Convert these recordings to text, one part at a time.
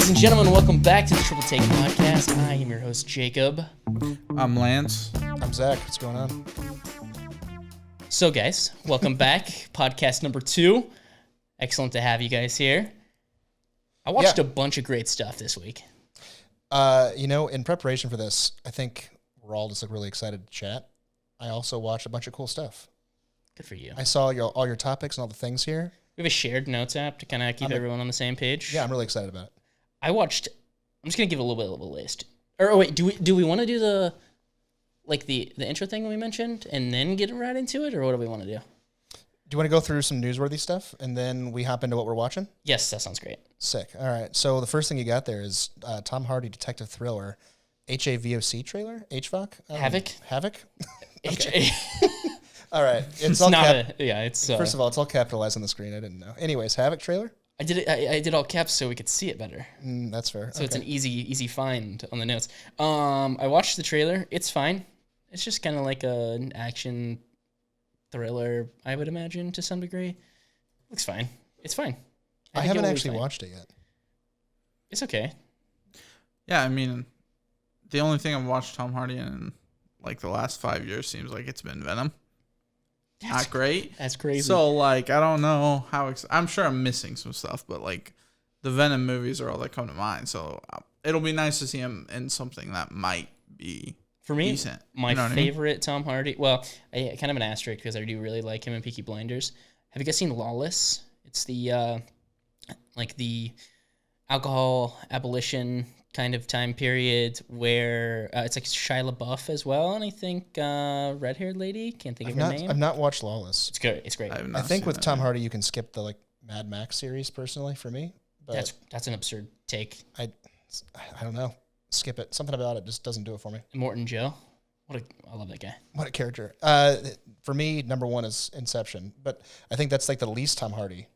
Ladies and gentlemen, welcome back to the Triple Take Podcast. I am your host, Jacob. I'm Lance. I'm Zach. What's going on? So, guys, welcome back. Podcast number 2. Excellent to have you guys here. I watched a bunch of great stuff this week. In preparation for this, I think we're all just really excited to chat. I also watched a bunch of cool stuff. Good for you. I saw all your topics and all the things here. We have a shared notes app to kind of keep everyone on the same page. Yeah, I'm really excited about it. I'm just going to give a little bit of a list. Or wait, do we want to do the intro thing we mentioned and then get right into it, or what do we want to do? Do you want to go through some newsworthy stuff and then we hop into what we're watching? Yes, that sounds great. Sick. All right. So the first thing you got there is Tom Hardy detective thriller, HAVOC trailer, HVOC? HAVOC? HAVOC? Okay. All right. It's First of all, it's all capitalized on the screen. I didn't know. Anyways, HAVOC trailer? I did all caps so we could see it better. That's fair. So It's an easy find on the notes. I watched the trailer. It's fine. It's just kind of like an action thriller, I would imagine, to some degree. Looks fine. It's fine. I haven't actually watched it yet. It's okay. Yeah, I mean, the only thing I've watched Tom Hardy in like the last 5 years seems like it's been Venom. Not great. That's crazy. So, I don't know how... I'm sure I'm missing some stuff, but, the Venom movies are all that come to mind. So, it'll be nice to see him in something that might be for me, decent. My favorite Tom Hardy... Well, I kind of an asterisk because I do really like him in Peaky Blinders. Have you guys seen Lawless? It's the, the alcohol abolition kind of time period where it's like Shia LaBeouf as well, and I think red-haired lady, can't think of her name. I've not watched Lawless. It's good. It's great. I think with Tom Hardy, you can skip the Mad Max series personally for me. But that's an absurd take. I don't know. Skip it. Something about it just doesn't do it for me. Morton Joe, I love that guy. What a character. For me, number one is Inception, but I think that's the least Tom Hardy.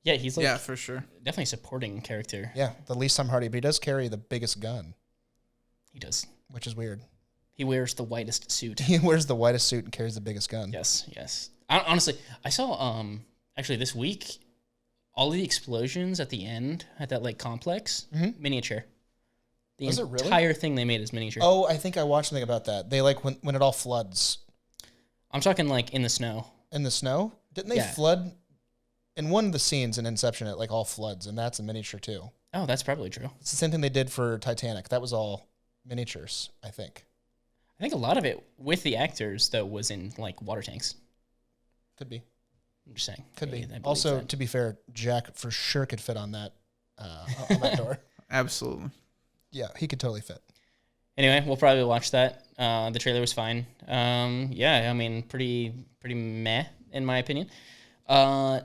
Yeah, he's for sure. Definitely a supporting character. Yeah, the least Tom Hardy, but he does carry the biggest gun. He does. Which is weird. He wears the whitest suit. He wears the whitest suit and carries the biggest gun. Yes. Honestly, I saw, actually this week, all the explosions at the end at that complex, miniature. The entire thing they made is miniature. Oh, I think I watched something about that. They when it all floods. I'm talking in the snow. In the snow? Didn't they flood? In one of the scenes in Inception, it all floods, and that's a miniature too. Oh, that's probably true. It's the same thing they did for Titanic. That was all miniatures, I think. I think a lot of it with the actors though was in water tanks. Could be. I'm just saying. Could be. Also, to be fair, Jack for sure could fit on that door. Absolutely. Yeah, he could totally fit. Anyway, we'll probably watch that. The trailer was fine. Yeah, I mean, pretty meh in my opinion.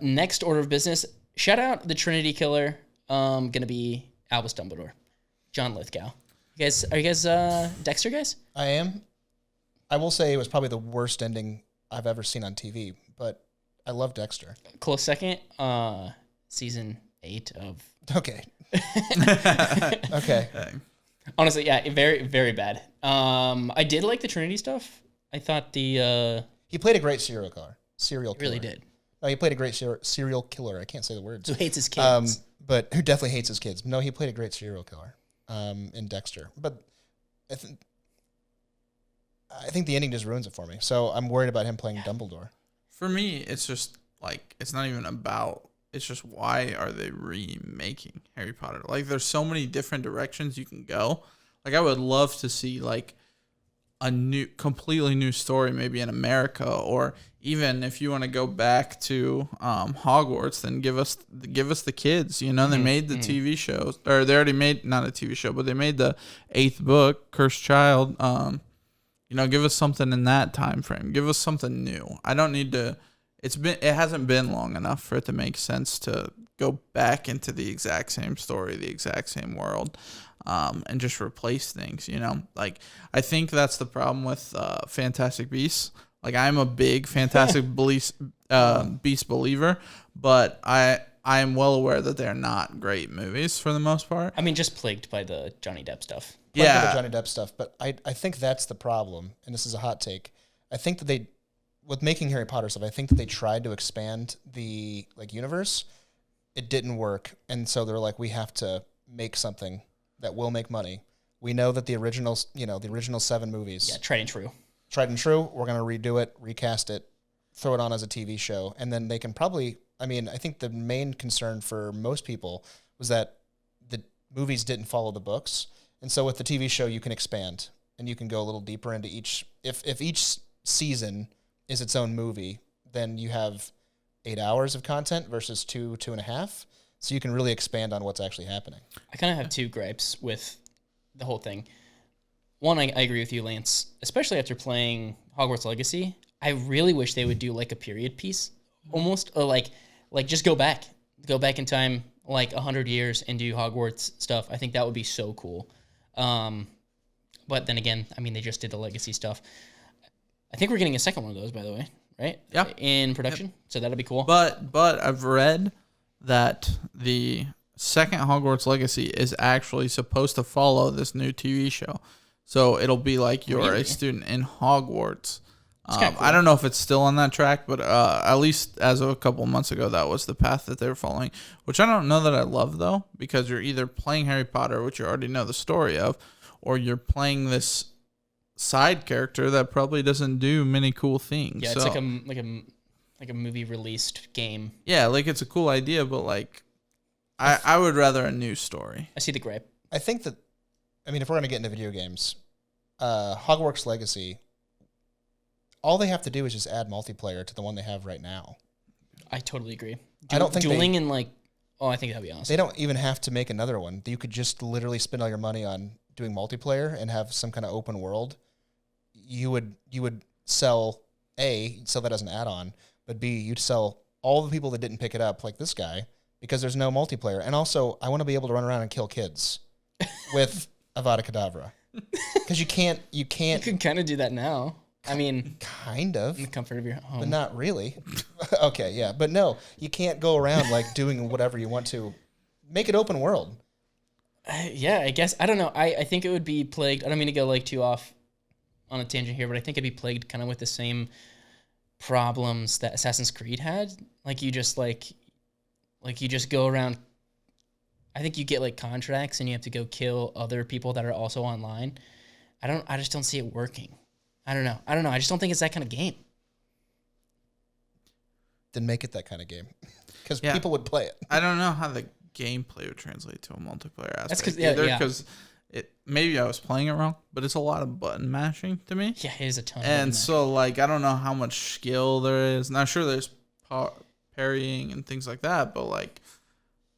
Next order of business, shout out the Trinity Killer. Gonna be Albus Dumbledore, John Lithgow. Are you guys Dexter guys? I am. I will say it was probably the worst ending I've ever seen on TV, but I love Dexter. Close second, season 8 of. Okay. Okay. Honestly, yeah, very, very bad. I did like the Trinity stuff. I thought he played a great serial killer. He really did. No, he played a great serial killer. I can't say the words. Who hates his kids. But who definitely hates his kids. No, he played a great serial killer in Dexter. But I think the ending just ruins it for me. So I'm worried about him playing Dumbledore. For me, it's just it's not even about, it's just why are they remaking Harry Potter? There's so many different directions you can go. I would love to see a completely new story, maybe in America, or even if you want to go back to Hogwarts, then give us the kids. They made the TV shows, or they already made not a TV show, but they made the 8th book, Cursed Child. Give us something in that time frame. Give us something new. I don't need to. It hasn't been long enough for it to make sense to go back into the exact same story, the exact same world. And just replace things, I think that's the problem with Fantastic Beasts. I'm a big Fantastic Beast believer, but I am well aware that they're not great movies for the most part. I mean, just plagued by the Johnny Depp stuff. But I think that's the problem, and this is a hot take. I think that with making Harry Potter stuff, I think that they tried to expand the universe. It didn't work, and so they're we have to make something that will make money. We know that the original 7 movies. Yeah, tried and true. Tried and true. We're going to redo it, recast it, throw it on as a TV show. And then they can probably, I think the main concern for most people was that the movies didn't follow the books. And so with the TV show, you can expand and you can go a little deeper into each. If each season is its own movie, then you have 8 hours of content versus 2.5. So you can really expand on what's actually happening. I kind of have 2 gripes with the whole thing. One, I agree with you, Lance, especially after playing Hogwarts Legacy. I really wish they would do like a period piece, almost, or like just go back in time like 100 years and do Hogwarts stuff. I think that would be so cool. But then again, they just did the Legacy stuff. I think we're getting a second one of those, by the way, right? Yeah. In production, yep. So that'll be cool. But I've read that the second Hogwarts Legacy is actually supposed to follow this new TV show. So it'll be like you're a student in Hogwarts. Cool. I don't know if it's still on that track, but at least as of a couple of months ago, that was the path that they were following, which I don't know that I love, though, because you're either playing Harry Potter, which you already know the story of, or you're playing this side character that probably doesn't do many cool things. Yeah, it's like a movie released game. Yeah, like it's a cool idea, but like I would rather a new story. I see the gripe. I think that, if we're going to get into video games, Hogwarts Legacy, all they have to do is just add multiplayer to the one they have right now. I totally agree. I don't think dueling in I think that'd be awesome. They don't even have to make another one. You could just literally spend all your money on doing multiplayer and have some kind of open world. You would sell that as an add-on, but B, you'd sell all the people that didn't pick it up, like this guy, because there's no multiplayer. And also, I want to be able to run around and kill kids with Avada Kedavra. Because you can't. You can kind of do that now. Kind of. In the comfort of your home. But not really. Okay, yeah. But no, you can't go around doing whatever you want to. Make it open world. Yeah, I guess. I don't know. I think it would be plagued. I don't mean to go too off on a tangent here, but I think it'd be plagued kind of with the same problems that Assassin's Creed had. You just go around. I think you get contracts and you have to go kill other people that are also online. I just don't see it working. I don't know. I just don't think it's that kind of game. Then make it that kind of game. Because people would play it. I don't know how the gameplay would translate to a multiplayer aspect. That's because maybe I was playing it wrong, but it's a lot of button mashing to me. Yeah, it is a ton. And so I don't know how much skill there is. Not sure there's parrying and things like that, but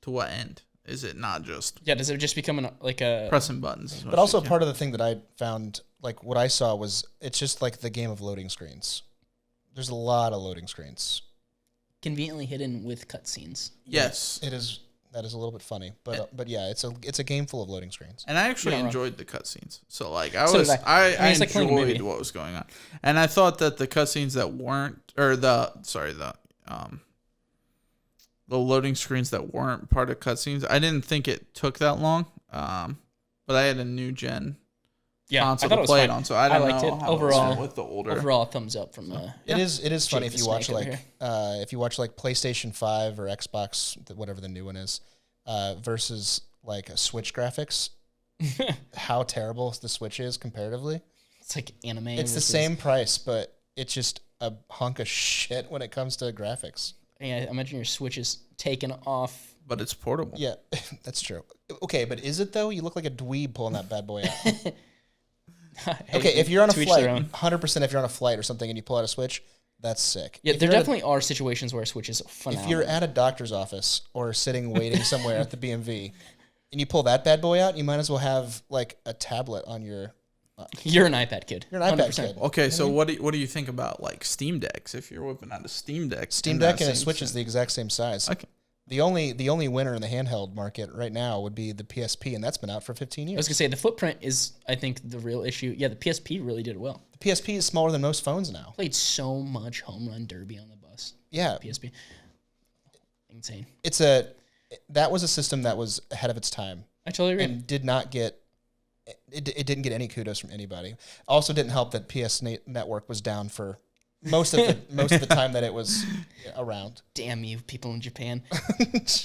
to what end? Is it not just... Yeah, does it just become a... Pressing buttons. But also part of the thing that I found, what I saw was, it's just the game of loading screens. There's a lot of loading screens. Conveniently hidden with cutscenes. Yes. It is. That is a little bit funny. But yeah, it's a game full of loading screens. And I actually enjoyed the cutscenes. So I enjoyed what was going on. And I thought that the cutscenes that weren't... Or the loading screens that weren't part of cutscenes, I didn't think it took that long. But I had a new gen console to play it on, so I liked it overall. With the older, overall, thumbs up from the. It is funny if you watch PlayStation 5 or Xbox, whatever the new one is, versus a Switch graphics. How terrible the Switch is comparatively. It's anime. It's the same price, but it's just a hunk of shit when it comes to graphics. Yeah, imagine your Switch is taken off. But it's portable. Yeah, that's true. Okay, but is it though? You look like a dweeb pulling that bad boy out. Okay, if you're on a flight, 100% if you're on a flight or something and you pull out a Switch, that's sick. Yeah, there definitely are situations where a Switch is phenomenal. If you're at a doctor's office or sitting waiting somewhere at the BMV and you pull that bad boy out, you might as well have a tablet on your... You're an iPad kid. You're an iPad kid. Okay, so what do you think about Steam Decks? If you're whipping out a Steam Deck, Steam Deck and a Switch is the exact same size. Okay. The only winner in the handheld market right now would be the PSP, and that's been out for 15 years. I was gonna say the footprint is, I think, the real issue. Yeah, the PSP really did well. The PSP is smaller than most phones now. Played so much home run derby on the bus. Yeah, PSP, insane. That was a system that was ahead of its time. I totally agree. And did not get. It didn't get any kudos from anybody. Also, didn't help that PS Network was down for most of the time that it was around. Damn you, people in Japan.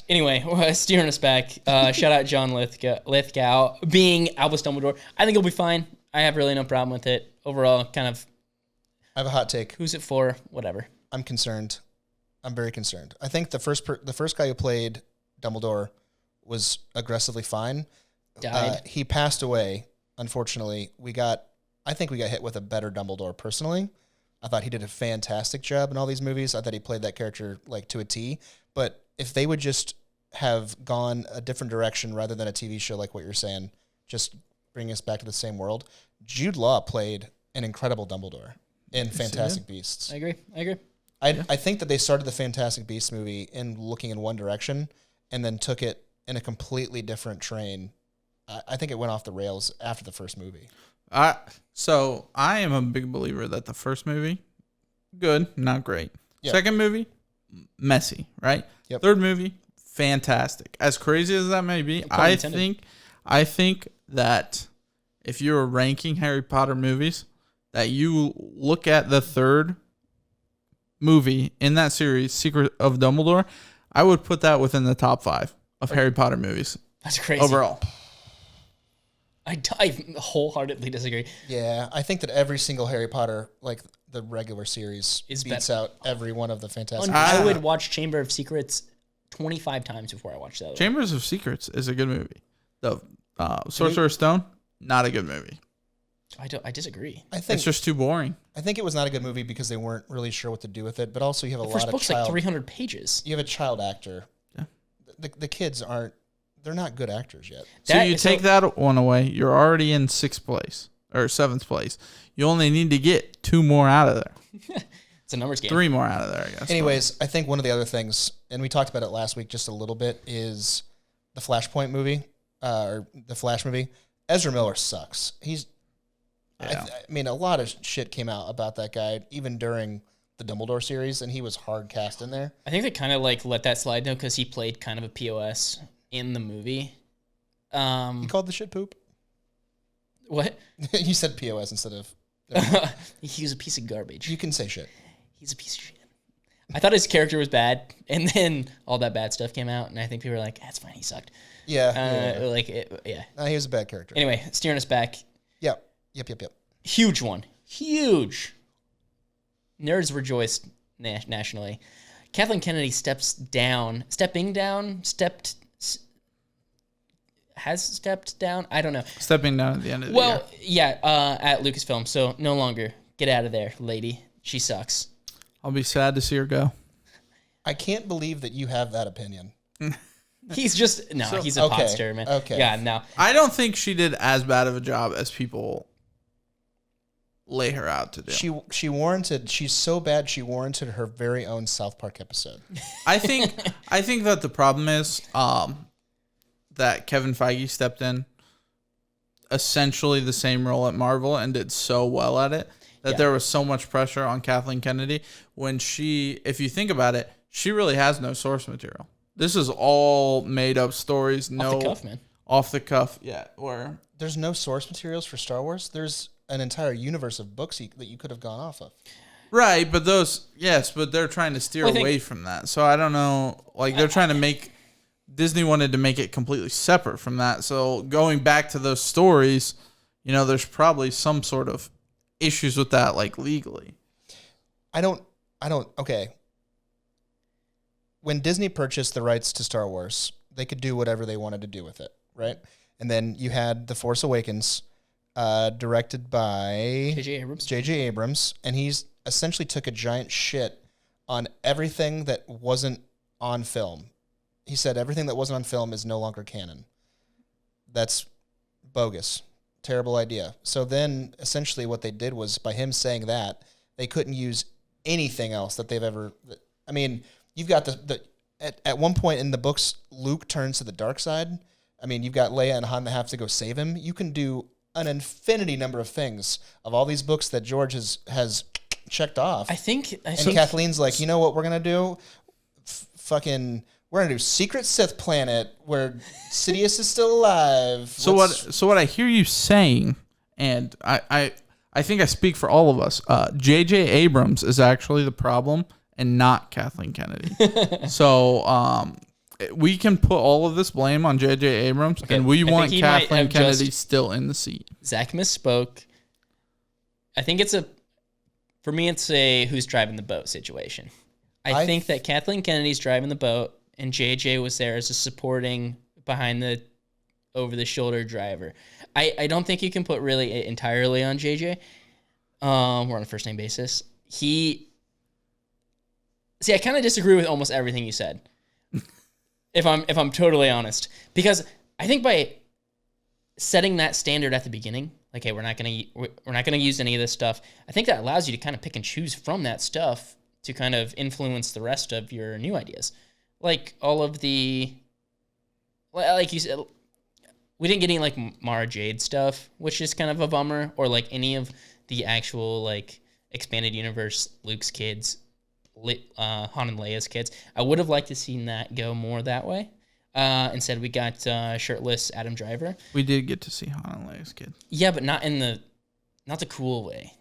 Anyway, steering us back. Shout out John Lithgow being Albus Dumbledore. I think he'll be fine. I have really no problem with it. Overall, kind of. I have a hot take. Who's it for? Whatever. I'm concerned. I'm very concerned. I think the first guy who played Dumbledore was aggressively fine. Died. He passed away. Unfortunately, I think we got hit with a better Dumbledore personally. I thought he did a fantastic job in all these movies. I thought he played that character like to a T. But if they would just have gone a different direction rather than a TV show like what you're saying, just bring us back to the same world. Jude Law played an incredible Dumbledore in Fantastic Beasts. I agree. I think that they started the Fantastic Beasts movie in looking in one direction and then took it in a completely different train. I think it went off the rails after the first movie. So I am a big believer that the first movie, good, not great. Yep. Second movie, messy, right? Yep. Third movie, fantastic. As crazy as that may be, I think that if you were ranking Harry Potter movies, that you look at the third movie in that series, Secret of Dumbledore, I would put that within the top 5 of Harry Potter movies. That's crazy. Overall. I wholeheartedly disagree. Yeah, I think that every single Harry Potter, like the regular series, beats out every one of the Fantastic Beasts. I would watch Chamber of Secrets 25 times before I watched that. Chambers of Secrets is a good movie. The Sorcerer's Stone, not a good movie. I disagree. I think it's just too boring. I think it was not a good movie because they weren't really sure what to do with it. But also, you have a lot of first book's like 300 pages. You have a child actor. Yeah. The kids aren't. They're not good actors yet. So you take that one away, you're already in 6th place or 7th place. You only need to get 2 more out of there. It's a numbers game. 3 more out of there, I guess. Anyways, I think one of the other things, and we talked about it last week just a little bit, is the Flashpoint movie, or the Flash movie. Ezra Miller sucks. I mean, a lot of shit came out about that guy, even during the Dumbledore series, and he was hard cast in there. I think they kind of like let that slide though, because he played kind of a POS in the movie. He called the shit poop. What? You said POS instead of. He was a piece of garbage. You can say shit. He's a piece of shit. I thought his character was bad, and then all that bad stuff came out, and I think people were like, "That's fine, he sucked." Yeah. Yeah. He was a bad character. Anyway, steering us back. Yep. Huge one. Huge. Nerds rejoiced nationally. Kathleen Kennedy stepped down. I don't know. Stepping down at the end of the year. Well, yeah, at Lucasfilm. So no longer. Get out of there, lady. She sucks. I'll be sad to see her go. I can't believe that you have that opinion. He's just he's a pot stirrer, man. Okay. Yeah, no. I don't think she did as bad of a job as people lay her out to do. She's so bad she warranted her very own South Park episode. I think that the problem is that Kevin Feige stepped in essentially the same role at Marvel and did so well at it that there was so much pressure on Kathleen Kennedy when if you think about it, she really has no source material. This is all made up stories. Off the cuff, man. Off the cuff, yeah. There's no source materials for Star Wars. There's an entire universe of books that you could have gone off of. Right, but but they're trying to steer away from that. So I don't know. Like they're trying to make Disney wanted to make it completely separate from that. So going back to those stories, there's probably some sort of issues with that, like legally. Okay. When Disney purchased the rights to Star Wars, they could do whatever they wanted to do with it, right? And then you had The Force Awakens, directed by J.J. Abrams, and he's essentially took a giant shit on everything that wasn't on film. He said everything that wasn't on film is no longer canon. That's bogus. Terrible idea. So then, essentially, what they did was, by him saying that, they couldn't use anything else that they've ever... I mean, you've got at one point in the books, Luke turns to the dark side. I mean, you've got Leia and Han that have to go save him. You can do an infinity number of things of all these books that George has checked off. I think Kathleen's like, you know what we're going to do? We're going to do Secret Sith Planet where Sidious is still alive. So what I hear you saying, and I I think I speak for all of us. J.J. Abrams is actually the problem and not Kathleen Kennedy. So we can put all of this blame on J.J. Abrams, and we want Kathleen Kennedy still in the seat. Zach misspoke. I think for me, it's a who's driving the boat situation. I think that Kathleen Kennedy's driving the boat, and JJ was there as a supporting behind the over-the-shoulder driver. I don't think you can put really it entirely on JJ. We're on a first-name basis. I kind of disagree with almost everything you said. if I'm totally honest, because I think by setting that standard at the beginning, like, hey, we're not gonna use any of this stuff. I think that allows you to kind of pick and choose from that stuff to kind of influence the rest of your new ideas, like all of the, like you said. We didn't get any, like, Mara Jade stuff, which is kind of a bummer, or, like, any of the actual, like, expanded universe Luke's kids, Han and Leia's kids. I would have liked to seen that go more that way. Instead, we got shirtless Adam Driver. We did get to see Han and Leia's kid. Yeah, but not the cool way.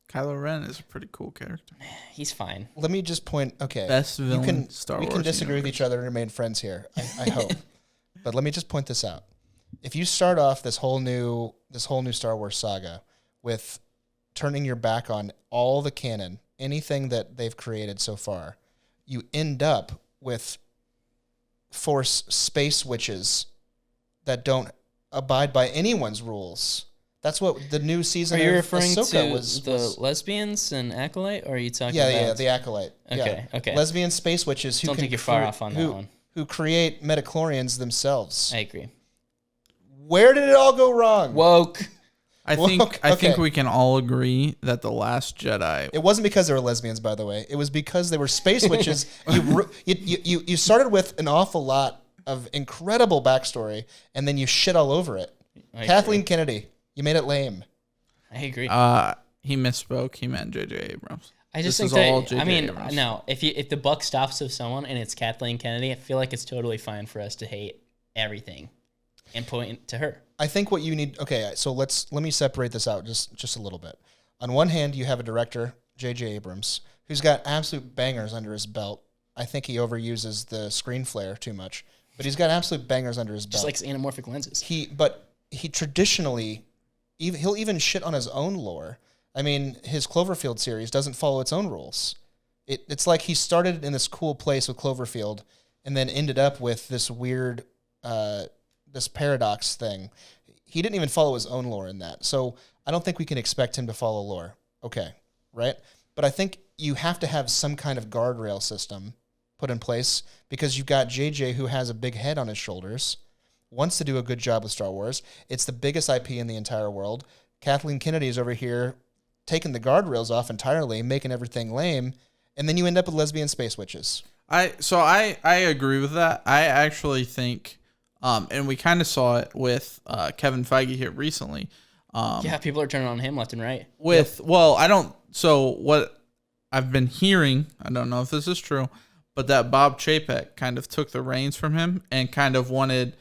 Kylo Ren is a pretty cool character. He's fine. Let me just point. Okay, best villain Star Wars. We can disagree universe. with each other and remain friends here. I hope. But let me just point this out. If you start off this whole new Star Wars saga with turning your back on all the canon, anything that they've created so far, you end up with Force space witches that don't abide by anyone's rules. That's what the new season of Ahsoka was. Are you referring to the lesbians and Acolyte, or are you talking about... Yeah, the Acolyte. Okay. Lesbian space witches who don't think you're far off on that one. Who create midichlorians themselves. I agree. Where did it all go wrong? Woke. I think we can all agree that The Last Jedi... It wasn't because they were lesbians, by the way. It was because they were space witches. You started with an awful lot of incredible backstory, and then you shit all over it. Kathleen Kennedy, you made it lame. I agree. He misspoke. He meant J.J. Abrams. I just think that, no, if the buck stops with someone and it's Kathleen Kennedy, I feel like it's totally fine for us to hate everything and point to her. I think what you need... Okay, so let me separate this out just a little bit. On one hand, you have a director, J.J. Abrams, who's got absolute bangers under his belt. I think he overuses the screen flare too much, but he's got absolute bangers under his belt. Just like anamorphic lenses. He traditionally... He'll even shit on his own lore. I mean, his Cloverfield series doesn't follow its own rules. It's like he started in this cool place with Cloverfield and then ended up with this weird, this paradox thing. He didn't even follow his own lore in that. So I don't think we can expect him to follow lore. Okay, right? But I think you have to have some kind of guardrail system put in place because you've got JJ who has a big head on his shoulders, wants to do a good job with Star Wars. It's the biggest IP in the entire world. Kathleen Kennedy is over here taking the guardrails off entirely, making everything lame, and then you end up with lesbian space witches. I agree with that. I actually think, and we kind of saw it with Kevin Feige here recently. Yeah, people are turning on him left and right. So what I've been hearing, I don't know if this is true, but that Bob Chapek kind of took the reins from him and kind of wanted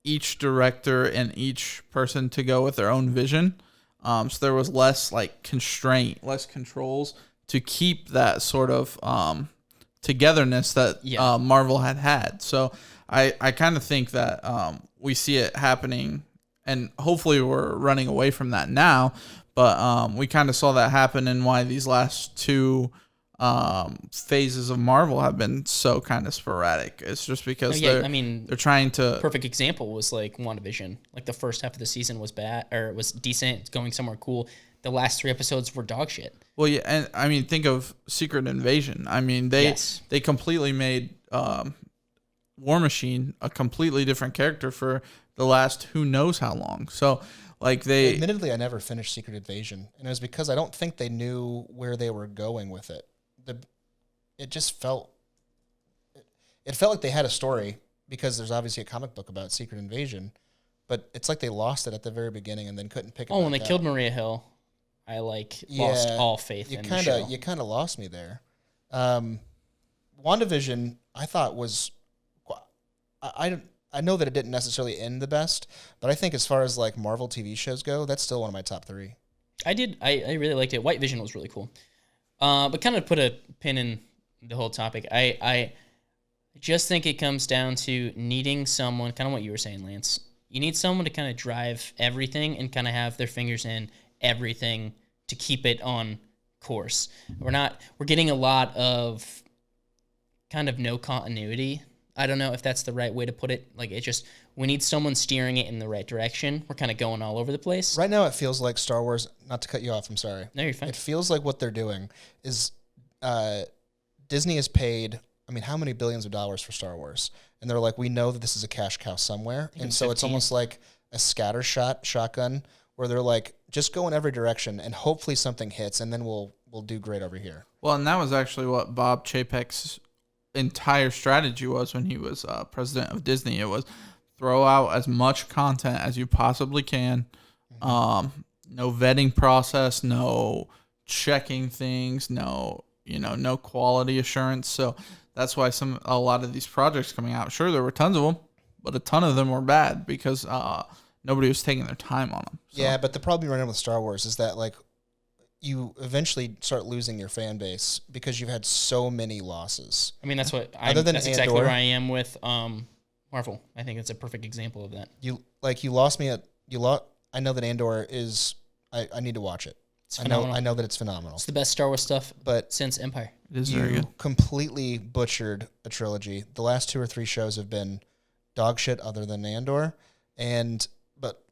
each director and each person to go with their own vision. So there was less like constraint, less controls to keep that sort of togetherness that Marvel had. So I kind of think that we see it happening, and hopefully we're running away from that now. But we kind of saw that happen, and why these last two phases of Marvel have been so kind of sporadic. It's just because they're trying to... Perfect example was like WandaVision. Like the first half of the season was bad, or it was decent, it's going somewhere cool. The last 3 episodes were dog shit. Well, yeah, and I mean, think of Secret Invasion. I mean, they completely made War Machine a completely different character for the last who knows how long. So, like they... Admittedly, I never finished Secret Invasion, and it was because I don't think they knew where they were going with it. It just felt... It felt like they had a story, because there's obviously a comic book about Secret Invasion, but it's like they lost it at the very beginning and then couldn't pick it back when they up. killed Maria Hill, I lost all faith in the show. You kind of lost me there. WandaVision, I thought was... I know that it didn't necessarily end the best, but I think as far as like Marvel TV shows go, that's still one of my top 3. I did. I really liked it. White Vision was really cool. But kind of put a pin in the whole topic. I just think it comes down to needing someone, kind of what you were saying, Lance. You need someone to kind of drive everything and kind of have their fingers in everything to keep it on course. We're getting a lot of kind of no continuity. I don't know if that's the right way to put it. Like, we need someone steering it in the right direction. We're kind of going all over the place. Right now, it feels like Star Wars, not to cut you off, I'm sorry. No, you're fine. It feels like what they're doing is Disney has paid, how many billions of dollars for Star Wars? And they're like, we know that this is a cash cow somewhere. And so 15. it's almost like a scatter shotgun where they're like, just go in every direction and hopefully something hits and then we'll do great over here. Well, and that was actually what Bob Chapek's entire strategy was when he was president of Disney. It was throw out as much content as you possibly can. No vetting process, no checking things, no quality assurance. So that's why a lot of these projects coming out, sure, there were tons of them, but a ton of them were bad because nobody was taking their time on them. So. Yeah, but the problem you run into with Star Wars is that, like, you eventually start losing your fan base because you've had so many losses. I mean, that's exactly where I am with Marvel. I think it's a perfect example of that. You lost me I know that Andor is. I need to watch it. I know that it's phenomenal. It's the best Star Wars stuff, but since Empire. It is very good. Completely butchered a trilogy. The last 2 or 3 shows have been dog shit, other than Andor. But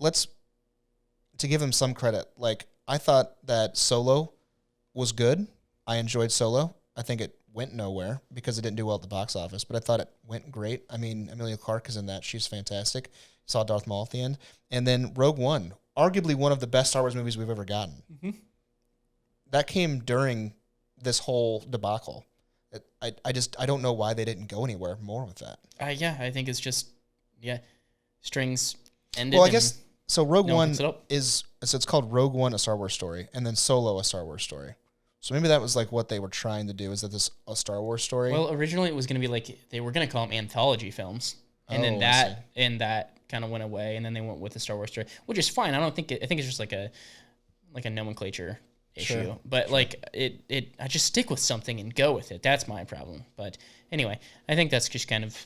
to give him some credit, like, I thought that Solo was good. I enjoyed Solo. I think it went nowhere because it didn't do well at the box office, but I thought it went great. I mean, Emilia Clarke is in that. She's fantastic. Saw Darth Maul at the end. And then Rogue One, arguably one of the best Star Wars movies we've ever gotten. Mm-hmm. That came during this whole debacle. I don't know why they didn't go anywhere more with that. I think it's just, strings ended. Well, I guess, so Rogue One it's called Rogue One, a Star Wars story, and then Solo, a Star Wars story. So maybe that was like what they were trying to do, is that this a Star Wars story? Well, originally it was going to be like, they were going to call them anthology films. And then that kind of went away, and then they went with the Star Wars story, which is fine. I think it's just like a nomenclature issue. Sure. But like I just stick with something and go with it. That's my problem. But anyway, I think that's just kind of,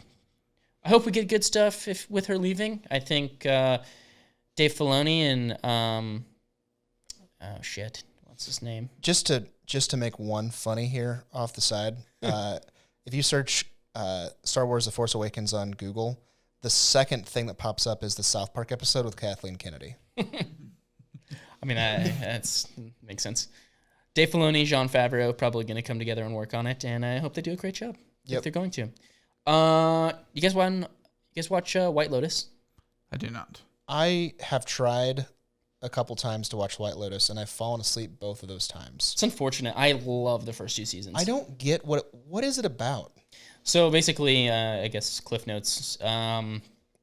I hope we get good stuff with her leaving. I think Dave Filoni and what's his name? Just to make one funny here off the side, if you search Star Wars: The Force Awakens on Google, the second thing that pops up is the South Park episode with Kathleen Kennedy. I mean, that makes sense. Dave Filoni, Jon Favreau probably going to come together and work on it, and I hope they do a great job. If they're going to. You guys watch White Lotus? I do not. I have tried a couple times to watch White Lotus, and I've fallen asleep both of those times. It's unfortunate. I love the first 2 seasons. I don't get what is it about. So basically, I guess Cliff Notes.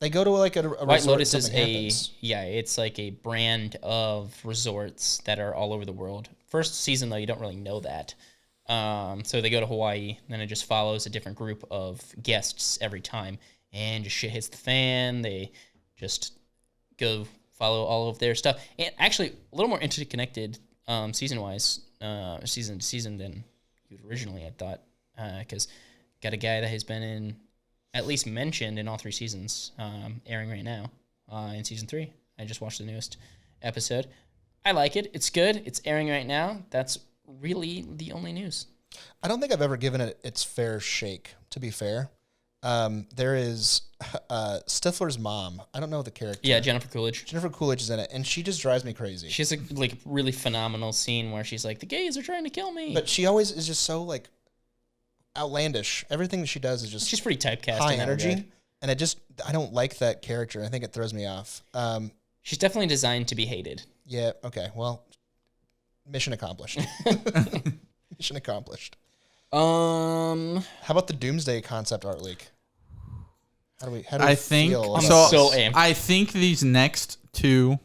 They go to like a White resort. Lotus is happens. it's like a brand of resorts that are all over the world. First season though, you don't really know that. So they go to Hawaii, then it just follows a different group of guests every time, and just shit hits the fan. They just go follow all of their stuff, and actually a little more interconnected season-wise, season to season than originally I thought, because got a guy that has been in, at least mentioned in all 3 seasons, airing right now in season 3. I just watched the newest episode. I like it. It's good. It's airing right now. That's really the only news. I don't think I've ever given it its fair shake, to be fair. There is Stifler's mom. I don't know the character. Yeah, Jennifer Coolidge. Jennifer Coolidge is in it, and she just drives me crazy. She has a really phenomenal scene where she's like, the gays are trying to kill me. But she always is just so like outlandish. Everything that she does is just she's pretty typecast. High energy, and I don't like that character. I think it throws me off. She's definitely designed to be hated. Yeah. Okay. Well, mission accomplished. Mission accomplished. How about the Doomsday concept art leak? How do we feel? I'm so amped. I think these next 2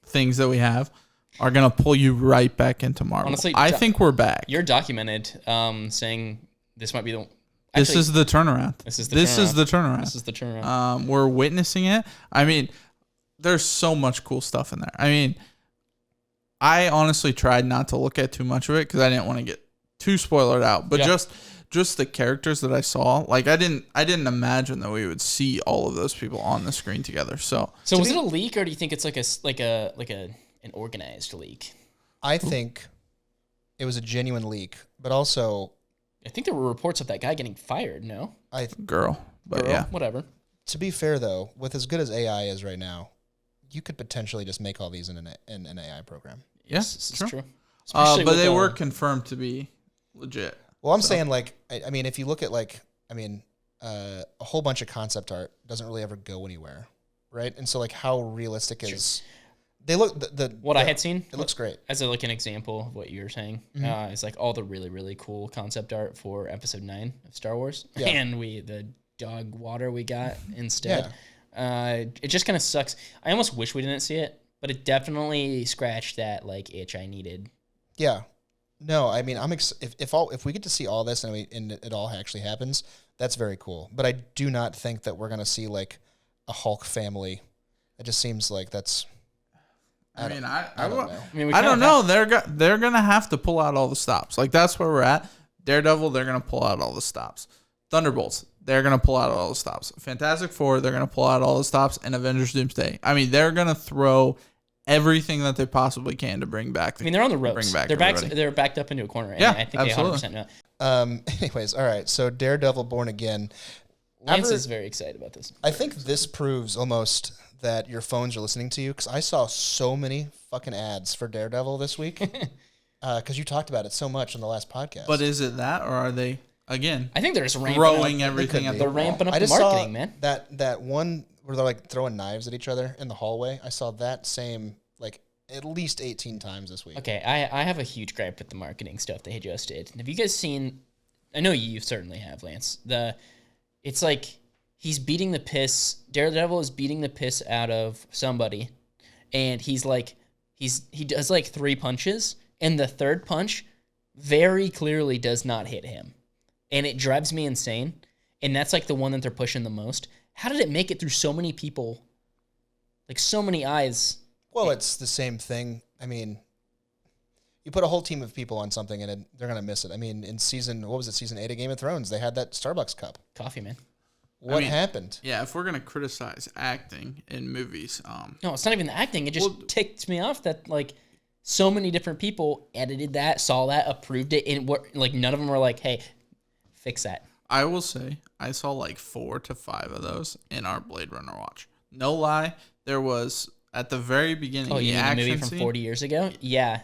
things that we have are gonna pull you right back into Marvel. Honestly, I think we're back. You're documented saying this might be the. Actually, this is the turnaround. This is the turnaround. We're witnessing it. I mean, there's so much cool stuff in there. I mean, I honestly tried not to look at too much of it because I didn't want to get too spoilered out. But just the characters that I saw, like I didn't imagine that we would see all of those people on the screen together. So was it a leak, or do you think it's an organized leak? I think it was a genuine leak, but also I think there were reports of that guy getting fired. No, girl, yeah, whatever. To be fair, though, with as good as AI is right now, you could potentially just make all these in an AI program. Yes, this is true. But they were confirmed to be legit. Well, I'm saying, like, I mean, if you look at, like, a whole bunch of concept art doesn't really ever go anywhere, right? And so, like, how realistic is... They look... I had seen... It looks great. As an example of what you were saying, it's like all the really, really cool concept art for Episode 9 of Star Wars. Yeah. And the dog water we got instead. Yeah. It just kind of sucks. I almost wish we didn't see it, but it definitely scratched that, like, itch I needed. Yeah. No, I mean, if we get to see all this and it all actually happens, that's very cool. But I do not think that we're gonna see like a Hulk family. It just seems like that's. I don't know. I don't know. They're gonna have to pull out all the stops. Like that's where we're at. Daredevil, they're gonna pull out all the stops. Thunderbolts, they're gonna pull out all the stops. Fantastic Four, they're gonna pull out all the stops. And Avengers Doomsday. I mean, they're gonna throw everything that they possibly can to bring back. They're on the ropes. They're backed up into a corner. And yeah, I think absolutely. they 100% know. Anyways, all right. So Daredevil Born Again. Lance is very excited about this. I think this proves almost that your phones are listening to you because I saw so many fucking ads for Daredevil this week because you talked about it so much in the last podcast. But is it that, or are they again? I think they're just throwing everything at the They're ramping up the marketing, man. That one where they're like throwing knives at each other in the hallway. I saw that same like at least 18 times this week. Okay, I have a huge gripe with the marketing stuff they just did. Have you guys seen? I know you certainly have, Lance. It's like he's beating the piss. Daredevil is beating the piss out of somebody, and he does like 3 punches, and the third punch very clearly does not hit him, and it drives me insane. And that's like the one that they're pushing the most. How did it make it through so many people, like so many eyes? Well, it's the same thing. I mean, you put a whole team of people on something and they're going to miss it. I mean, in season 8 of Game of Thrones, they had that Starbucks cup. Coffee, man. What happened? Yeah, if we're going to criticize acting in movies. No, it's not even the acting. It just ticked me off that, like, so many different people edited that, saw that, approved it, and like none of them were like, hey, fix that. I will say, I saw like 4 to 5 of those in our Blade Runner watch. No lie, there was... At the very beginning, you mean the movie from 40 years ago? Yeah.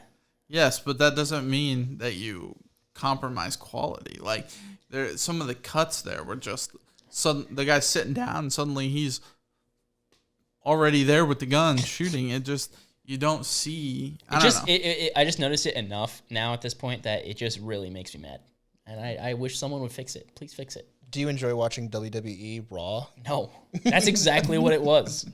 Yes, but that doesn't mean that you compromise quality. Like, some of the cuts there were just... the guy's sitting down, and suddenly he's already there with the gun shooting. It just... You don't see... I don't know. I just noticed it enough now at this point that it just really makes me mad. And I wish someone would fix it. Please fix it. Do you enjoy watching WWE Raw? No. That's exactly what it was.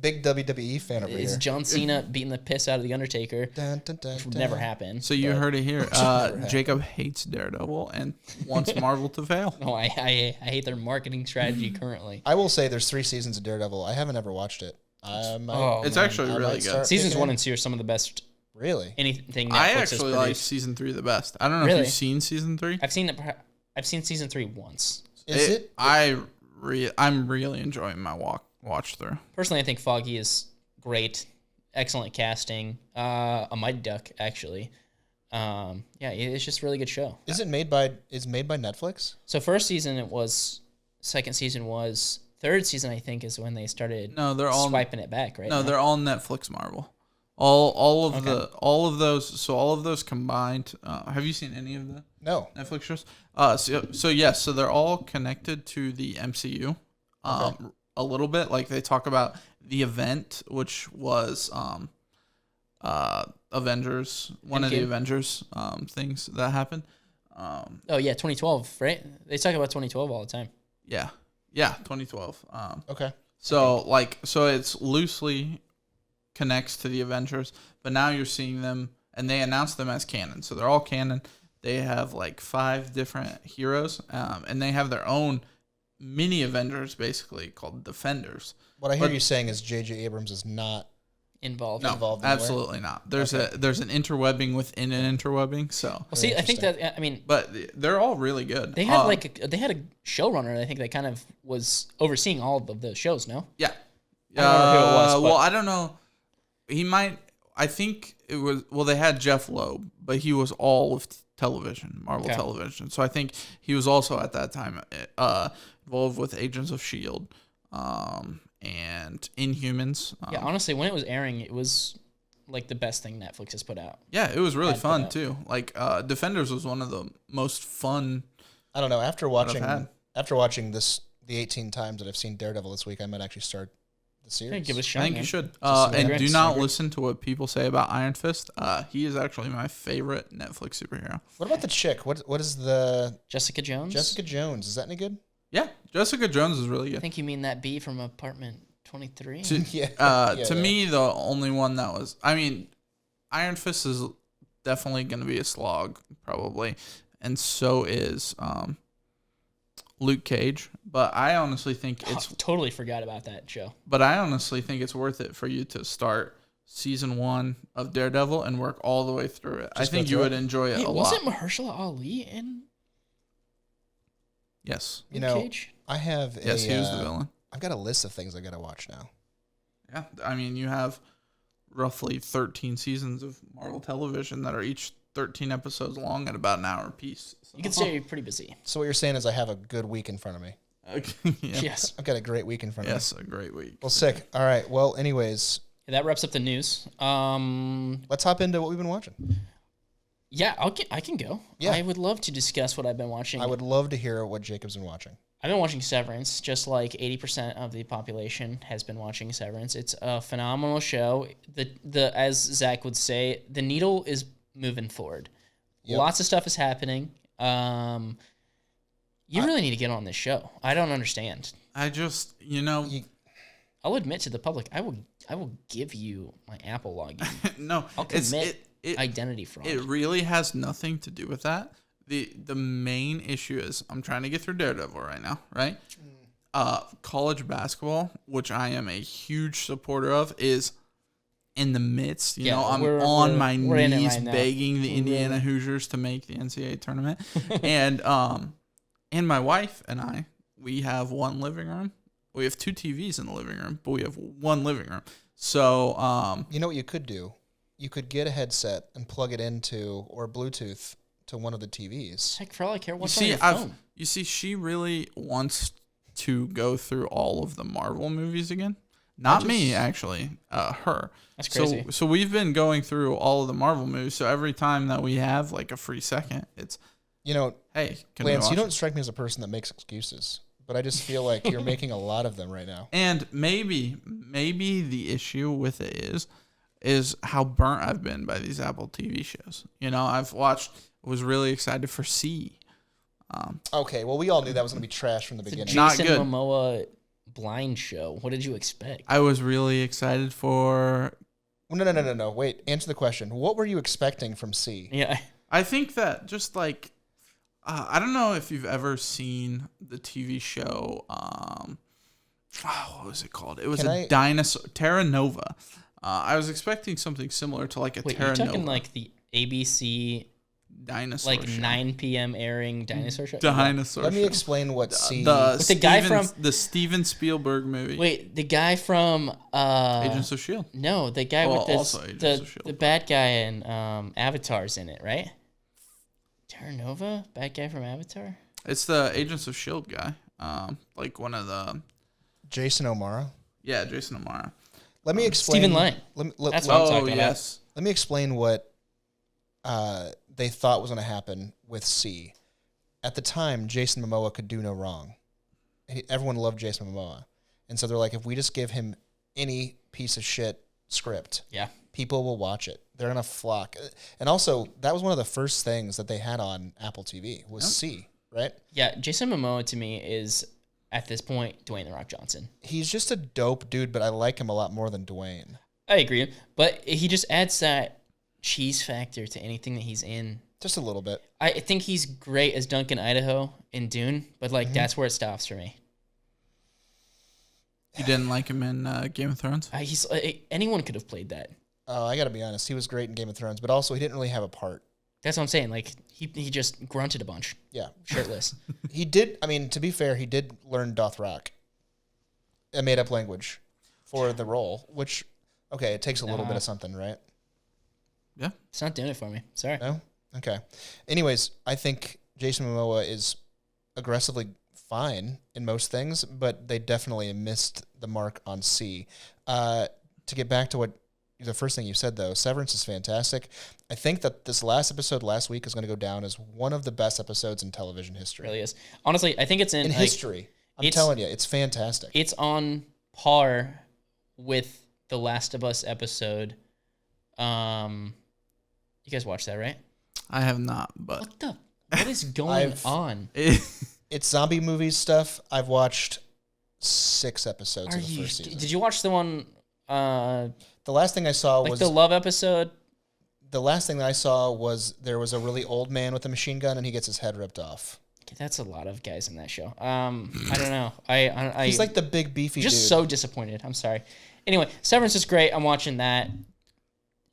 Big WWE fan over here. It's John Cena beating the piss out of The Undertaker, which would never happen. So you heard it here. Jacob hates Daredevil and wants Marvel to fail. No, I hate their marketing strategy currently. I will say there's 3 seasons of Daredevil. I haven't ever watched it. It's actually really good. Seasons 1 and 2 are some is some Really? anything Netflix I has actually produced. like season 3 the best. I don't know if you've seen season 3. I've seen it. I've seen season 3 once. I'm really enjoying my watch through. Personally, I think Foggy is great. Excellent casting. A Mighty Duck, actually. Yeah, it's just a really good show. Is it made by Netflix? So first season it was, second season was, third season I think is when they started swiping it back, right? No, they're all Netflix Marvel. All of those combined. Have you seen any of the Netflix shows? So they're all connected to the MCU. A little bit, like they talk about the event, which was Avengers, one of the Avengers things that happened. 2012, right? They talk about 2012 all the time. Yeah, 2012. Okay. So it's loosely connects to the Avengers, but now you're seeing them, and they announce them as canon. So they're all canon. They have like 5 different heroes, and they have their own mini Avengers, basically called Defenders. What I hear you saying is J.J. Abrams is not involved. No, Involved anywhere? absolutely not. There's an interwebbing within an interwebbing. So, Well, see, I think that but they're all really good. they had they had a showrunner. I think that kind of was overseeing all of the shows. No. Yeah. I don't remember who it was, Well, but- I don't know. He might. I think it was. Well, they had Jeff Loeb, but he was all of television, Marvel television. So I think he was also at that time involved with Agents of Shield, and Inhumans. Yeah, honestly, when it was airing, it was like the best thing Netflix has put out. Yeah, it was really Had put fun out. too. Like Defenders was one of the most fun. I don't know. After had. watching this the 18 times that I've seen Daredevil this week, I might actually start the series. Yeah, give it a I shot. think man. you should. Just And Severance. do not listen to what people say about Iron Fist. He is actually my favorite Netflix superhero. What about the chick? What is the Jessica Jones. Jessica Jones? Is that any good? Yeah, Jessica Jones is really I good. think you mean that bee from Apartment 23. To, Yeah. to me, the only one that was, I mean, Iron Fist is definitely going to be a slog, probably, and so is Luke Cage. But I honestly think it's, Totally forgot about that show. but I honestly think it's worth it for you to start season 1 of Daredevil and work all the way through it. I Just go think you through would it? enjoy it Wait, a lot. wasn't Mahershala Ali in Yes, You Luke know, Cage? I have yes, a, he was the villain. I've got a list of things I got to watch now. Yeah, I mean, you have roughly 13 seasons of Marvel television that are each 13 episodes long at about an hour apiece. So. You could say you're pretty busy. So what you're saying is I have a good week in front of me. Okay, yeah. Yes. I've got a great week in front of me. Yes, a great week. Well, sick. All right. Well, anyways, Yeah, that wraps up the news. let's hop into what we've been watching. Yeah, I can go. Yeah. I would love to discuss what I've been watching. I would love to hear what Jacob's been watching. I've been watching Severance, just like 80% of the population has been watching Severance. It's a phenomenal show. The as Zach would say, the needle is moving forward. Yep. Lots of stuff is happening. You really need to get on this show. I don't understand. I just, I'll admit to the public, I will give you my Apple login. no, I'll commit it identity fraud. it really has nothing to do with that. The main issue is I'm trying to get through Daredevil right now, right? College basketball, which I am a huge supporter of, is in the midst. You know, I'm on my we're in it knees right now. begging the Indiana Hoosiers to make the NCAA tournament. And my wife and I, we have one living room. We have 2 TVs in the living room, but we have one living room. So, You know what you could do? You could get a headset and plug it into or Bluetooth to one of the TVs. Heck, for all I care, you what's on see, your phone? she really wants to go through all of the Marvel movies again. Not me, actually. Her. That's crazy. So we've been going through all of the Marvel movies. So every time that we have like a free second, it's, You know, hey, can Lance, we watch you it? don't strike me as a person that makes excuses, but I just feel like you're making a lot of them right now. And maybe the issue with it is how burnt I've been by these Apple TV shows. You know, was really excited for C. Okay, well, we all knew that was going to be trash from the The beginning. Not Jason good. Momoa blind show. What did you expect? I was really excited for. No. Wait, answer the question. What were you expecting from C? Yeah, I think that just like, I don't know if you've ever seen the TV show. What was it called? It was dinosaur, Terra Nova. I was expecting something similar to like a wait, Terra you're talking Nova like the ABC dinosaur like show. 9 p.m. airing dinosaur show? Dinosaur. Let me show. explain what C... With the guy from- the Steven Spielberg movie. Wait, the guy from Agents of Shield. No, the guy Well, with this also Agents of the S.H.I.E.L.D. bad guy in Avatar's in it, right? Terra Nova, bad guy from Avatar. It's the Agents of Shield guy. Like one of the Jason O'Mara. Jason O'Mara. Let me explain... Stephen Lang. That's what I'm talking about. yes. Let me explain what they thought was going to happen with C. At the time, Jason Momoa could do no wrong. Everyone loved Jason Momoa. And so they're like, if we just give him any piece of shit script, Yeah. people will watch it. They're going to flock. And also, that was one of the first things that they had on Apple TV was C, right? Yeah, Jason Momoa to me is at this point Dwayne The Rock Johnson. He's just a dope dude, but I like him a lot more than Dwayne. I agree, but he just adds that cheese factor to anything that he's in. Just a little bit. I think he's great as Duncan Idaho in Dune, but like that's where it stops for me. You didn't like him in Game of Thrones? Anyone could have played that. I got to be honest. He was great in Game of Thrones, but also he didn't really have a part. That's what I'm saying. Like he just grunted a bunch. Yeah. Shirtless. He did. I mean, to be fair, he did learn Dothraki, a made-up language, for the role. Which, okay, it takes a little bit of something, right? Yeah. It's not doing it for me. Sorry. No. Okay. Anyways, I think Jason Momoa is aggressively fine in most things, but they definitely missed the mark on C. To get back to what the first thing you said, though, Severance is fantastic. I think that this last episode last week is going to go down as one of the best episodes in television history. It really is. Honestly, I think it's in history. I'm telling you, it's fantastic. It's on par with the Last of Us episode. You guys watched that, right? I have not, but what is going on? It's zombie movies stuff. I've watched 6 episodes of the first season. Did you watch the one? The last thing I saw was the love episode. The last thing that I saw was there was a really old man with a machine gun and he gets his head ripped off. That's a lot of guys in that show. I don't know. He's like the big beefy dude. Just so disappointed. I'm sorry. Anyway, Severance is great. I'm watching that.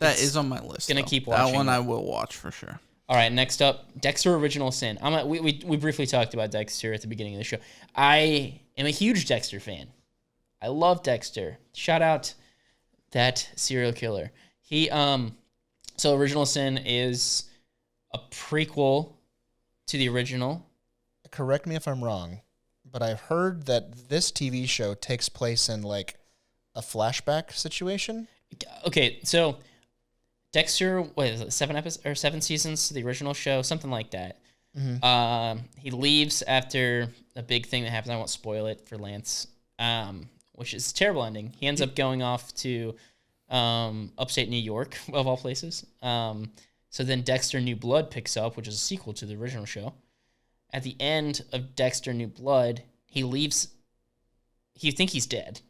That is on my list. Gonna keep watching. That one I will watch for sure. All right, next up, Dexter Original Sin. We briefly talked about Dexter at the beginning of the show. I am a huge Dexter fan. I love Dexter. Shout out that serial killer. So Original Sin is a prequel to the original. Correct me if I'm wrong, but I've heard that this TV show takes place in like a flashback situation. Okay, so Dexter, what is it, 7 seasons to the original show, something like that. Mm-hmm. He leaves after a big thing that happens. I won't spoil it for Lance, which is a terrible ending. He ends up going off to upstate New York, of all places. So then Dexter New Blood picks up, which is a sequel to the original show. At the end of Dexter New Blood, he leaves. You think he's dead.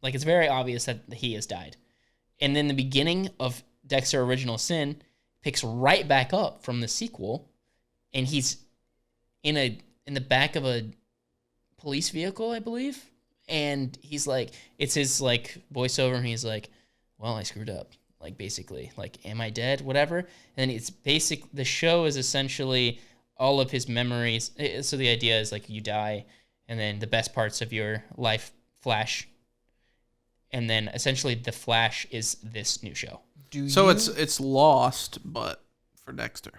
Like, it's very obvious that he has died. And then the beginning of Dexter Original Sin picks right back up from the sequel, and he's in the back of a police vehicle, I believe. And he's like, it's his like voiceover, and he's like, well, I screwed up. Like, basically, like, am I dead? Whatever. And it's the show is essentially all of his memories. So the idea is like you die, and then the best parts of your life flash. And then essentially the Flash is this new show. It's Lost, but for Dexter.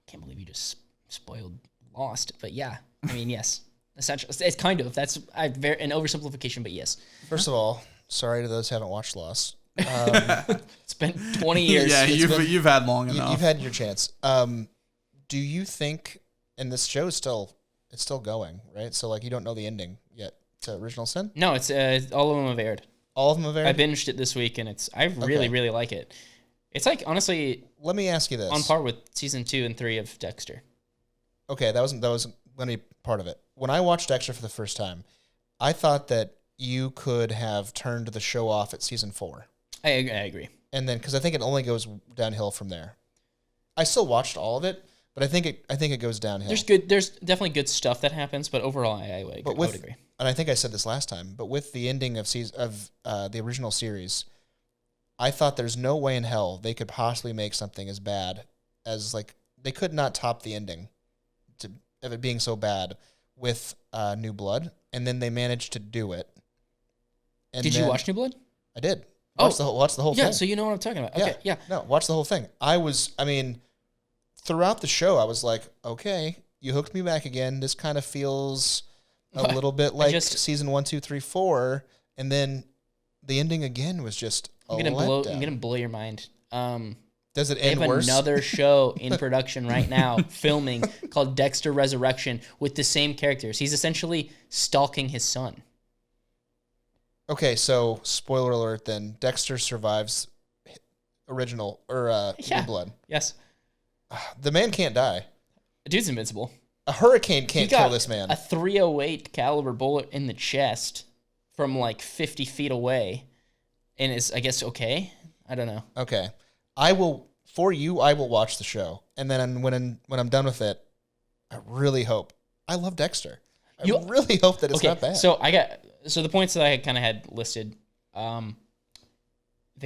Can't believe you just spoiled Lost, but yeah, I mean, yes, essentially, it's kind of an oversimplification, but yes. First of all, sorry to those who haven't watched Lost. It's been 20 years. Yeah, you've had long enough. You've had your chance. Do you think? And this show is still going, right? So like you don't know the ending yet to Original Sin? No, it's all of them have aired. All of them have aired? I binged it this week, and I really like it. It's like, honestly, let me ask you this: on par with season 2 and 3 of Dexter. Okay, that was going to be part of it. When I watched Dexter for the first time, I thought that you could have turned the show off at season 4. I agree. And then, because I think it only goes downhill from there. I still watched all of it, but I think it goes downhill. There's definitely good stuff that happens, but overall, I would agree. And I think I said this last time, but with the ending of the original series, I thought there's no way in hell they could possibly make something as bad as, like, they could not top the ending of it being so bad with New Blood, and then they managed to do it. And did you watch New Blood? I did. Watch the whole thing. Yeah, so you know what I'm talking about. Okay, yeah. No, watch the whole thing. Throughout the show, I was like, okay, you hooked me back again. This kind of feels a little bit like season 1, 2, 3, 4, and then the ending again was just I'm gonna blow your mind. Does it end worse? They have another show in production right now, filming, called Dexter Resurrection, with the same characters. He's essentially stalking his son. Okay, so spoiler alert. Then Dexter survives New Blood. Yes. The man can't die. The dude's invincible. A hurricane can't kill this man. A .308 caliber bullet in the chest from like 50 feet away, and is, I guess, okay. I don't know. Okay, I will watch the show, and then when I'm done with it, I really hope. I love Dexter. I really hope that it's not bad. So I got So the points that I kind of had listed, the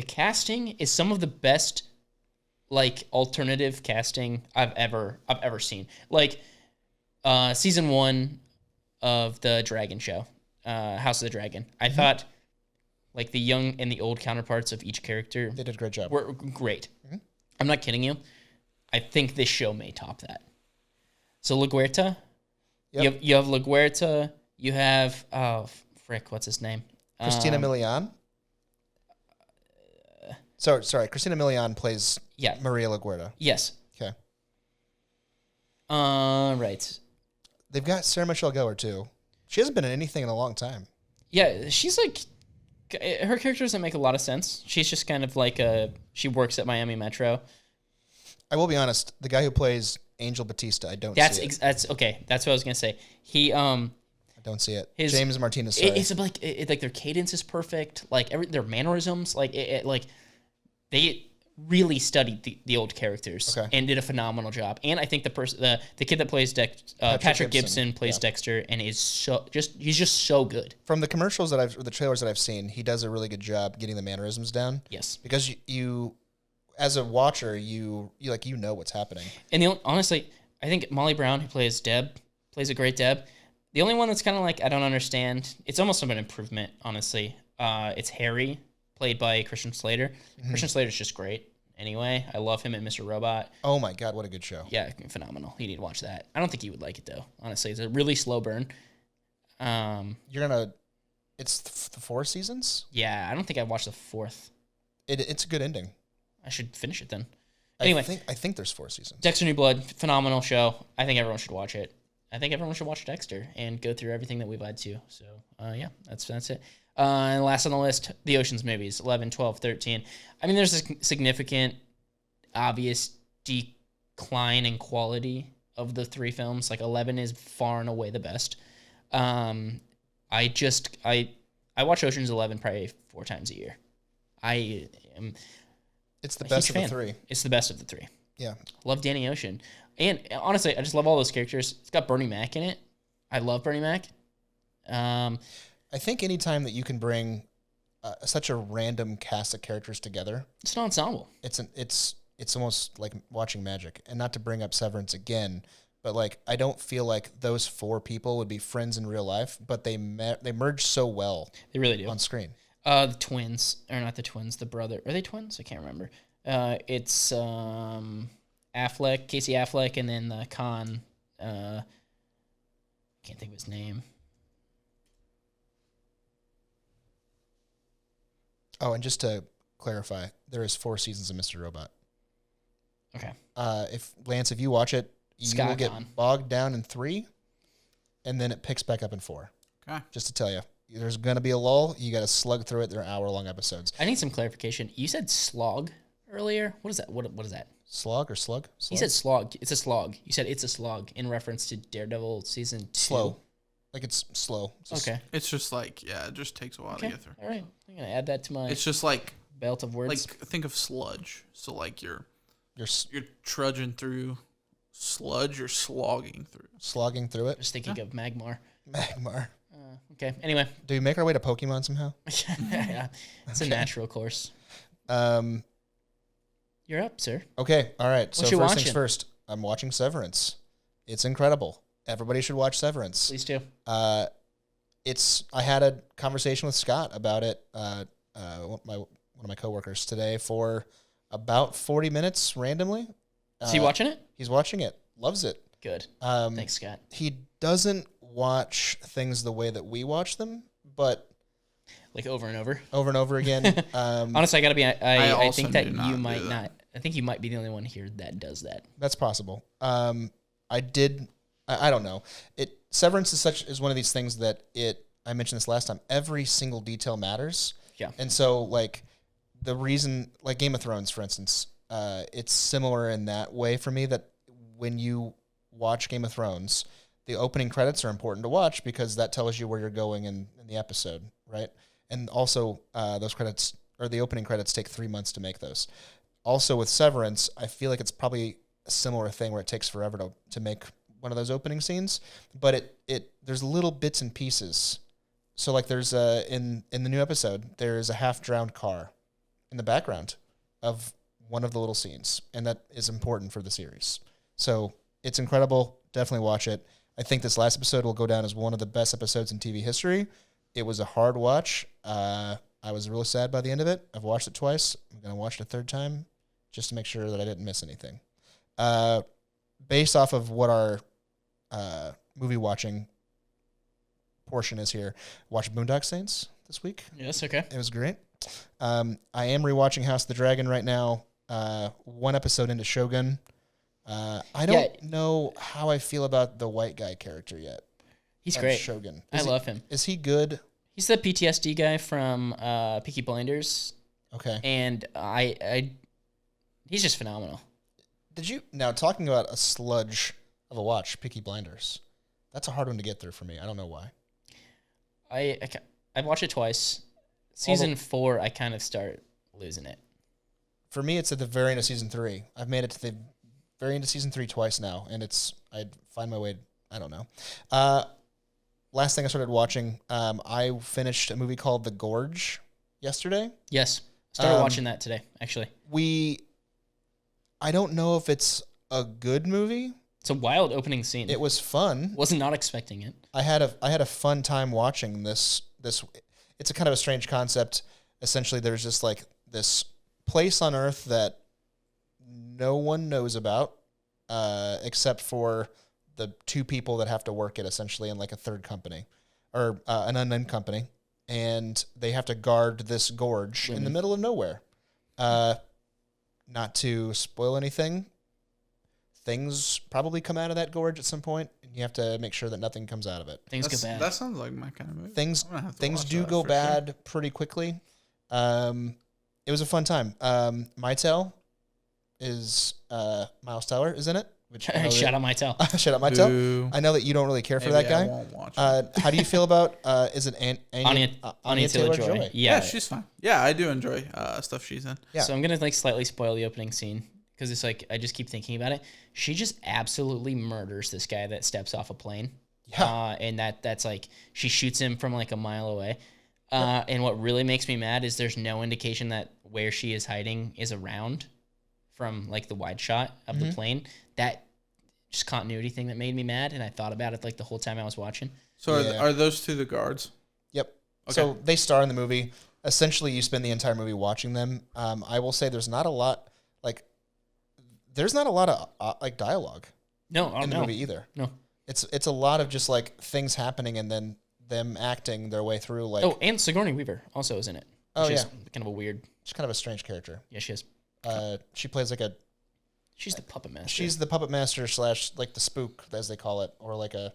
casting is some of the best, like, alternative casting I've ever seen. Like, season 1 of the Dragon show, House of the Dragon. I thought, like, the young and the old counterparts of each character, They did a great job. were great. I'm not kidding you. I think this show may top that. So LaGuerta, Yep. you have LaGuerta. You have what's his name? Christina Milian. Sorry, Christina Milian plays Yeah. Maria LaGuerta. Yes. Okay. Right. They've got Sarah Michelle Gellar too. She hasn't been in anything in a long time. Yeah, she's like, her character doesn't make a lot of sense. She's just kind of like she works at Miami Metro. I will be honest. The guy who plays Angel Batista, I don't see it. That's okay. That's what I was gonna say. He I don't see it. James Martinez. Sorry. it's like like their cadence is perfect. Like their mannerisms, like like they really studied the old characters and did a phenomenal job. And I think the kid that plays Patrick Gibson plays Dexter and is he's just so good. From the commercials or the trailers that I've seen, he does a really good job getting the mannerisms down. Yes, because you as a watcher, you know what's happening. And honestly, I think Molly Brown, who plays Deb, plays a great Deb. The only one that's kind of like I don't understand. It's almost of an improvement, honestly. It's Harry, played by Christian Slater. Christian Slater's just great. Anyway, I love him in Mr. Robot. Oh my God, what a good show! Yeah, phenomenal. You need to watch that. I don't think you would like it though. Honestly, it's a really slow burn. It's the 4 seasons. Yeah, I don't think I watched the 4th. It's a good ending. I should finish it then. Anyway, I think there's 4 seasons. Dexter New Blood, phenomenal show. I think everyone should watch it. I think everyone should watch Dexter and go through everything that we've had to. So, yeah, that's it. And last on the list, the Ocean's movies, 11, 12, 13. I mean, there's a significant, obvious decline in quality of the 3 films. Like, 11 is far and away the best. I watch Ocean's 11 probably 4 times a year. It's the best of the 3. It's the best of the 3. Yeah. Love Danny Ocean. And honestly, I just love all those characters. It's got Bernie Mac in it. I love Bernie Mac. I think anytime that you can bring such a random cast of characters together, it's an ensemble. It's almost like watching magic. And not to bring up Severance again, but like I don't feel like those 4 people would be friends in real life, but they merge so well. They really do on screen. The twins, or not the twins, the brother. Are they twins? I can't remember. It's Casey Affleck, and then the Khan. Can't think of his name. Oh, and just to clarify, there is 4 seasons of Mr. Robot. Okay. If you watch it, you will get Khan. bogged down in 3, and then it picks back up in 4. Okay. Just to tell you. There's going to be a lull. You got to slug through it. They're hour-long episodes. I need some clarification. You said slog earlier. What is that? What is that? Slog or slug? You said slog. It's a slog. You said it's a slog in reference to Daredevil season 2. Slow. Like it's slow. Okay. It's just like, it just takes a while to get through. All right. I'm going to add that to my It's just like belt of words. Like think of sludge. So like you're You're trudging through sludge, you're slogging through. slogging through it. Just thinking of Magmar. Magmar. Okay. Anyway. Do we make our way to Pokemon somehow? Yeah. It's a natural course. Um. You're up, sir. Okay. All right. So What you first things watching? first. I'm watching Severance. It's incredible. Everybody should watch Severance. Please do. I had a conversation with Scott about it. One of my coworkers today for about 40 minutes randomly. Is he watching it? He's watching it. Loves it. Good. Thanks, Scott. He doesn't watch things the way that we watch them, but Like over and over. over and over again. Honestly, I gotta be. I also think that do not you do might that. not. I think you might be the only one here that does that. That's possible. I don't know. Severance is one of these things that I mentioned this last time. Every single detail matters. Yeah. And so like the reason, like Game of Thrones, for instance, it's similar in that way for me that when you watch Game of Thrones, the opening credits are important to watch because that tells you where you're going in the episode, right? And also those credits or the opening credits take 3 months to make those. Also with Severance, I feel like it's probably a similar thing where it takes forever to make one of those opening scenes, but there's little bits and pieces So like there's in the new episode, there's a half-drowned car in the background of one of the little scenes, and that is important for the series. So it's incredible. Definitely watch it. I think this last episode will go down as one of the best episodes in TV history. It was a hard watch. I was really sad by the end of it. I've watched it twice. I'm going to watch it a third time just to make sure that I didn't miss anything. Based off of what our movie watching portion is here, watched Boondock Saints this week. Yes, okay. It was great. I am rewatching House of the Dragon right now. One episode into Shogun. I don't know how I feel about the white guy character yet. He's great. Shogun. I love him. Is he good? He's the PTSD guy from Peaky Blinders. Okay. And he's just phenomenal. Did you now talking about a sludge of a watch, Peaky Blinders? That's a hard one to get through for me. I don't know why. I've watched it twice. Season 4, I kind of start losing it. For me, it's at the very end of season 3. I've made it to the very end of season 3 twice now, and I'd find my way. I don't know. Last thing I started watching, I finished a movie called The Gorge yesterday. Yes, started watching that today. Actually, I don't know if it's a good movie. It's a wild opening scene. It was fun. Wasn't not expecting it. I had a fun time watching this. It's a kind of a strange concept. Essentially, there's just like this place on Earth that no one knows about, except for the two people that have to work it, essentially, in like a third company or an unnamed company, and they have to guard this gorge in the middle of nowhere. Not to spoil anything, things probably come out of that gorge at some point, and you have to make sure that nothing comes out of it. Things go bad. That sounds like my kind of movie. Things do go bad pretty quickly. It was a fun time. Mytel is Miles Teller is in it. Which Shout out Mytel. Shout out Mytel. I know that you don't really care for that guy. I won't watch it. How do you feel about is it Anya Taylor-Joy? Yeah, she's fine. Yeah, I do enjoy stuff she's in. Yeah. So I'm gonna like slightly spoil the opening scene because it's like I just keep thinking about it. She just absolutely murders this guy that steps off a plane. Yeah. And that's like she shoots him from like a mile away. And what really makes me mad is there's no indication that where she is hiding is around from like the wide shot of the plane. That just continuity thing that made me mad, and I thought about it like the whole time I was watching. So are those two the guards? Yep. Okay. So they star in the movie. Essentially, you spend the entire movie watching them. I will say there's not a lot of like dialogue. In the movie either. No. It's a lot of just like things happening and then them acting their way through. Like and Sigourney Weaver also is in it. She's kind of a weird. She's kind of a strange character. Yeah, she is. She plays like she's the puppet master. She's the puppet master / like the spook, as they call it, or like a,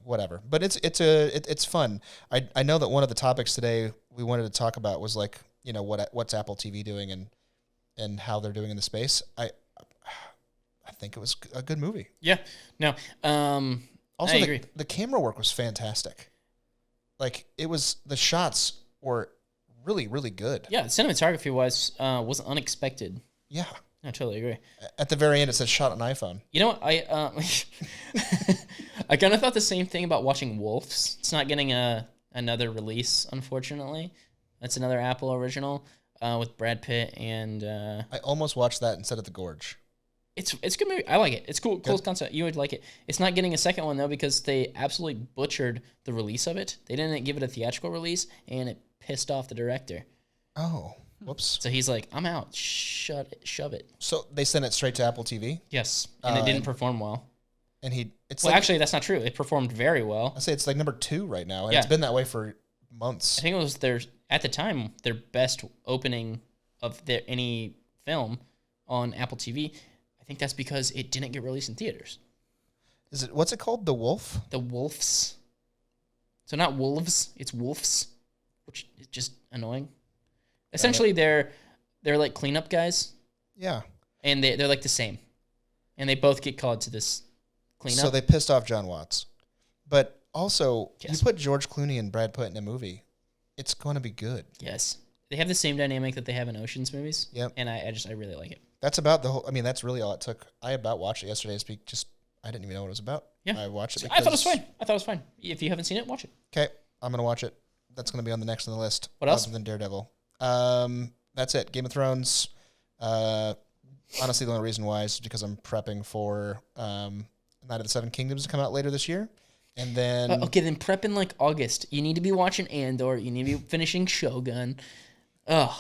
whatever. But it's fun. I know that one of the topics today we wanted to talk about was like, what's Apple TV doing and how they're doing in the space. I think it was a good movie. Yeah. No. Also, I agree. The camera work was fantastic. Like the shots were really, really good. Yeah, cinematography was unexpected. Yeah. I totally agree. At the very end, it said shot on iPhone. You know what? I kind of thought the same thing about watching Wolves. It's not getting another release, unfortunately. That's another Apple original with Brad Pitt and. I almost watched that instead of The Gorge. It's a good movie. I like it. It's cool concept. You would like it. It's not getting a second one though because they absolutely butchered the release of it. They didn't give it a theatrical release, and it pissed off the director. Oh. Whoops. So he's like, I'm out. Shove it. So they sent it straight to Apple TV? Yes. And it didn't perform well. And actually, that's not true. It performed very well. I say it's like number 2 right now. And it's been that way for months. I think it was at the time, their best opening of any film on Apple TV. I think that's because it didn't get released in theaters. What's it called? The Wolf? The Wolves. So not wolves, it's wolves, which is just annoying. Essentially, they're like cleanup guys. Yeah. And they're like the same. And they both get called to this cleanup. So they pissed off John Watts. But also, yes. You put George Clooney and Brad Pitt in a movie, it's going to be good. Yes. They have the same dynamic that they have in Ocean's movies. Yep. And I really like it. That's about the whole... I mean, that's really all it took. I about watched it yesterday. I didn't even know what it was about. Yeah. I watched it I thought it was fine. If you haven't seen it, watch it. Okay. I'm gonna watch it. That's gonna be on the next on the list. What else? Other than Daredevil. That's it. Game of Thrones. Honestly, the only reason why is because I'm prepping for Night of the Seven Kingdoms to come out later this year. And then... okay, then prep in like August. You need to be watching Andor. You need to be finishing Shogun. Ugh.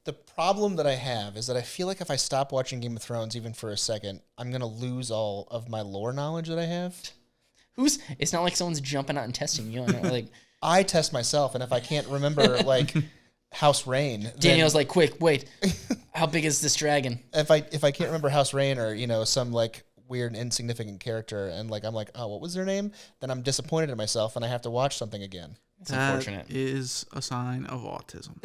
The problem that I have is that I feel like if I stop watching Game of Thrones even for a second, I'm going to lose all of my lore knowledge that I have. It's not like someone's jumping out and testing you on it. Like, I test myself, and if I can't remember, like, House Rain... Daniel's like, quick, wait. How big is this dragon? If I can't remember House Rain or, some, like, weird insignificant character, and, like, I'm like, oh, what was their name? Then I'm disappointed in myself, and I have to watch something again. It's unfortunate. That is a sign of autism.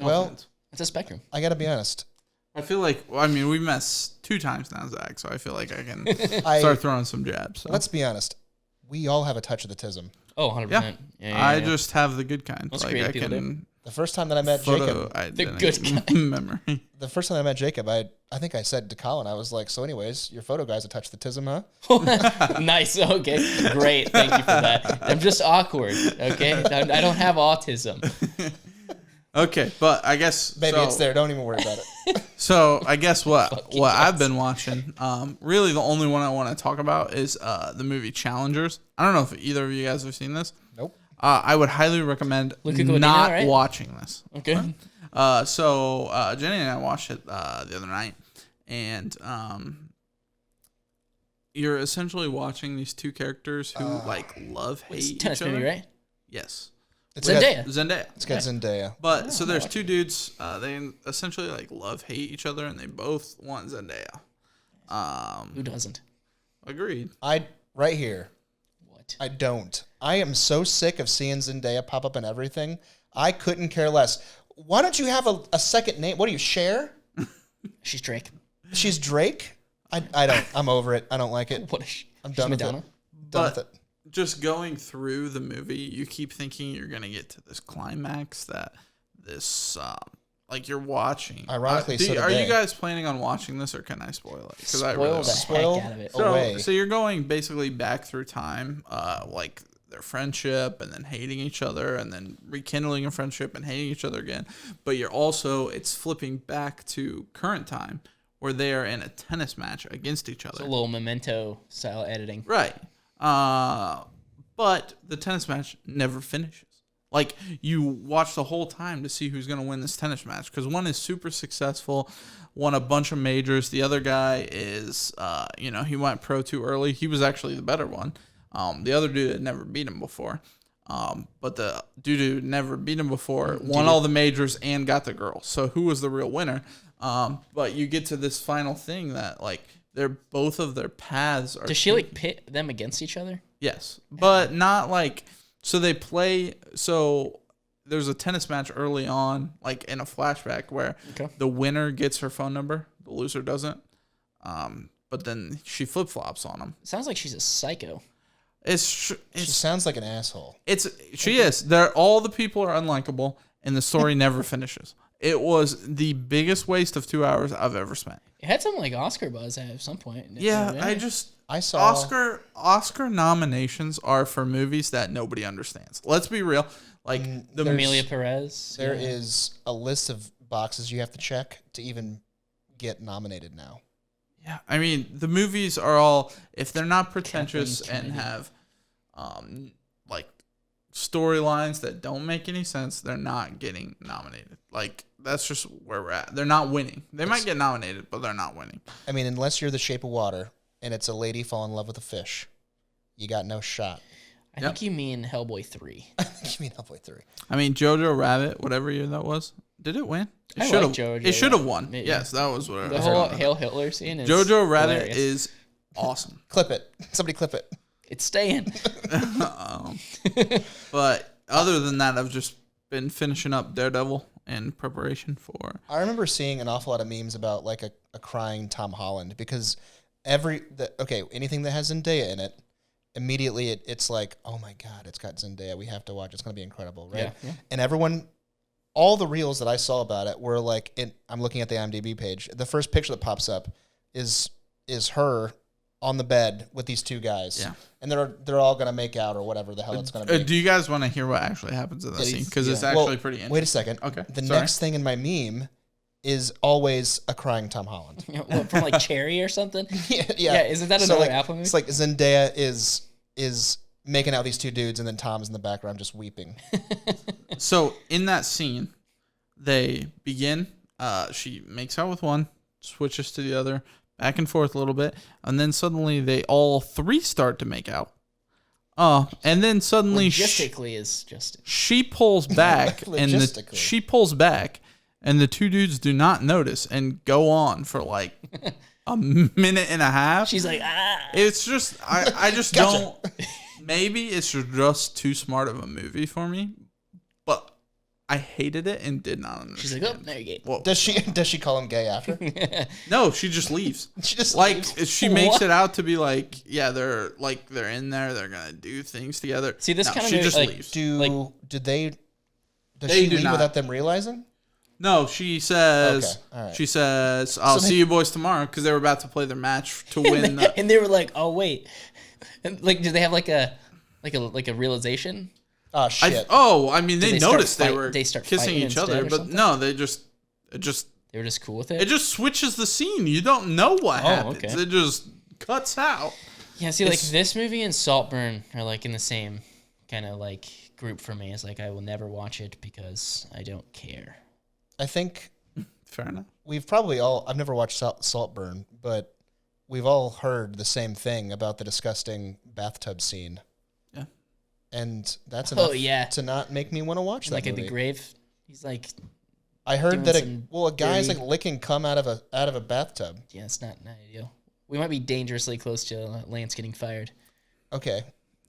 Well, it's a spectrum. I got to be honest. I feel like, we messed 2 times now, Zach, so I feel like I can start throwing some jabs. So. Let's be honest. We all have a touch of the tism. Oh, 100%. Yeah. I just have the good kind. Most like creative I people can The first time that I met Jacob... The good kind. memory. The first time I met Jacob, I think I said to Colin, I was like, so anyways, your photo guy's a touch of the tism, huh? Nice. Okay. Great. Thank you for that. I'm just awkward. Okay. I don't have autism. Okay, but I guess... Maybe it's there. Don't even worry about it. So I guess what I've been watching, really the only one I want to talk about is the movie Challengers. I don't know if either of you guys have seen this. Nope. I would highly recommend Godinez, not right? watching this. Okay. So Jenny and I watched it the other night, and you're essentially watching these 2 characters who love-hate each tennis other. movie, right? Yes. It's Zendaya. It's got Zendaya. But so there's 2 dudes. They essentially love-hate each other, and they both want Zendaya. Who doesn't? Agreed. Right here. What? I don't. I am so sick of seeing Zendaya pop up in everything. I couldn't care less. Why don't you have a second name? What do you share? She's Drake. She's Drake? I don't. I'm over it. I don't like it. What is she? I'm She's done with Madonna? it. Done with it. Just going through the movie, you keep thinking you're gonna get to this climax that this you're watching. Ironically, so are did you they. guys planning on watching this, or can I spoil it? Because I Spoil really the Spoil heck out of it. away. so you're going basically back through time, their friendship, and then hating each other, and then rekindling a friendship and hating each other again. But it's flipping back to current time where they are in a tennis match against each other. It's a little Memento style editing. Right. But the tennis match never finishes. Like, you watch the whole time to see who's going to win this tennis match, because one is super successful, won a bunch of majors. The other guy is, he went pro too early. He was actually the better one. The other dude had never beat him before. But the dude who never beat him before won all the majors and got the girl. So who was the real winner? But you get to this final thing that, they're both of their paths are... Does she, pit them against each other? Yes. But not So they play... So there's a tennis match early on, in a flashback, where the winner gets her phone number, the loser doesn't. But then she flip-flops on him. Sounds like she's a psycho. She sounds like an asshole. She is. All the people are unlikable, and the story never finishes. It was the biggest waste of 2 hours I've ever spent. It had some Oscar buzz at some point. Yeah, I saw Oscar nominations are for movies that nobody understands. Let's be real. Amelia Perez. There is a list of boxes you have to check to even get nominated now. Yeah, I mean, the movies are all, if they're not pretentious Kathleen and Kennedy. have storylines that don't make any sense, they're not getting nominated. That's just where we're at. They're not winning. They might get nominated, but they're not winning. I mean, unless you're The Shape of Water and it's a lady fall in love with a fish, you got no shot. I think you mean Hellboy 3. You mean Hellboy 3. I mean, Jojo Rabbit, whatever year that was, did it win? It I should like have. Jojo It should have Rabbit. won. Yeah. Yes, that was what I The was whole talking about. Hail Hitler scene is Jojo Rabbit hilarious. is awesome. Clip it. Somebody clip it. It's staying. But other than that, I've just been finishing up Daredevil in preparation for... I remember seeing an awful lot of memes about a crying Tom Holland, because anything that has Zendaya in it, immediately it's like, oh my God, it's got Zendaya. We have to watch. It's going to be incredible, right? Yeah. And everyone, all the reels that I saw about it were I'm looking at the IMDb page. The first picture that pops up is her on the bed with these two guys. Yeah. And they're all going to make out or whatever the hell it's going to be. Do you guys want to hear what actually happens in that scene? Because it's yeah. actually pretty interesting. Wait a second. Okay. The sorry. next thing in my meme is always a crying Tom Holland. What, from like Cherry or something? Yeah. Isn't that So, another like, Apple movie? It's like Zendaya is making out these two dudes, and then Tom's in the background just weeping. So in that scene, they begin. She makes out with one, switches to the other, back and forth a little bit, and then suddenly they all three start to make out. And then suddenly Logistically is just she pulls back, she pulls back, and the two dudes do not notice and go on for like a minute and a half. she's like It's just I just Gotcha. don't. Maybe it's just too smart of a movie for me, but I hated it and did not understand. she's like, oh, there you go. Well, Does she call him gay after? no, she just leaves. She just Like leaves. she makes What? it out to be like, yeah, they're in there, they're gonna do things together. See, this No, kind of she movie, just like, leaves. Does They she do leave not. without them realizing? No, she says, Okay, all right. she says, I'll So see you boys tomorrow because they were about to play their match to win. And they were like, oh wait, and like, did they have like a realization? Oh shit! I mean, they they start noticed they fight- were they start kissing fighting each other, instead or but something? no, they They were just cool with it. it just switches the scene. You don't know what happens. okay. It just cuts out. Yeah, see, like It's- this movie and Saltburn are like in the same kind of like group for me. It's like I will never watch it because I don't care. I think Fair enough. we've probably all. I've never watched Saltburn, but we've all heard the same thing about the disgusting bathtub scene. Yeah. And that's enough yeah. to not make me want to watch He's that like at movie. the grave. He's like, I heard doing that some a guy's dirty- like licking cum out of a bathtub. yeah, it's not ideal. We might be dangerously close to Lance getting fired. Okay.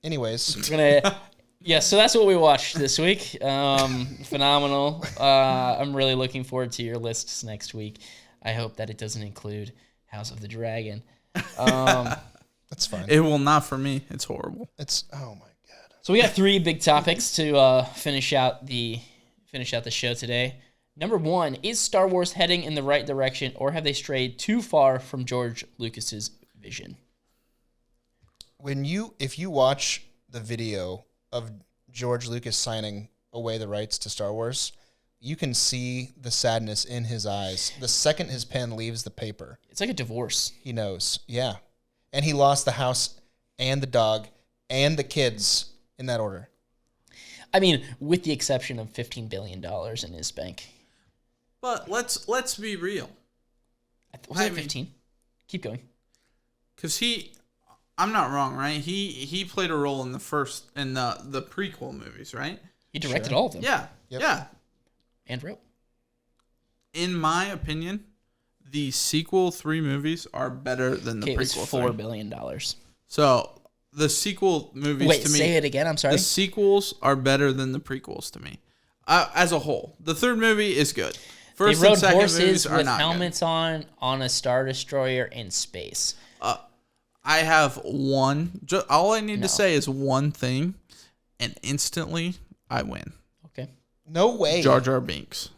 Anyways, We're gonna. Yeah, so that's what we watched this week. Phenomenal. I'm really looking forward to your lists next week. I hope that it doesn't include House of the Dragon. that's fine. It will not for me. It's horrible. It's oh my god. So we got 3 big topics to finish out the show today. Number 1, is Star Wars heading in the right direction, or have they strayed too far from George Lucas's vision? If you watch the video of George Lucas signing away the rights to Star Wars, you can see the sadness in his eyes. The second his pen leaves the paper, It's like a divorce. he knows. Yeah. And he lost the house and the dog and the kids in that order. I mean, with the exception of $15 billion in his bank. But let's be real. Was it 15? Keep going. Because I'm not wrong, right? He played a role in the prequel movies, right? He directed all of them. Yeah. Yep. Yeah. And wrote. In my opinion, the sequel 3 movies are better than the Okay, it was prequel $4 3. billion. So the sequel movies Wait, to me, say it again. I'm sorry. the sequels are better than the prequels to me, as a whole. The third movie is good. They First rode and second horses movies are with not helmets on a Star Destroyer in space. good. I have one. All I need No. to say is one thing, and instantly I win. Okay. No way. Jar Jar Binks.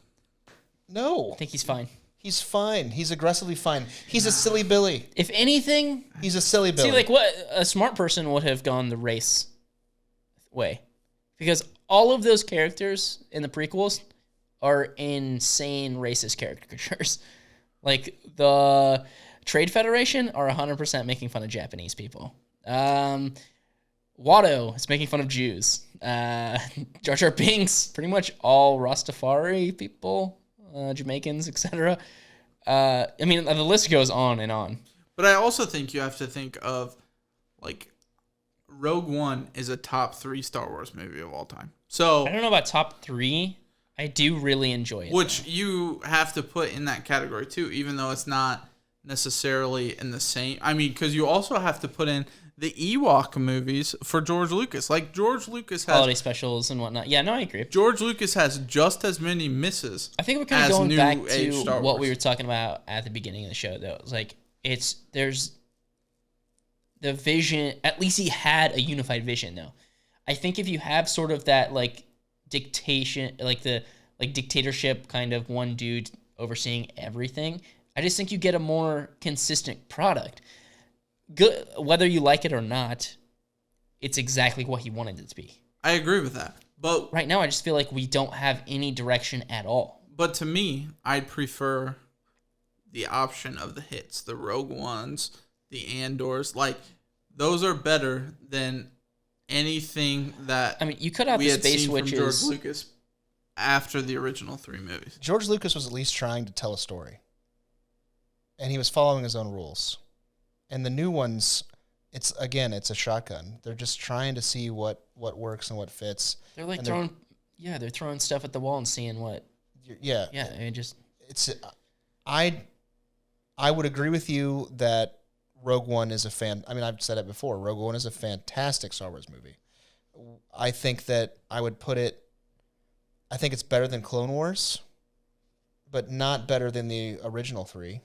No. I think he's fine. He's fine. He's aggressively fine. He's a silly Billy. If anything, He's a silly Billy. see, like what a smart person would have gone the race way, because all of those characters in the prequels are insane racist caricatures. Like the Trade Federation are 100% making fun of Japanese people. Watto is making fun of Jews. Jar Jar Binks, pretty much all Rastafari people, Jamaicans, etc. I mean, the list goes on and on. But I also think you have to think of, like, Rogue One is a top 3 Star Wars movie of all time. So, I don't know about top 3. I do really enjoy it. which you have to put in that category too, even though it's not necessarily in the same. I mean, because you also have to put in the Ewok movies for George Lucas. Like George Lucas has holiday specials and whatnot. Yeah, no, I agree. George Lucas has just as many misses. I think we're kind as of going new back age to Star what Wars. we were talking about at the beginning of the show, though. It's like there's the vision. At least he had a unified vision, though. I think if you have sort of that like dictation, like the dictatorship kind of one dude overseeing everything, I just think you get a more consistent product. good, whether you like it or not, it's exactly what he wanted it to be. I agree with that. But right now, I just feel like we don't have any direction at all. But to me, I'd prefer the option of the hits, the Rogue Ones, the Andors. Like, those are better than anything that I mean, you cut out we the had space seen from George witches. Lucas after the original 3 movies. George Lucas was at least trying to tell a story. And he was following his own rules. And the new ones, it's a shotgun. They're just trying to see what works and what fits. They're like and they're throwing stuff at the wall and seeing what. Yeah. Yeah, I mean, just. I would agree with you that Rogue One is I've said it before. Rogue One is a fantastic Star Wars movie. I think that I think it's better than Clone Wars, but not better than the original 3.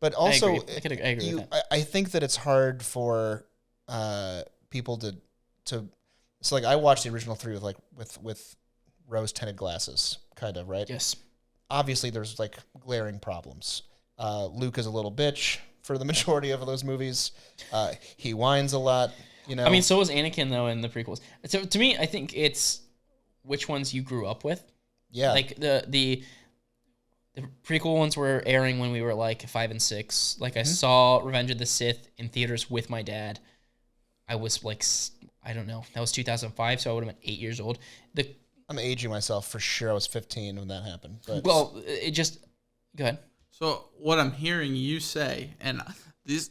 But also, I agree with that. I think that it's hard for people to. So like I watched the original 3 with rose-tinted glasses, kind of, right? Yes. Obviously, there's like glaring problems. Luke is a little bitch for the majority of those movies. He whines a lot. I mean, so was Anakin though in the prequels. So to me, I think it's which ones you grew up with. Yeah. Like the prequel ones were airing when we were like 5 and 6. Like I saw Revenge of the Sith in theaters with my dad. I was like, I don't know. That was 2005, so I would have been 8 years old. I'm aging myself for sure. I was 15 when that happened. But. Well, it just go ahead. So what I'm hearing you say, and this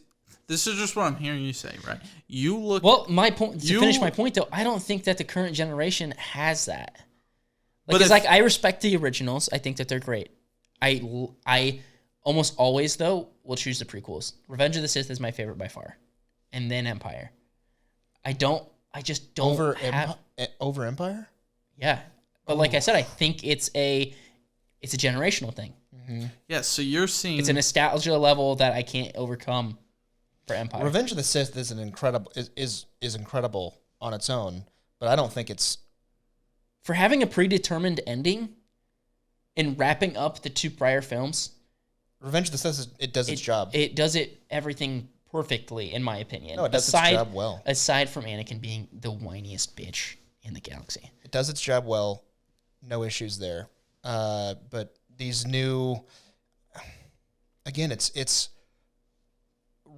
is just what I'm hearing you say, right? You look. Well, my point to finish my point though, I don't think that the current generation has that. Like, it's like I respect the originals. I think that they're great. I almost always though will choose the prequels. Revenge of the Sith is my favorite by far, and then Empire. I just don't over Empire. Yeah, but like I said, I think it's a generational thing. Mm-hmm. Yeah, so you're seeing it's a nostalgia level that I can't overcome for Empire. Revenge of the Sith is incredible on its own, but I don't think it's for having a predetermined ending and wrapping up the 2 prior films. Revenge of the Sith it does its job. It does everything perfectly, in my opinion. No, it does its job well. Aside from Anakin being the whiniest bitch in the galaxy, it does its job well. No issues there. But these new, again, it's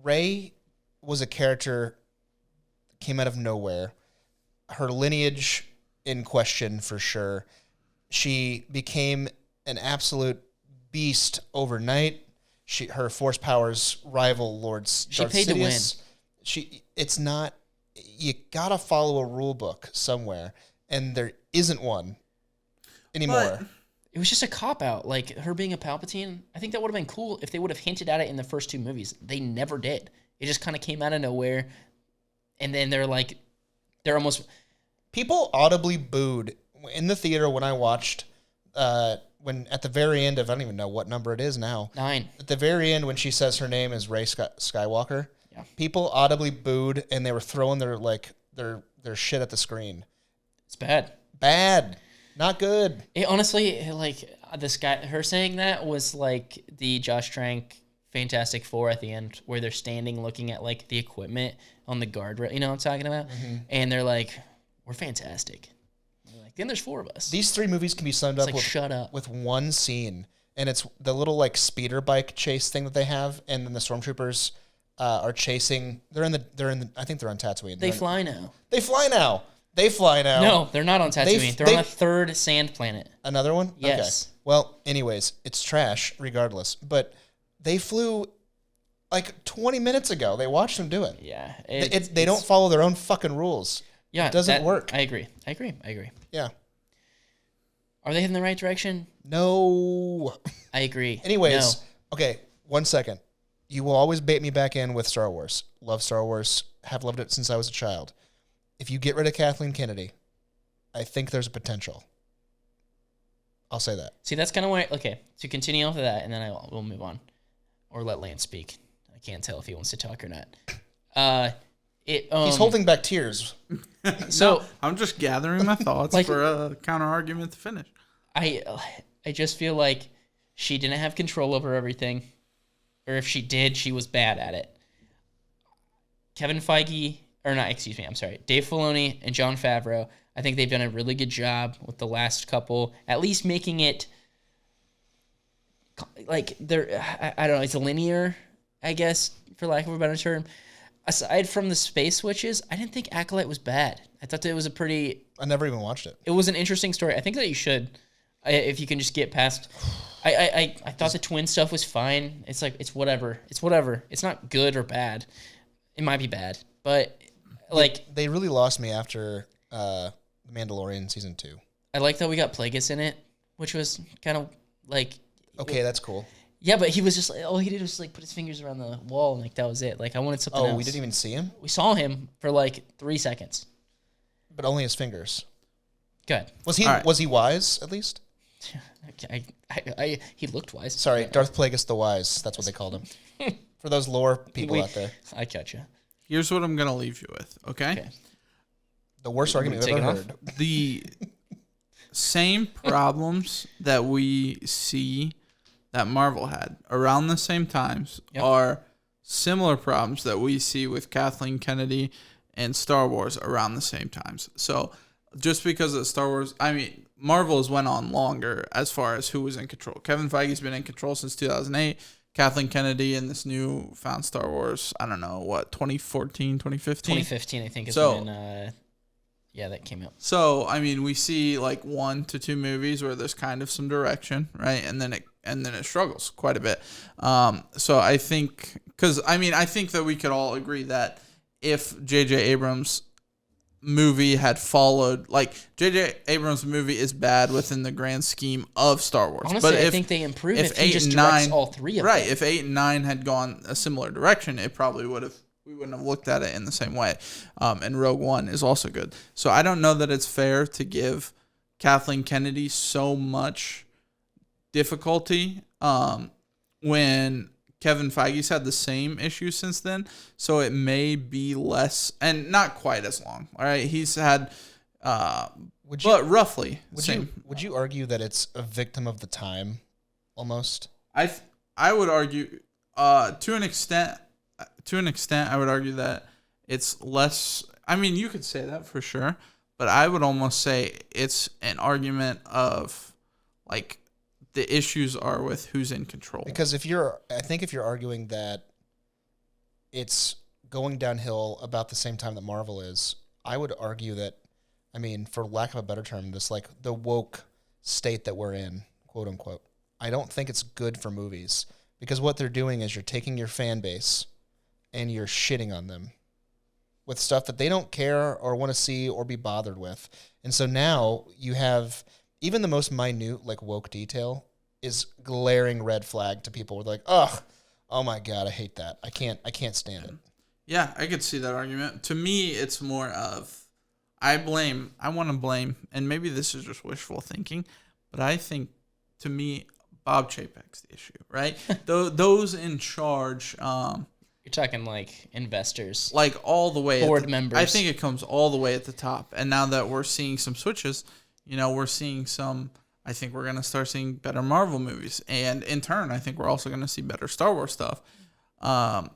Rey was a character that came out of nowhere. Her lineage in question for sure. She became an absolute beast overnight. Her force powers rival Lord Darth paid Sidious. to win. It's not. You gotta follow a rule book somewhere, and there isn't one anymore. But it was just a cop-out. Like, her being a Palpatine, I think that would have been cool if they would have hinted at it in the first 2 movies. They never did. It just kind of came out of nowhere. And then they're almost... People audibly booed in the theater when I watched, when at the very end of, I don't even know what number it is now. 9. At the very end when she says her name is Rey Skywalker, yeah. People audibly booed and they were throwing their shit at the screen. It's bad. Bad. Not good. It honestly, like, this guy, her saying that was like the Josh Trank Fantastic Four at the end, where they're standing looking at like the equipment on the guardrail. You know what I'm talking about? Mm-hmm. And they're like, "We're fantastic." And they're like, then there's 4 of us. These 3 movies can be summed up shut up. With one scene, and it's the little like speeder bike chase thing that they have, and then the stormtroopers are chasing. They're in the. I think they're on Tatooine. They fly now. They fly now. No, they're not on Tatooine. They're on a 3rd sand planet. Another one? Yes. Okay. Well, anyways, it's trash regardless. But they flew like 20 minutes ago. They watched them do it. Yeah. They don't follow their own fucking rules. Yeah. It doesn't work. I agree. Yeah. Are they heading in the right direction? No. I agree. Anyways, okay, 1 second. You will always bait me back in with Star Wars. Love Star Wars. Have loved it since I was a child. If you get rid of Kathleen Kennedy, I think there's a potential. I'll say that. See, that's kind of why. Okay, to continue off of that, and then we'll move on, or let Lance speak. I can't tell if he wants to talk or not. He's holding back tears. So no, I'm just gathering my thoughts for a counter argument to finish. I just feel like she didn't have control over everything, or if she did, she was bad at it. Kevin Feige, or not, excuse me, I'm sorry, Dave Filoni and Jon Favreau, I think they've done a really good job with the last couple, at least making it, like, I don't know, it's linear, I guess, for lack of a better term. Aside from the space switches, I didn't think Acolyte was bad. I thought that it was a pretty... I never even watched it. It was an interesting story. I think that you should, if you can just get past... I thought the twin stuff was fine. It's like, it's whatever. It's whatever. It's not good or bad. It might be bad, but like... They really lost me after The Mandalorian Season 2. I like that we got Plagueis in it, which was kind of like... Okay, that's cool. Yeah, but he was just like, all he did was like put his fingers around the wall and like that was it. Like I wanted something else. Oh, we didn't even see him? We saw him for like 3 seconds. But only his fingers. Good. Was he wise, at least? He looked wise. Sorry, Darth Plagueis the Wise. That's what they called him. For those lore people out there. I catch you. Here's what I'm going to leave you with, okay? The worst argument I've ever heard. The same problems that we see that Marvel had around the same times are similar problems that we see with Kathleen Kennedy and Star Wars around the same times. So just because of Star Wars, I mean, Marvel has went on longer as far as who was in control. Kevin Feige's been in control since 2008. Kathleen Kennedy and this new found Star Wars, I don't know, what, 2014, 2015? 2015, I think, is when, that came out. So, I mean, we see like 1 to 2 movies where there's kind of some direction, right? And then it struggles quite a bit. So I think, I think that we could all agree that if J.J. Abrams' movie had followed, like J.J. Abrams' movie is bad within the grand scheme of Star Wars. Honestly, I think they improve if he just directs all 3 of them. Right, if 8 and 9 had gone a similar direction, it probably would have. We wouldn't have looked at it in the same way. And Rogue One is also good. So I don't know that it's fair to give Kathleen Kennedy so much difficulty when Kevin Feige's had the same issues since then. So it may be less and not quite as long. All right. He's had, roughly the same. Would you argue that it's a victim of the time almost? I would argue to an extent, I would argue that it's less. I mean, you could say that for sure, but I would almost say it's an argument of like the issues are with who's in control. Because if you're arguing that it's going downhill about the same time that Marvel is, I would argue that, I mean, for lack of a better term, this like the woke state that we're in, quote unquote, I don't think it's good for movies because what they're doing is you're taking your fan base and you're shitting on them with stuff that they don't care or want to see or be bothered with. And so now you have even the most minute, like, woke detail is glaring red flag to people. We're like, oh my God, I hate that. I can't stand it. Yeah, I could see that argument. To me, it's more of, I want to blame, and maybe this is just wishful thinking, but I think, to me, Bob Chapek's the issue, right? Those in charge... You're talking like investors, like all the way board members. I think it comes all the way at the top. And now that we're seeing some switches, we're seeing some. I think we're gonna start seeing better Marvel movies, and in turn, I think we're also gonna see better Star Wars stuff. I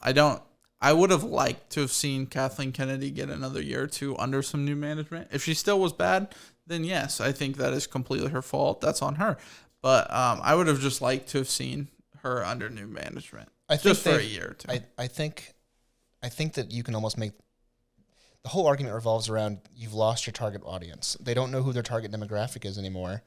would have liked to have seen Kathleen Kennedy get another year or 2 under some new management. If she still was bad, then yes, I think that is completely her fault. That's on her. But I would have just liked to have seen her under new management. Just for a year or 2. I think that you can almost make the whole argument revolves around you've lost your target audience. They don't know who their target demographic is anymore,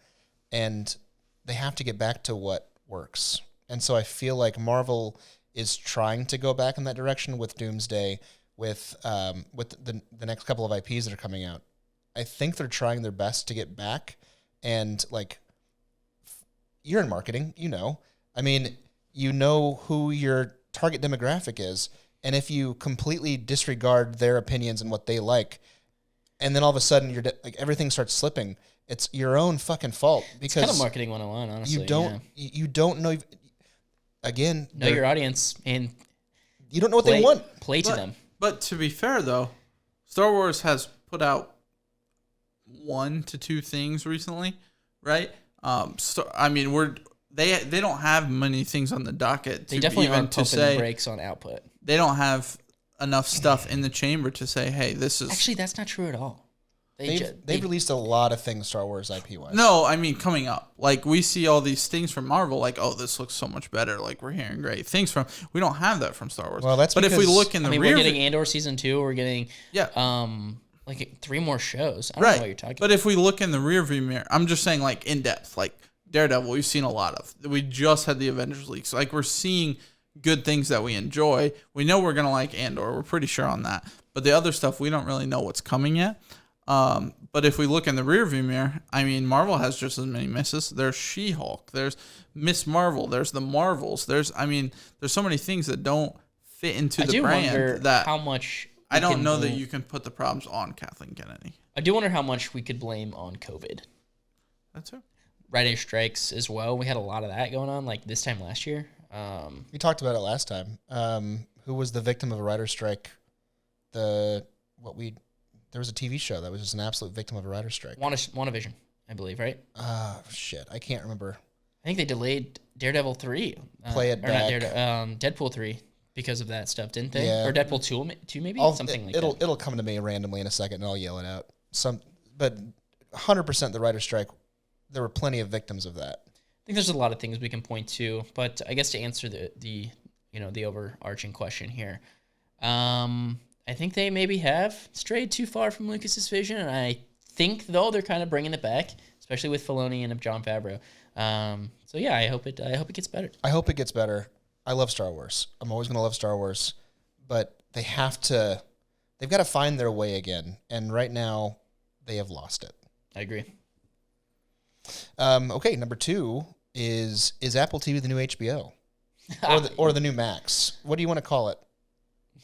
and they have to get back to what works. And so I feel like Marvel is trying to go back in that direction with Doomsday, with the next couple of IPs that are coming out. I think they're trying their best to get back, and like you're in marketing, I mean. You know who your target demographic is, and if you completely disregard their opinions and what they like, and then all of a sudden like everything starts slipping, it's your own fucking fault because it's kind of marketing 101, honestly. You don't know. Again, know your audience, and you don't know what they want. Play to them. But to be fair, though, Star Wars has put out 1 to 2 things recently, right? They don't have many things on the docket. They definitely aren't pumping the brakes on output. They don't have enough stuff in the chamber to say, hey, this is... Actually, that's not true at all. They've released a lot of things Star Wars IP-wise. No, I mean, coming up. Like, we see all these things from Marvel, like, oh, this looks so much better. Like, we're hearing great things from... We don't have that from Star Wars. Well, that's But if we look in the rear... we're getting Andor Season 2. We're getting, like, 3 more shows. I don't know what you're talking about. But if we look in the rear view mirror, I'm just saying, like, in depth. Like, Daredevil, we've seen a lot of. We just had the Avengers leaks. Like, we're seeing good things that we enjoy. We know we're going to like Andor. We're pretty sure on that. But the other stuff, we don't really know what's coming yet. But if we look in the rearview mirror, I mean, Marvel has just as many misses. There's She-Hulk. There's Miss Marvel. There's the Marvels. There's so many things that don't fit into the brand. I do wonder that how much... I don't know that you can put the problems on Kathleen Kennedy. I do wonder how much we could blame on COVID. That's it. Writer strikes as well. We had a lot of that going on, like this time last year. We talked about it last time. Who was the victim of a writer strike? There was a TV show that was just an absolute victim of a writer strike. WandaVision, I believe, right? Shit. I can't remember. I think they delayed Daredevil 3. Play it back. Deadpool 3 because of that stuff, didn't they? Yeah. Or Deadpool 2 maybe? Something like that. It'll come to me randomly in a second, and I'll yell it out. But 100% the writer strike, there were plenty of victims of that. I think there's a lot of things we can point to, but I guess to answer the overarching question here, I think they maybe have strayed too far from Lucas's vision, and I think though they're kind of bringing it back, especially with Filoni and Jon Favreau. So yeah, I hope it gets better. I hope it gets better. I love Star Wars. I'm always gonna love Star Wars, but they've got to find their way again, and right now they have lost it. I agree. Okay, number 2 is Apple TV the new HBO or the new Max? What do you want to call it?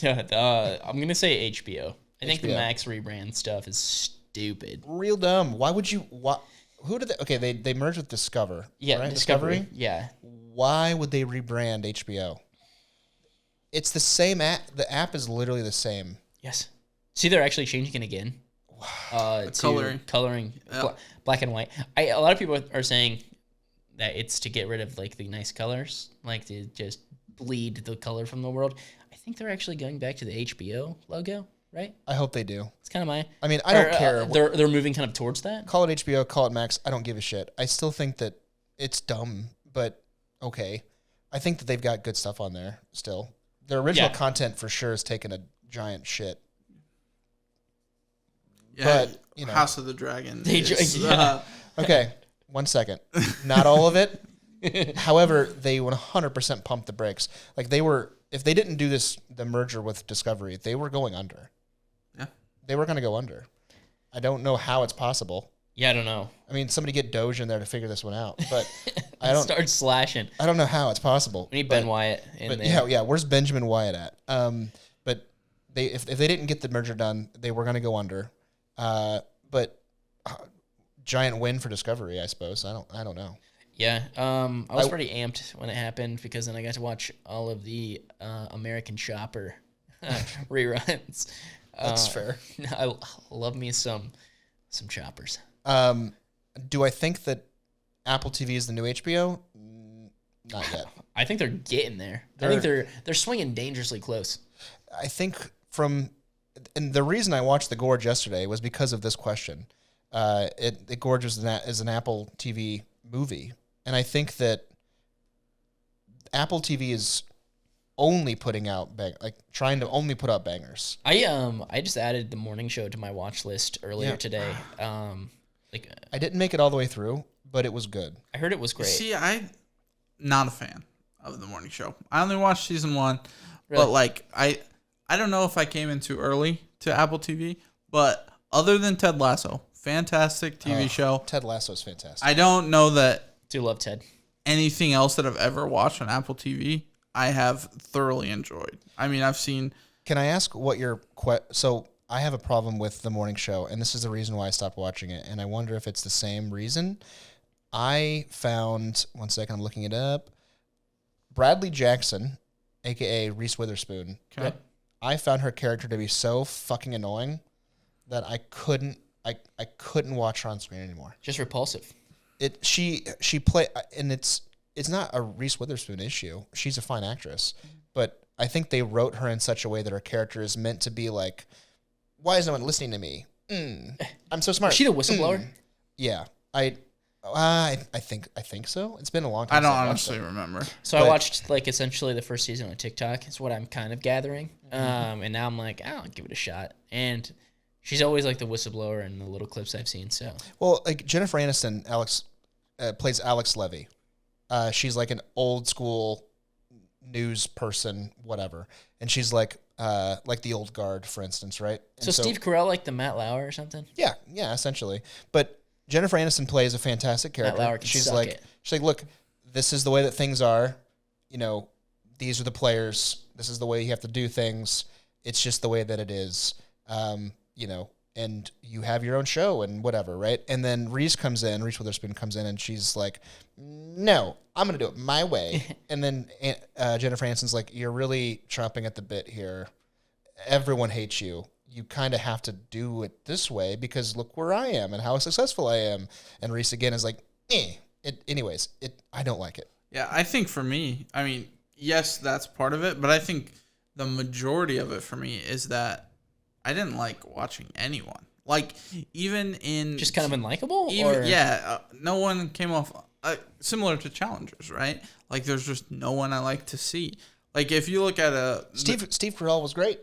I'm gonna say HBO. I think the Max rebrand stuff is stupid. Real dumb. Why would you? Who did they? Okay, they merged with Discover. Yeah, right? Discovery. Yeah. Why would they rebrand HBO? It's the same app. The app is literally the same. Yes. See, they're actually changing it again. Coloring, black and white. A lot of people are saying that it's to get rid of like the nice colors, like to just bleed the color from the world. I think they're actually going back to the HBO logo, right? I hope they do. It's kind of my... I mean, I don't care. They're moving kind of towards that. Call it HBO, call it Max. I don't give a shit. I still think that it's dumb, but okay. I think that they've got good stuff on there still. Their original content for sure is taking a giant shit. Yeah, but, House of the Dragon. Okay, 1 second. Not all of it. However, they 100% pumped the brakes. Like if they didn't do the merger with Discovery, they were going under. Yeah. They were going to go under. I don't know how it's possible. Yeah, I don't know. I mean, somebody get Doge in there to figure this one out. But I don't start slashing. I don't know how it's possible. We need Ben Wyatt in there. Yeah. Where's Benjamin Wyatt at? But if they didn't get the merger done, they were going to go under. But giant win for Discovery, I suppose. I don't know. Yeah, I was pretty amped when it happened because then I got to watch all of the American Chopper reruns. That's fair. I love me some choppers. Do I think that Apple TV is the new HBO? Not yet. I think they're getting there. I think they're swinging dangerously close. I think and the reason I watched The Gorge yesterday was because of this question. The Gorge is an Apple TV movie, and I think that Apple TV is only putting out trying to only put out bangers. I just added the morning show to my watch list earlier today. I didn't make it all the way through, but it was good. I heard it was great. See, I'm not a fan of the morning show. I only watched season 1, really? But I don't know if I came in too early to Apple TV, but other than Ted Lasso, fantastic TV show. Ted Lasso is fantastic. I don't know that do love Ted. Anything else that I've ever watched on Apple TV, I have thoroughly enjoyed. I mean, I've seen... Can I ask what your... So I have a problem with the morning show, and this is the reason why I stopped watching it, and I wonder if it's the same reason. I found... 1 second, I'm looking it up. Bradley Jackson, a.k.a. Reese Witherspoon. Okay. I found her character to be so fucking annoying that I couldn't watch her on screen anymore. Just repulsive. She play, and it's not a Reese Witherspoon issue. She's a fine actress, but I think they wrote her in such a way that her character is meant to be like, why is no one listening to me? I'm so smart. Is she the whistleblower? Yeah, I think so. It's been a long time. I don't since I watched honestly it. remember. So I watched like essentially the first season on TikTok. Is what I'm kind of gathering. And now I'm like, I'll give it a shot. And she's always like the whistleblower in the little clips I've seen. So Well, like Jennifer Aniston, plays Alex Levy. She's like an old school news person, whatever, and she's like the old guard, for instance, right? so Steve Carell like the Matt Lauer or something. Yeah, essentially. But Jennifer Aniston plays a fantastic character. Lauer can she's suck like, it. look, this is the way that things are. You know, these are the players. This is the way you have to do things. It's just the way that it is. You know, and you have your own show and whatever, right? And then Reese Witherspoon comes in, and she's like, no, I'm going to do it my way. And then Jennifer Aniston's like, you're really chomping at the bit here. Everyone hates you. You kind of have to do it this way because look where I am and how successful I am. And Reese again is like, I don't like it. Yeah, I think for me, I mean, yes, that's part of it, but I think the majority of it for me is that I didn't like watching anyone. Like, even in... Just kind of unlikable? No one came off... similar to Challengers, right? Like, there's just no one I like to see. Like, if you look at Steve Carell was great.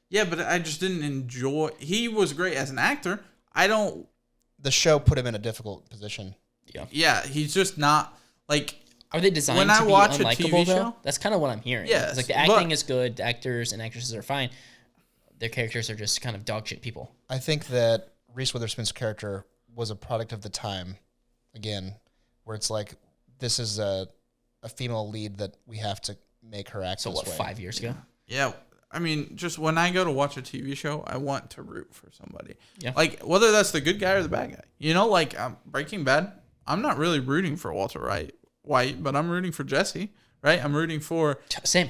Yeah, but I just didn't enjoy... He was great as an actor. The show put him in a difficult position. Yeah. Yeah, he's just not... Like... Are they designed when to I be watch unlikable, a TV though? show? That's kind of what I'm hearing. Yes, It's like the acting is good, the actors and actresses are fine. Their characters are just kind of dog shit people. I think that Reese Witherspoon's character was a product of the time, again, where it's like, this is a female lead that we have to make her act So this what, way. 5 years ago? Yeah, I mean, just when I go to watch a TV show, I want to root for somebody. Yeah. Like, whether that's the good guy or the bad guy. You know, like, Breaking Bad, I'm not really rooting for Walter White, but I'm rooting for Jesse, right? I'm rooting for... Same.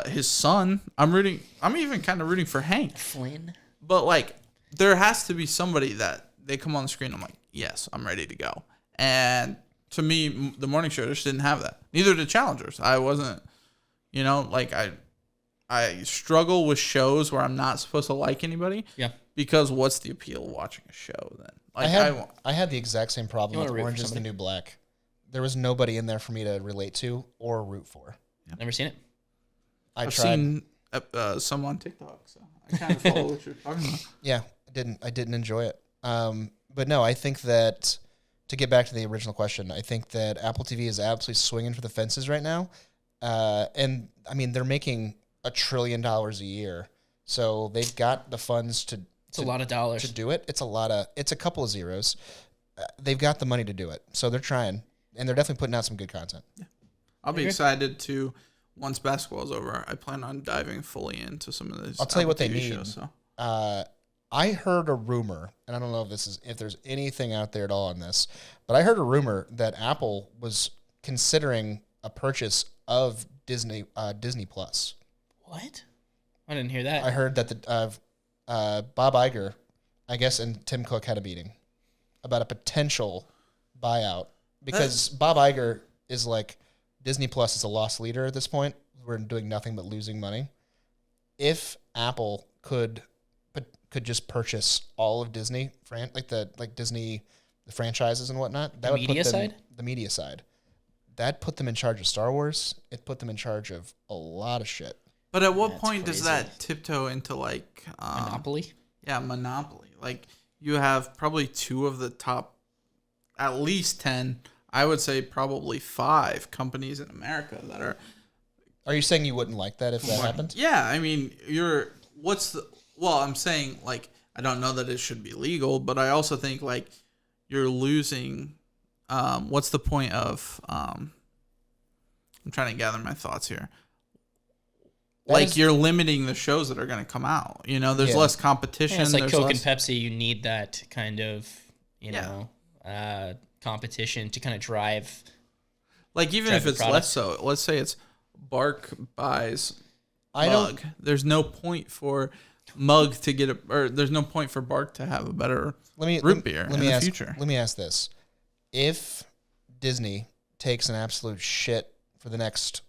His son. I'm even kind of rooting for Hank. Flynn. But, like, there has to be somebody that they come on the screen, I'm like, yes, I'm ready to go. And to me, the morning show just didn't have that. Neither did Challengers. I wasn't, like, I struggle with shows where I'm not supposed to like anybody. Yeah. Because what's the appeal of watching a show then? Like, I had the exact same problem with root for Orange is the somebody? New Black. There was nobody in there for me to relate to or root for. Never seen it. I've seen some on TikTok, so I kind of follow what you're talking about. Yeah, I didn't enjoy it. But no, I think that, to get back to the original question, I think that Apple TV is absolutely swinging for the fences right now. And I mean, they're making $1 trillion a year, so they've got the funds to. It's a lot of dollars to do it. It's a couple of zeros. They've got the money to do it, so they're trying, and they're definitely putting out some good content. Yeah. I'll be excited to. Once basketball is over, I plan on diving fully into some of these. I'll tell you what they TV need. shows, so. I heard a rumor, and I don't know if there's anything out there at all on this, but I heard a rumor that Apple was considering a purchase of Disney Plus. What? I didn't hear that. I heard that Bob Iger, I guess, and Tim Cook had a meeting about a potential buyout because Bob Iger is like, Disney Plus is a lost leader at this point. We're doing nothing but losing money. If Apple could just purchase all of Disney, Disney, the franchises and whatnot, that would put them, the media side. That put them in charge of Star Wars. It put them in charge of a lot of shit. But at what That's point crazy. does that tiptoe into like Monopoly? Yeah, monopoly. Like you have probably 2 of the top, at least 10. I would say probably 5 companies in America that are. Are you saying you wouldn't like that if that happened? Yeah, I mean, I'm saying, like, I don't know that it should be legal, but I also think, like, you're losing, what's the point of, I'm trying to gather my thoughts here. You're limiting the shows that are going to come out. There's less competition. Yeah, it's like there's Coke less... and Pepsi. You need that kind of, competition to kind of drive. Like, even if it's less so, let's say it's Bark buys Mug. There's no point for Mug to get there's no point for Bark to have a better root beer in the future. Let me ask this. If Disney takes an absolute shit for the next,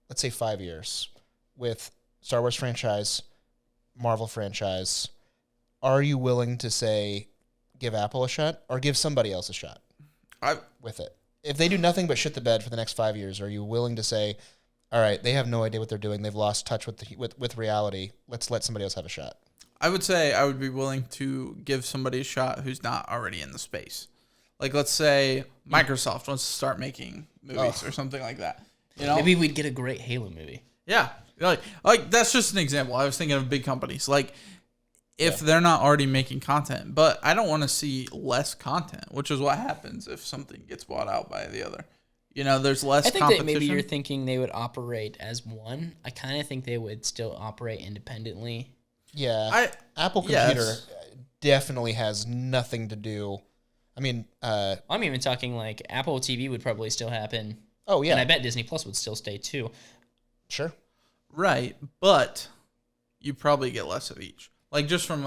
let's say 5 years, with Star Wars franchise, Marvel franchise, are you willing to say give Apple a shot or give somebody else a shot with it? If they do nothing but shit the bed for the next 5 years, are you willing to say, all right, they have no idea what they're doing. They've lost touch with reality. Let's let somebody else have a shot. I would say I would be willing to give somebody a shot who's not already in the space. Like, let's say Microsoft wants to start making movies or something like that. You know, maybe we'd get a great Halo movie. Yeah, like that's just an example. I was thinking of big companies, like if they're not already making content. But I don't want to see less content, which is what happens if something gets bought out by the other. You know, there's less competition. I think that maybe you're thinking they would operate as one. I kind of think they would still operate independently. Yeah, Apple Computer definitely has nothing to do. I mean, I'm even talking like Apple TV would probably still happen. Oh yeah, and I bet Disney Plus would still stay too. Sure. Right, but you probably get less of each. Like just from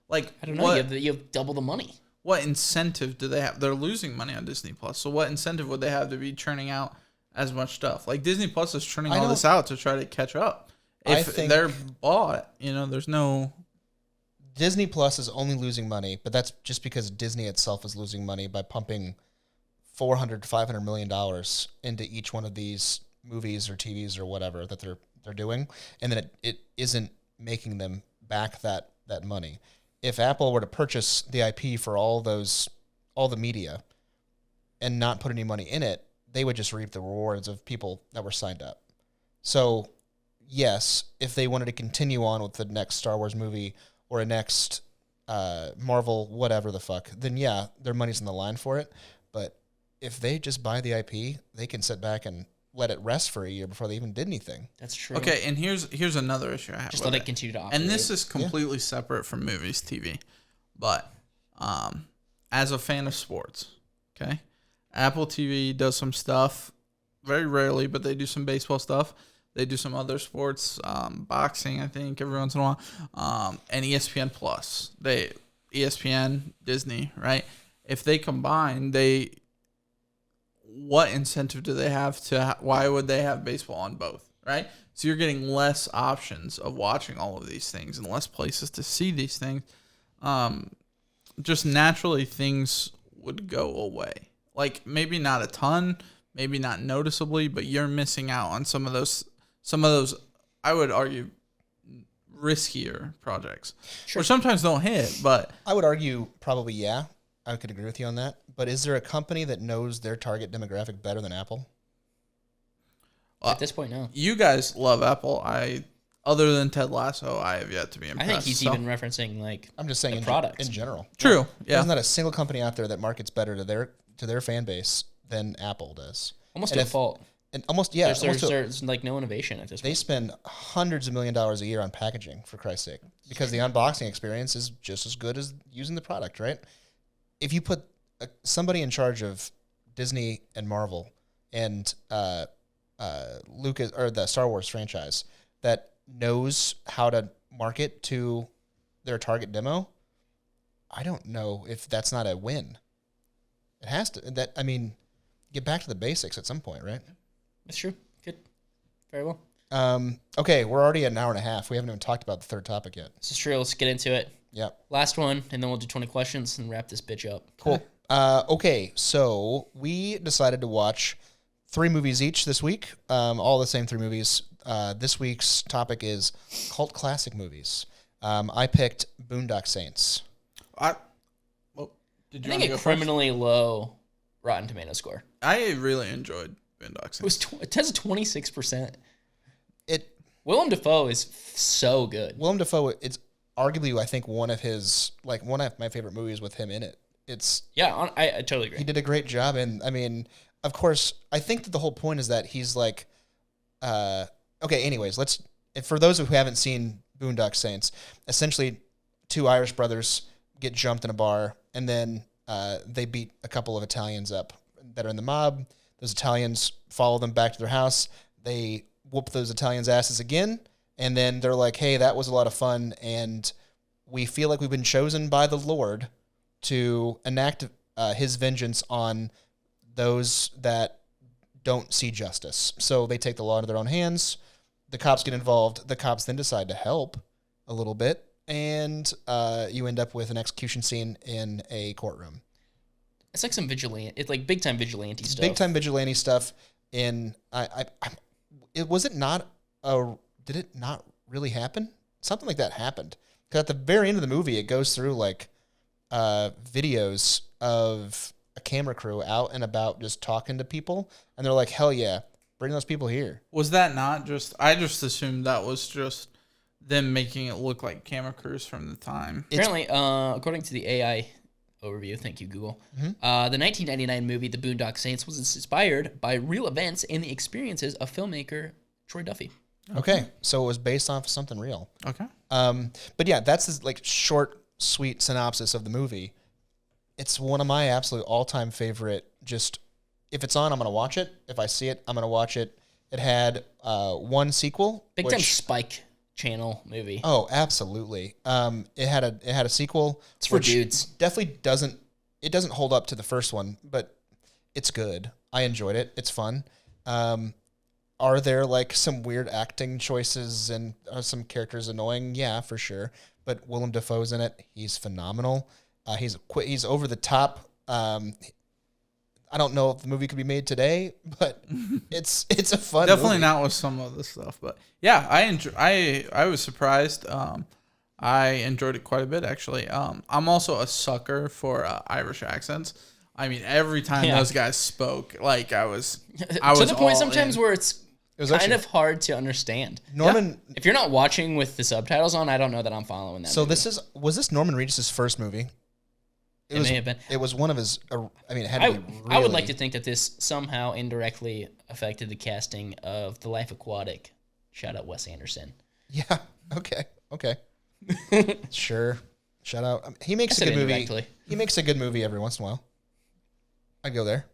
like I don't know. You have double the money. What incentive do they have? They're losing money on Disney Plus. So what incentive would they have to be churning out as much stuff? Like Disney Plus is churning all this out to try to catch up. If they're bought, you know, there's no. Disney Plus is only losing money, but that's just because Disney itself is losing money by pumping $400 to $500 million into each one of these movies or TVs or whatever that they're doing, and then it isn't making them back that money. If Apple were to purchase the IP for all the media and not put any money in it, they would just reap the rewards of people that were signed up. So yes, if they wanted to continue on with the next Star Wars movie or a next Marvel whatever the fuck, then yeah, their money's on the line for it. But if they just buy the IP, they can sit back and let it rest for a year before they even did anything. That's true. Okay, and here's another issue I have. Just let it continue to operate. And this is completely separate from movies, TV. But as a fan of sports, okay, Apple TV does some stuff, very rarely, but they do some baseball stuff. They do some other sports, boxing, I think, every once in a while, and ESPN Plus. ESPN, Disney, right? If they combine, what incentive do they have why would they have baseball on both, right? So you're getting less options of watching all of these things and less places to see these things. Just naturally things would go away. Like maybe not a ton, maybe not noticeably, but you're missing out on some of those, I would argue, riskier projects. Sure. Or sometimes don't hit, but I would argue probably, yeah. I could agree with you on that. But is there a company that knows their target demographic better than Apple? At this point, no. You guys love Apple. Other than Ted Lasso, I have yet to be impressed. I think he's even referencing like I'm just saying the products in general. True. Yeah. There's not a single company out there that markets better to their fan base than Apple does. Almost to a fault. And almost there's like no innovation at this point. They spend hundreds of $millions a year on packaging, for Christ's sake, because the unboxing experience is just as good as using the product, right? If you put somebody in charge of Disney and Marvel and Lucas or the Star Wars franchise that knows how to market to their target demo, I don't know if that's not a win. It has to. Get back to the basics at some point, right? That's true. Good. Very well. Okay, we're already at an hour and a half. We haven't even talked about the third topic yet. This is true. Let's get into it. Yep. Last one, and then we'll do 20 questions and wrap this bitch up. Cool. Okay, so we decided to watch 3 movies each this week, all the same 3 movies. This week's topic is cult classic movies. I picked Boondock Saints. I think a criminally low Rotten Tomato score. I really enjoyed Boondock Saints. It has a 26%. Willem Dafoe is so good. Willem Dafoe, it's arguably, I think, one of my favorite movies with him in it. I totally agree. He did a great job, and of course, I think that the whole point is that he's like, okay. Anyways, for those who haven't seen Boondock Saints, essentially, 2 Irish brothers get jumped in a bar, and then they beat a couple of Italians up that are in the mob. Those Italians follow them back to their house. They whoop those Italians' asses again, and then they're like, hey, that was a lot of fun, and we feel like we've been chosen by the Lord to enact his vengeance on those that don't see justice. So they take the law into their own hands. the cops get involved. The cops then decide to help a little bit, and you end up with an execution scene in a courtroom. It's like some vigilante. It's like big time vigilante stuff. Big time vigilante stuff. Did it not really happen? Something like that happened. Because at the very end of the movie, it goes through like videos of a camera crew out and about just talking to people, and they're like, "Hell yeah, bring those people here." Was that not just? I just assumed that was just them making it look like camera crews from the time. Apparently, according to the AI overview, thank you, Google, the 1999 movie The Boondock Saints was inspired by real events and the experiences of filmmaker Troy Duffy. Okay, so it was based off something real. Okay. But yeah, that's this like short, sweet synopsis of the movie. It's one of my absolute all-time favorite. Just if it's on, I'm gonna watch it. If I see it, I'm gonna watch it. It had one sequel, Big time Spike Channel movie. Oh, absolutely. It had a sequel. It's for dudes. Definitely doesn't hold up to the first one, but it's good. I enjoyed it. It's fun. Are there like some weird acting choices and some characters annoying? Yeah, for sure. But Willem Dafoe's in it. He's phenomenal. He's over the top. I don't know if the movie could be made today, but it's a fun Definitely movie. not with some of the stuff, but yeah, I was surprised. I enjoyed it quite a bit, actually. I'm also a sucker for Irish accents. I mean, every time those guys spoke, like I was to the point sometimes in. where it's kind of hard to understand. Norman, if you're not watching with the subtitles on, I don't know that I'm following that. So movie. was this Norman Reedus' first movie? It may have been. It was one of his. I mean, it had to be. Really, I would like to think that this somehow indirectly affected the casting of The Life Aquatic. Shout out Wes Anderson. Yeah. Okay. Sure. Shout out. He makes a good movie. Indirectly. He makes a good movie every once in a while. I'd go there.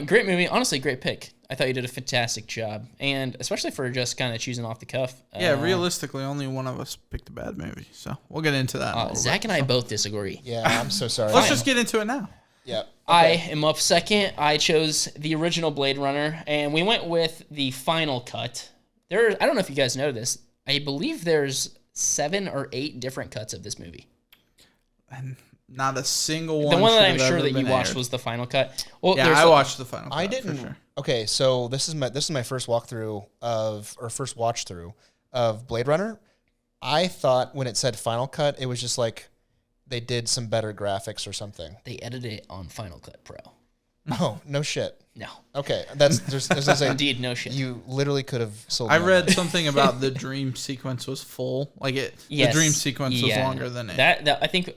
Great movie. Honestly, great pick. I thought you did a fantastic job, and especially for just kind of choosing off the cuff. Yeah, realistically, only one of us picked a bad movie, so we'll get into that. In a little Zach bit. and I both disagree. Yeah, I'm so sorry. Let's just get into it now. Yeah. Okay. I am up second. I chose the original Blade Runner, and we went with the final cut. I don't know if you guys know this. I believe there's 7 or 8 different cuts of this movie. And not a single one. The one that I'm should have sure ever that you been watched aired. was the final cut. Well, Yeah, I watched the final cut. I didn't. For sure. Okay, so this is my first walkthrough first watch through of Blade Runner. I thought when it said final cut, it was just like they did some better graphics or something. They edited it on Final Cut Pro. Oh, no shit. No. Okay, there's Indeed, no shit. You literally could have sold. I me on read that. something about the dream sequence was full. Like it, Yes. the dream sequence was longer than it. That I think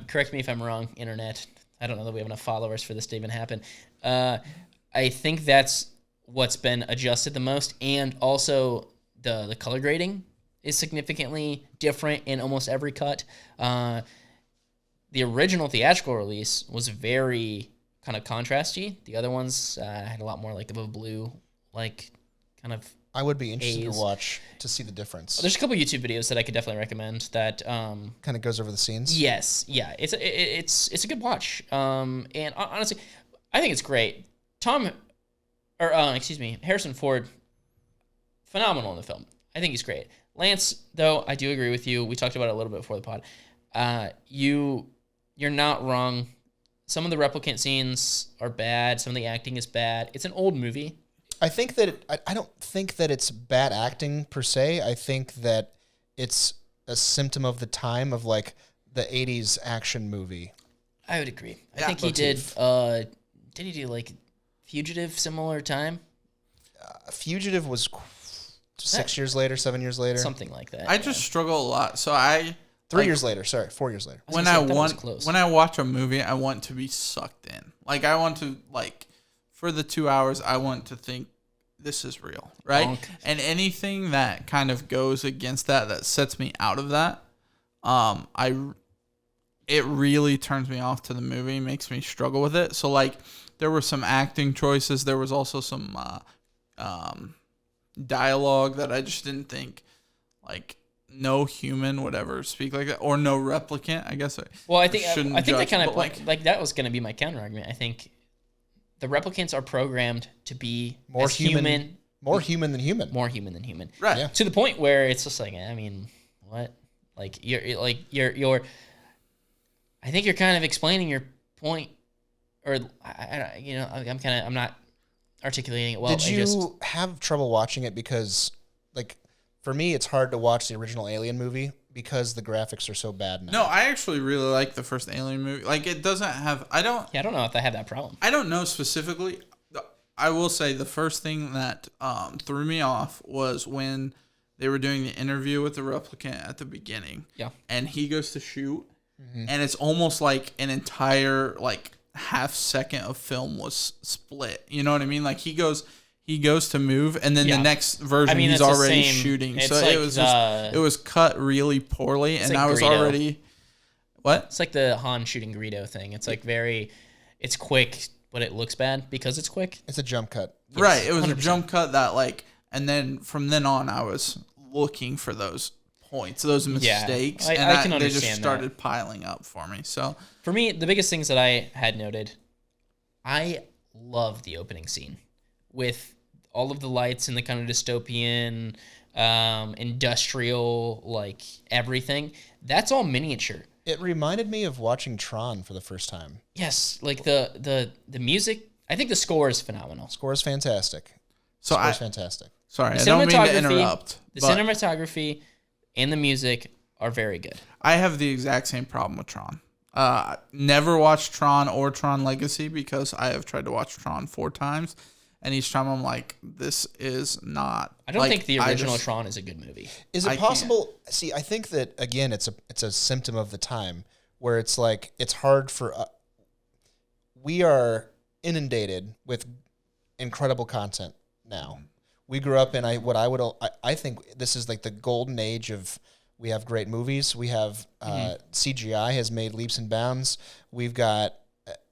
correct me if I'm wrong, internet. I don't know that we have enough followers for this to even happen. I think that's what's been adjusted the most, and also the color grading is significantly different in almost every cut. The original theatrical release was very kind of contrasty. The other ones had a lot more like of a blue, like kind of. I would be interested A's. to watch to see the difference. There's a couple YouTube videos that I could definitely recommend that. Kind of goes over the scenes. Yes, yeah, it's a good watch. And honestly, I think it's great. Harrison Ford, phenomenal in the film. I think he's great. Lance, though, I do agree with you. We talked about it a little bit before the pod. You're not wrong. Some of the replicant scenes are bad. Some of the acting is bad. It's an old movie. I think that I don't think that it's bad acting per se. I think that it's a symptom of the time of like the 80s action movie. I would agree. I Yeah, think he did. Did he do like Fugitive similar time? Fugitive was 6 years later, 7 years later, Something like that. I just struggle a lot. So 3 years later. Sorry, 4 years later. when I watch a movie, I want to be sucked in. Like I want to for the 2 hours, I want to think this is real, right? Bonk. And anything that kind of goes against that sets me out of that, it really turns me off to the movie, makes me struggle with it. So like there were some acting choices, there was also some dialogue that I just didn't think like no human would ever speak like that, or no replicant, I guess. Well, I think that kind of like that was going to be my counter argument. I think the replicants are programmed to be More as human, More human than human. More human than human. Right. Yeah. To the point where it's just like, I mean, what? Like you're I think you're kind of explaining your point, or I'm not articulating it well. Did you have trouble watching it because, like, for me, it's hard to watch the original Alien movie because the graphics are so bad now. No, I actually really like the first Alien movie. Like, it doesn't have... I don't know if I have that problem. I don't know specifically. I will say the first thing that threw me off was when they were doing the interview with the replicant at the beginning. Yeah. And he goes to shoot, and it's almost like an entire, like, half second of film was split. You know what I mean? Like, he goes to move, and then the next version he's already shooting. So like it was cut really poorly, and I was Greedo. Already what? It's like the Han shooting Greedo thing. It's like it's quick, but it looks bad because it's quick. It's a jump cut. Yes, right. It was 100%. A jump cut that, like, and then from then on I was looking for those points, those mistakes, I can understand they just started piling up for me. So for me, the biggest things that I had noted, I love the opening scene with all of the lights and the kind of dystopian, industrial, like, everything. That's all miniature. It reminded me of watching Tron for the first time. Yes, like the music. I think the score is phenomenal. Score is fantastic. Fantastic. Sorry, I don't mean to interrupt. The cinematography and the music are very good. I have the exact same problem with Tron. Never watched Tron or Tron Legacy because I have tried to watch Tron 4 times. And each time I'm like, this is not... I don't think the original Tron is a good movie. Is it possible... See, I think that, again, it's a symptom of the time where it's like, it's hard for... we are inundated with incredible content now. We grew up in I think this is like the golden age of... We have great movies. We have... CGI has made leaps and bounds. We've got...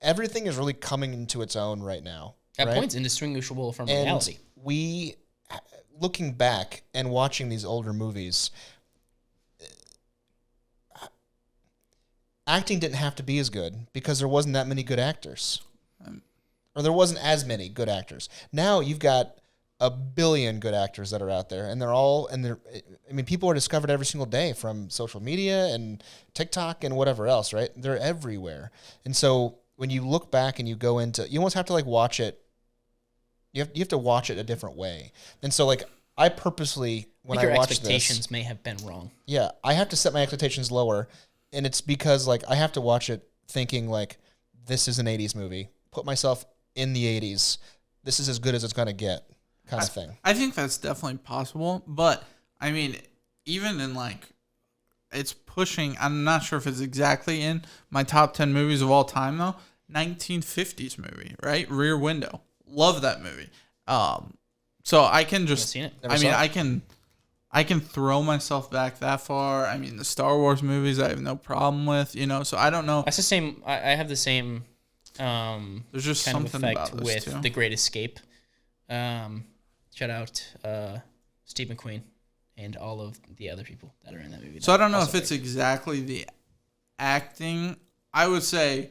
Everything is really coming into its own right now. At points indistinguishable from reality. We, looking back and watching these older movies, acting didn't have to be as good because there wasn't that many good actors. Or there wasn't as many good actors. Now you've got a billion good actors that are out there, and people are discovered every single day from social media and TikTok and whatever else, right? They're everywhere. And so when you look back and you go into, you almost have to, like, watch it. You have to watch it a different way. And so, like, I purposely, when I watch this... Your expectations may have been wrong. Yeah, I have to set my expectations lower, and it's because, like, I have to watch it thinking, like, this is an 80s movie. Put myself in the 80s. This is as good as it's going to get, kind of thing. I think that's definitely possible, but, I mean, even in, like, it's pushing... I'm not sure if it's exactly in my top 10 movies of all time, though. 1950s movie, right? Rear Window. Love that movie. So I can just... Seen it. I can throw myself back that far. I mean, the Star Wars movies I have no problem with, so I don't know. That's the same... I have the same... There's just kind something of effect about this, with too. The Great Escape. Shout out Steve McQueen and all of the other people that are in that movie. So I don't know if it's exactly the acting. I would say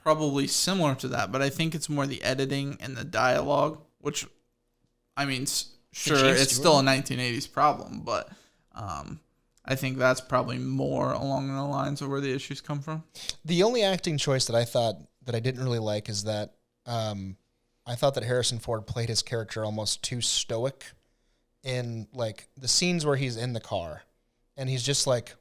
probably similar to that, but I think it's more the editing and the dialogue, which, I mean, sure, it's still a 1980s problem, but I think that's probably more along the lines of where the issues come from. The only acting choice that I thought that I didn't really like is that I thought that Harrison Ford played his character almost too stoic in, like, the scenes where he's in the car and he's just, like,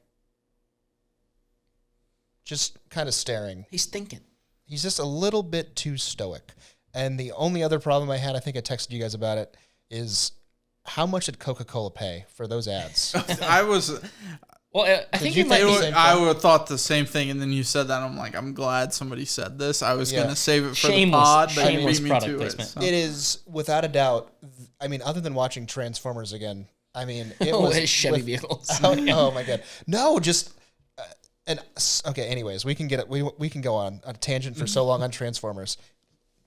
just kind of staring. He's thinking. He's just a little bit too stoic. And the only other problem I had, I think I texted you guys about it, is how much did Coca-Cola pay for those ads? I was... Well, I think you might I would have thought the same thing, and then you said that. I'm like, I'm glad somebody said this. I was going to save it for the pod, but you beat me to it. So. It is, without a doubt, I mean, other than watching Transformers again, I mean, it was... Chevy vehicles. Oh, my God. No, just... okay, anyways, we can get it. We can go on a tangent for so long on Transformers,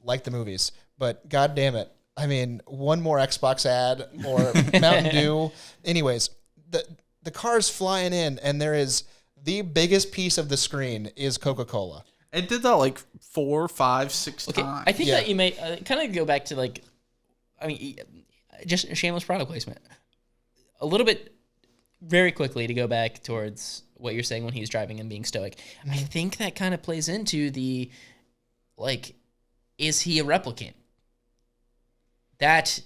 like the movies, but God damn it. I mean, one more Xbox ad or Mountain Dew. Anyways, the car's flying in, and there is the biggest piece of the screen is Coca-Cola. It did that like 4, 5, 6 times. I think that you may kind of go back to, like, I mean, just shameless product placement. A little bit, very quickly to go back towards what you're saying when he's driving and being stoic. I think that kind of plays into the, like, is he a replicant? That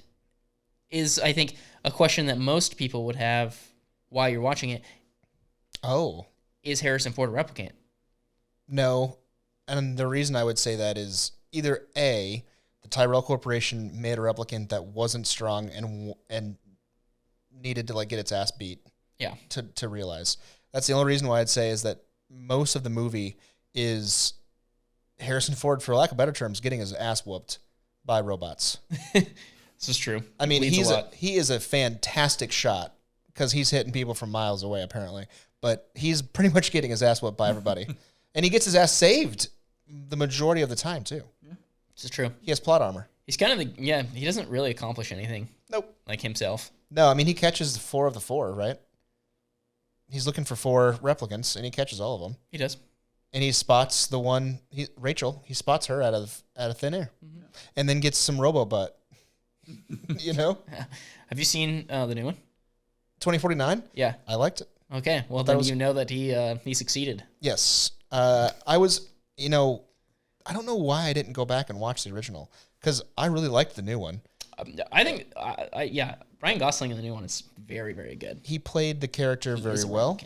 is, I think, a question that most people would have while you're watching it. Oh. Is Harrison Ford a replicant? No. And the reason I would say that is either A, the Tyrell Corporation made a replicant that wasn't strong and needed to, like, get its ass beat. Yeah. To realize. That's the only reason why I'd say is that most of the movie is Harrison Ford, for lack of better terms, getting his ass whooped by robots. This is true. I mean, he is a fantastic shot because he's hitting people from miles away, apparently. But he's pretty much getting his ass whooped by everybody. And he gets his ass saved the majority of the time, too. Yeah. This is true. He has plot armor. He's kind of he doesn't really accomplish anything. Nope. Like himself. No, I mean, he catches 4 of the 4, right? He's looking for 4 replicants, and he catches all of them. He does. And he spots the one, Rachel, he spots her out of thin air. Mm-hmm. And then gets some robo-butt. You know? Have you seen the new one? 2049? Yeah. I liked it. Okay. Well, then you know that he succeeded. Yes. I was, I don't know why I didn't go back and watch the original, because I really liked the new one. I think, Ryan Gosling in the new one is very, very good. He played the character very well.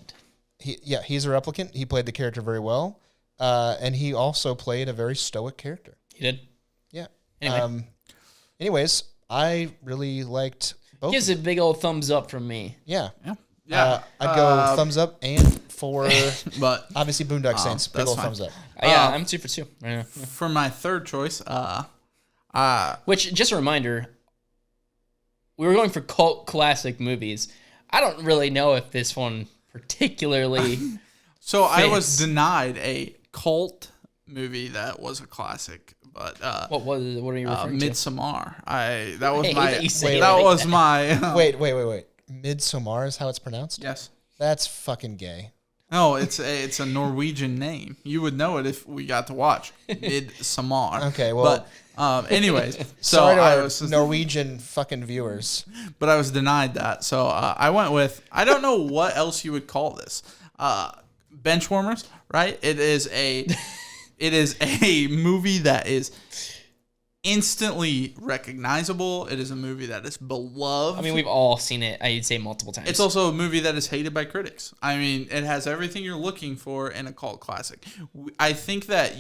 He's a replicant. He played the character very well. And he also played a very stoic character. He did? Yeah. Anyway. Anyways, I really liked both. Gives a big old thumbs up from me. Yeah. Yeah. I'd go thumbs up and for but obviously Boondock Saints, big old thumbs up. Yeah, I'm 2 for 2 right now. For my third choice, which, just a reminder, we were going for cult classic movies. I don't really know if this one particularly So fits. I was denied a cult movie that was a classic, but what are you referring to? Midsommar. Wait. Midsommar is how it's pronounced? Yes. That's fucking gay. No, it's a Norwegian name. You would know it if we got to watch Midsommar. Okay, well, but anyways, so sorry to I our was Norwegian fucking viewers, but I was denied that. So I went with, I don't know what else you would call this. Benchwarmers, right? It is a movie that is instantly recognizable. It is a movie that is beloved. I mean, we've all seen it, I'd say, multiple times. It's also a movie that is hated by critics. I mean, it has everything you're looking for in a cult classic. I think that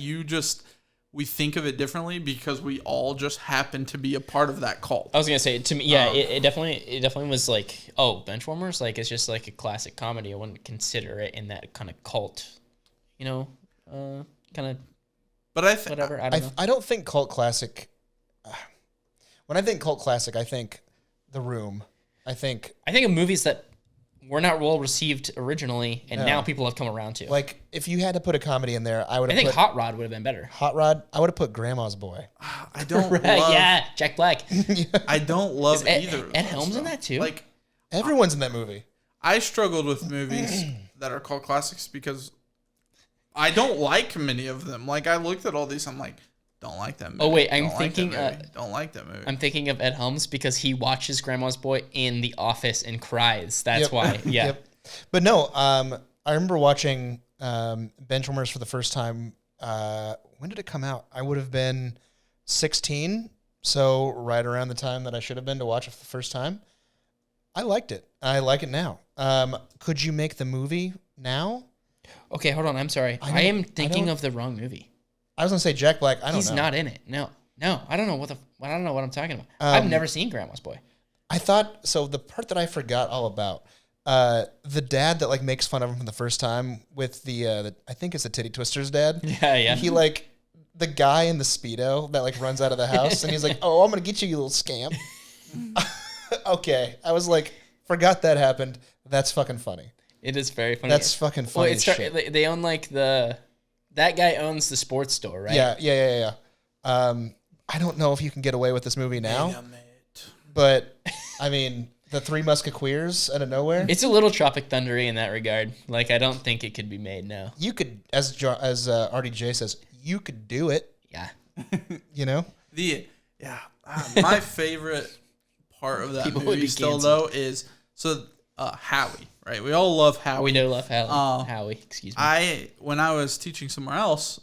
we think of it differently because we all just happen to be a part of that cult. I was gonna say, to me, yeah, it definitely was like, Benchwarmers, like, it's just like a classic comedy. I wouldn't consider it in that kind of cult, kind of. But whatever. I don't know. I don't think cult classic. When I think cult classic, I think The Room. I think of movies that were not well received originally, and now people have come around to. Like, if you had to put a comedy in there, I think Hot Rod would have been better. Hot Rod, I would have put Grandma's Boy. I don't love... Yeah, Jack Black. I don't love either of Ed those, Helms in though. that too? Like, everyone's in that movie. I struggled with movies that are called classics because I don't like many of them. Like, I looked at all these, I'm like, don't like that movie. Oh, wait, don't like that movie. I'm thinking of Ed Helms because he watches Grandma's Boy in The Office and cries. That's why. Yeah. Yep. But no, I remember watching Benchwarmers for the first time. When did it come out? I would have been 16, so right around the time that I should have been to watch it for the first time. I liked it. I like it now. Could you make the movie now? Okay, hold on. I'm sorry. I am thinking of the wrong movie. I was gonna say Jack Black. I don't know. He's not in it. No. I don't know I don't know what I'm talking about. I've never seen Grandma's Boy. I thought so. The part that I forgot all about, the dad that like makes fun of him for the first time with the I think it's the Titty Twister's dad. Yeah. He like the guy in the Speedo that like runs out of the house and he's like, "Oh, I'm gonna get you little scamp." Okay, I was like, forgot that happened. That's fucking funny. It is very funny. That's fucking funny. Well, shit. They own like that guy owns the sports store, right? Yeah. I don't know if you can get away with this movie now, but I mean, the Three Musketeers out of nowhere. It's a little Tropic Thundery in that regard. Like, I don't think it could be made now. You could, as RDJ says, you could do it. Yeah. You know? My favorite part of that People would movie be still canceled. though is Howie, right? We all love Howie. We do love Howie. Excuse me. When I was teaching somewhere else,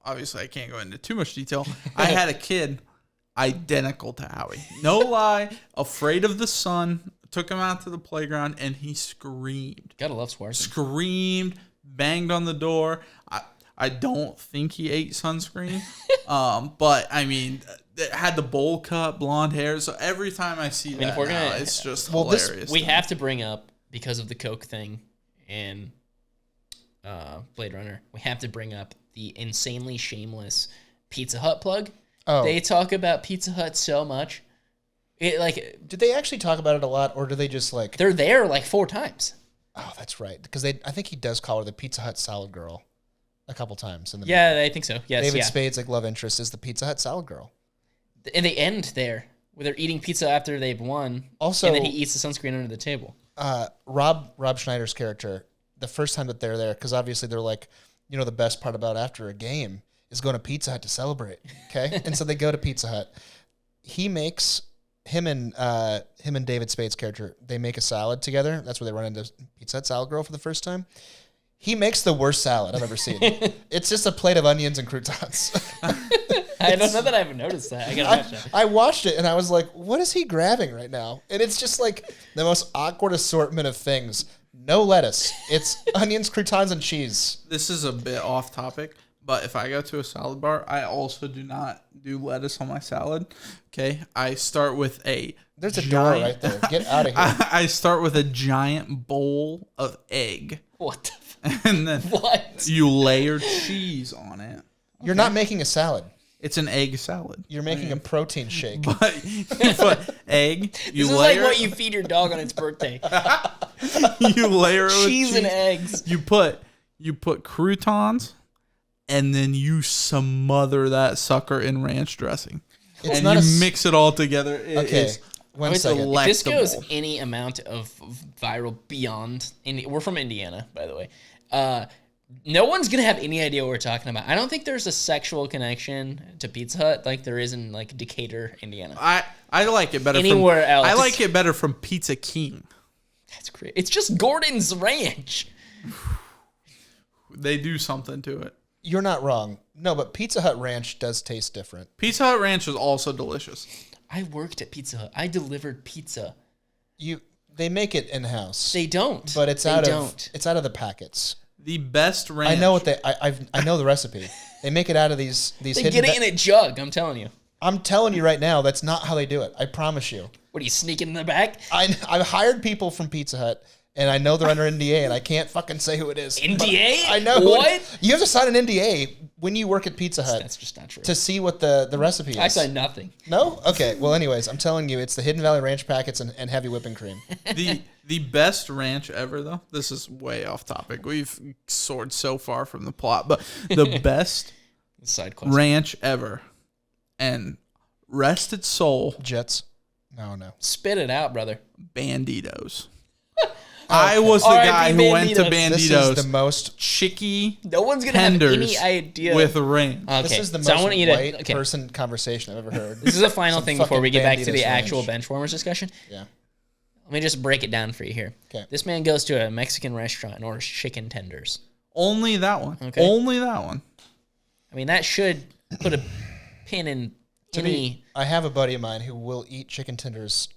obviously I can't go into too much detail. I had a kid identical to Howie. No lie, afraid of the sun. Took him out to the playground and he screamed. Gotta love Swarson. Screamed, banged on the door. I don't think he ate sunscreen. But I mean, it had the bowl cut, blonde hair. So every time I see that, if we're now, gonna, it's just hilarious. We have to bring up, because of the Coke thing and Blade Runner, we have to bring up the insanely shameless Pizza Hut plug. Oh. They talk about Pizza Hut so much. Did they actually talk about it a lot, or do they just like... They're there like 4 times. Oh, that's right. Because I think he does call her the Pizza Hut salad girl a couple times. In the Yeah, I think so. Yes, David yeah. Spade's like love interest is the Pizza Hut salad girl. And they end there, where they're eating pizza after they've won. Also, and then he eats the sunscreen under the table. Rob Schneider's character, the first time that they're there, because obviously they're like, the best part about after a game is going to Pizza Hut to celebrate. Okay, and so they go to Pizza Hut. He makes him and David Spade's character. They make a salad together. That's where they run into Pizza Hut salad girl for the first time. He makes the worst salad I've ever seen. It's just a plate of onions and croutons. I don't know that I haven't noticed that. I gotta watch that. I watched it and I was like, what is he grabbing right now? And it's just like the most awkward assortment of things. No lettuce. It's onions, croutons, and cheese. This is a bit off topic, but if I go to a salad bar, I also do not do lettuce on my salad. Okay, I start with There's a door right there. Get out of here. I start with a giant bowl of egg. What the And then What? you layer cheese on it. You're not making a salad. It's an egg salad. You're making a protein shake. But you put egg. You This is layer like what you feed your dog on its birthday. you layer it with Cheese and eggs. You put croutons, and then you smother that sucker in ranch dressing. It's and not you a mix it all together. Okay. One second. If this goes delectable. any amount of viral beyond, we're from Indiana, by the way. No one's gonna have any idea what we're talking about. I don't think there's a sexual connection to Pizza Hut like there is in like Decatur, Indiana. I like it better Anywhere else. I like it better from Pizza King. That's great. It's just Gordon's Ranch. They do something to it. You're not wrong. No, but Pizza Hut ranch does taste different. Pizza Hut ranch is also delicious. I worked at Pizza Hut. I delivered pizza. They make it in house. They don't. But it's out of the packets. The best ranch. I know what I know the recipe. They make it out of these They hidden get it in a jug, I'm telling you. I'm telling you right now, that's not how they do it. I promise you. What are you sneaking in the back? I've hired people from Pizza Hut, and I know they're under NDA, and I can't fucking say who it is. NDA? I know. What? You have to sign an NDA when you work at Pizza Hut. That's just not true. To see what the recipe is. I signed nothing. No? Okay. Well, anyways, I'm telling you, it's the Hidden Valley Ranch packets and heavy whipping cream. The best ranch ever, though. This is way off topic. We've soared so far from the plot, but the best Side quest. ranch ever, and rest its soul, Jets. No. Spit it out, brother. Banditos. I was the guy who went to Banditos. This Banditos. is the most. Chicky No one's gonna tenders have any idea. with ranch. Okay, This is the so I most want you to. white Okay, person conversation I've ever heard. this is a final Some thing before fucking we get back to the Banditos actual ranch. benchwarmers discussion. Yeah. Let me just break it down for you here. Okay. This man goes to a Mexican restaurant and orders chicken tenders. Only that one. Okay. Only that one. I mean, that should put a pin in any. I have a buddy of mine who will eat chicken tenders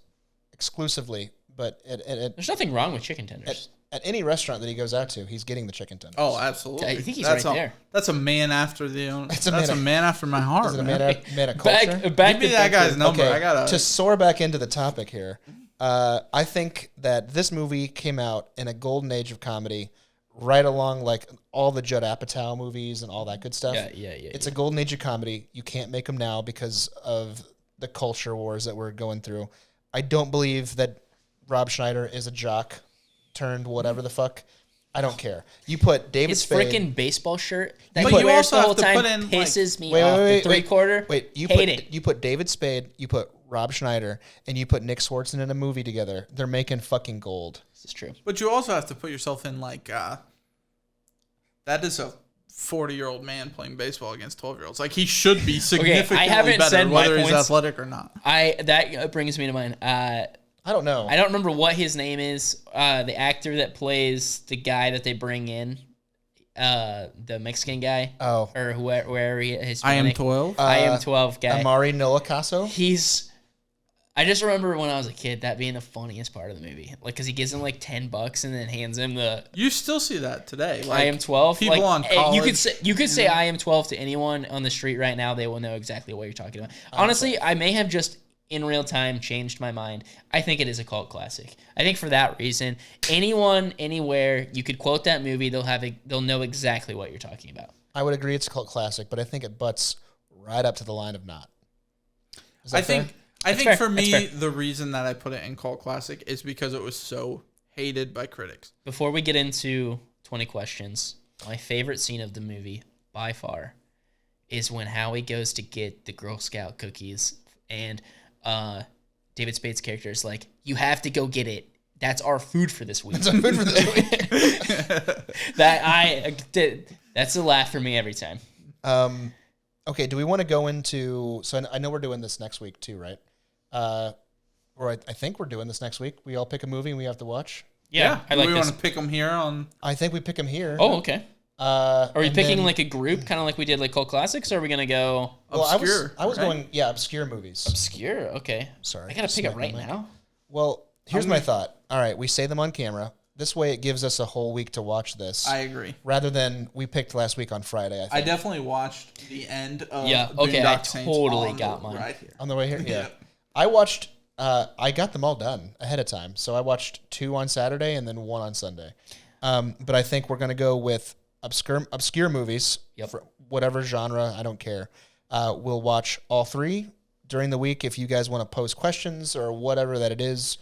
exclusively, but There's nothing wrong with chicken tenders. at any restaurant that he goes out to, he's getting the chicken tenders. Oh, absolutely. I think he's that's right there. That's a man after the own. That's That's a a man man after my heart. Is it a man. man of culture? Back Give me to that guy's Benchwarmers. number. Okay, I gotta. to soar back into the topic here, I think that this movie came out in a golden age of comedy, right along like all the Judd Apatow movies and all that good stuff. Yeah. It's a golden age of comedy. You can't make them now because of the culture wars that we're going through. I don't believe that Rob Schneider is a jock turned whatever the fuck. I don't care. You put David His Spade. freaking baseball shirt that But he you wears also the have whole to time put in, like- pisses me Wait, off. wait, The wait, 3/4. Wait, you hate put it. you put David Spade, you put Rob Schneider, and you put Nick Swartzen in a movie together. They're making fucking gold. This is true. But you also have to put yourself in like. That is a 40-year-old man playing baseball against 12-year-olds. Like, he should be significantly haven't better, said my whether he's points. athletic or not. That brings me to mind. I don't know. I don't remember what his name is. The actor that plays the guy that they bring in, the Mexican guy. Oh. Or wherever he is. I am 12. I am 12 guy. Amari Nolacaso? I just remember when I was a kid that being the funniest part of the movie. Like, because he gives him like $10 and then hands him the You still see that today. Like, I am 12. People like, on college. You could say I am 12 to anyone on the street right now. They will know exactly what you're talking about. Honestly, I may have just in real time changed my mind. I think it is a cult classic. I think for that reason, anyone, anywhere, you could quote that movie, they'll know exactly what you're talking about. I would agree it's a cult classic, but I think it butts right up to the line of not. Is that I fair? think fair. for That's me, fair. the reason that I put it in cult classic is because it was so hated by critics. Before we get into 20 questions, my favorite scene of the movie, by far, is when Howie goes to get the Girl Scout cookies and David Spade's character is like, you have to go get it. That's our food for this week. It's our food for this week. That's a laugh for me every time. Okay, do we want to go into... So I know we're doing this next week too, right? Or I think we're doing this next week. We all pick a movie and we have to watch. Yeah, I like we this. want to pick them here on. I think we pick them here. Oh, okay. Are we and picking then- like a group, kind of like we did like cult classics, or are we gonna go Well, Obscure. I was right? going, obscure movies. obscure? Okay. Sorry. I gotta just pick it smacked right my mic. now. Well, here's my thought. All right, we say them on camera. This way it gives us a whole week to watch this. I agree. rather than we picked last week on Friday, I I think. definitely watched the end of Yeah, okay, I Boondock Saints totally on got the mine. Right here. On the way here? Yeah. Yeah. I watched... I got them all done ahead of time. So I watched 2 on Saturday and then 1 on Sunday. But I think we're going to go with obscure movies for whatever genre. I don't care. We'll watch all 3 during the week. If you guys want to post questions or whatever that it is,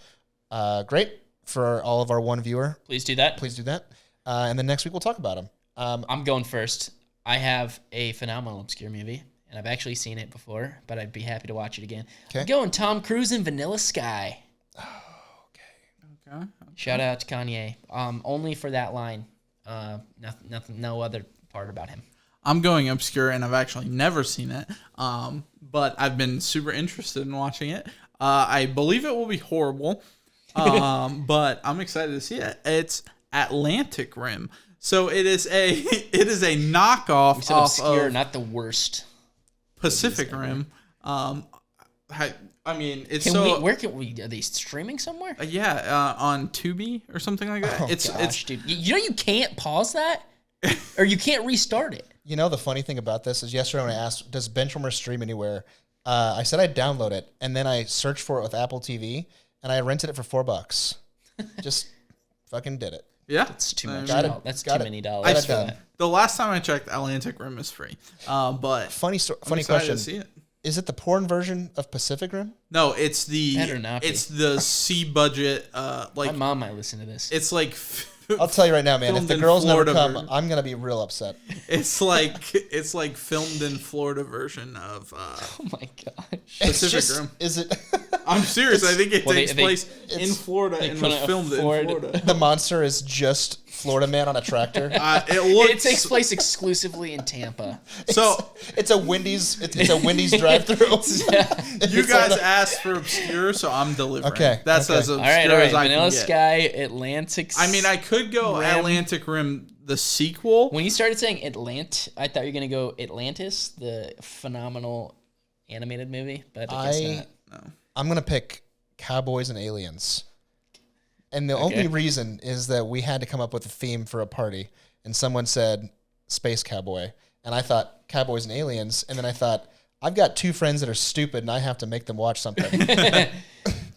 great. For all of our one viewer, Please do that. please do that. And then next week we'll talk about them. I'm going first. I have a phenomenal obscure movie, and I've actually seen it before, but I'd be happy to watch it again. Okay. I'm going Tom Cruise in Vanilla Sky. Okay. Shout out to Kanye. Only for that line. Nothing. No other part about him. I'm going obscure, and I've actually never seen it. But I've been super interested in watching it. I believe it will be horrible. But I'm excited to see it. It's Atlantic Rim. So it is a knockoff We said off obscure, of not the worst. Pacific Rim. I mean, it's Where can we? Are they streaming somewhere? on Tubi or something like that. Gosh, dude. You know you can't pause that, or you can't restart it. You know, the funny thing about this is yesterday when I asked, does Benchwarmer stream anywhere? I said I'd download it, and then I searched for it with Apple TV, and I rented it for $4. Just fucking did it. yeah. It's too much. Got it. That's Got too it. many I dollars. for done. that. The last time I checked, Atlantic Rim is free. But Funny I'm excited question. to see it. Is it the porn version of Pacific Rim? No, it's the Better not be. it's the C budget. My Like mom might listen to this. it's like I'll tell you right now, man. If Filmed the in girls never Florida come, version. I'm gonna be real upset. it's like filmed in Florida version of Oh my gosh. It's Pacific just, Rim. is it I'm serious. I think it Well, takes they- place in it's- Florida and was couldn't filmed in afford- Florida. the monster is just Florida man on a tractor? It looks It takes place exclusively in Tampa. so. It's a Wendy's. It's a Wendy's drive-through. You guys asked for obscure, so I'm delivering. Okay, That's okay. as All obscure right. as I Vanilla can get. Sky, Atlantic. I mean, I could go Rim. Atlantic Rim, the sequel. When you started saying I thought you were gonna go Atlantis, the phenomenal animated movie, but I guess not. I'm gonna pick Cowboys and Aliens, and the only reason is that we had to come up with a theme for a party, and someone said Space Cowboy, and I thought Cowboys and Aliens, and then I thought I've got 2 friends that are stupid, and I have to make them watch something.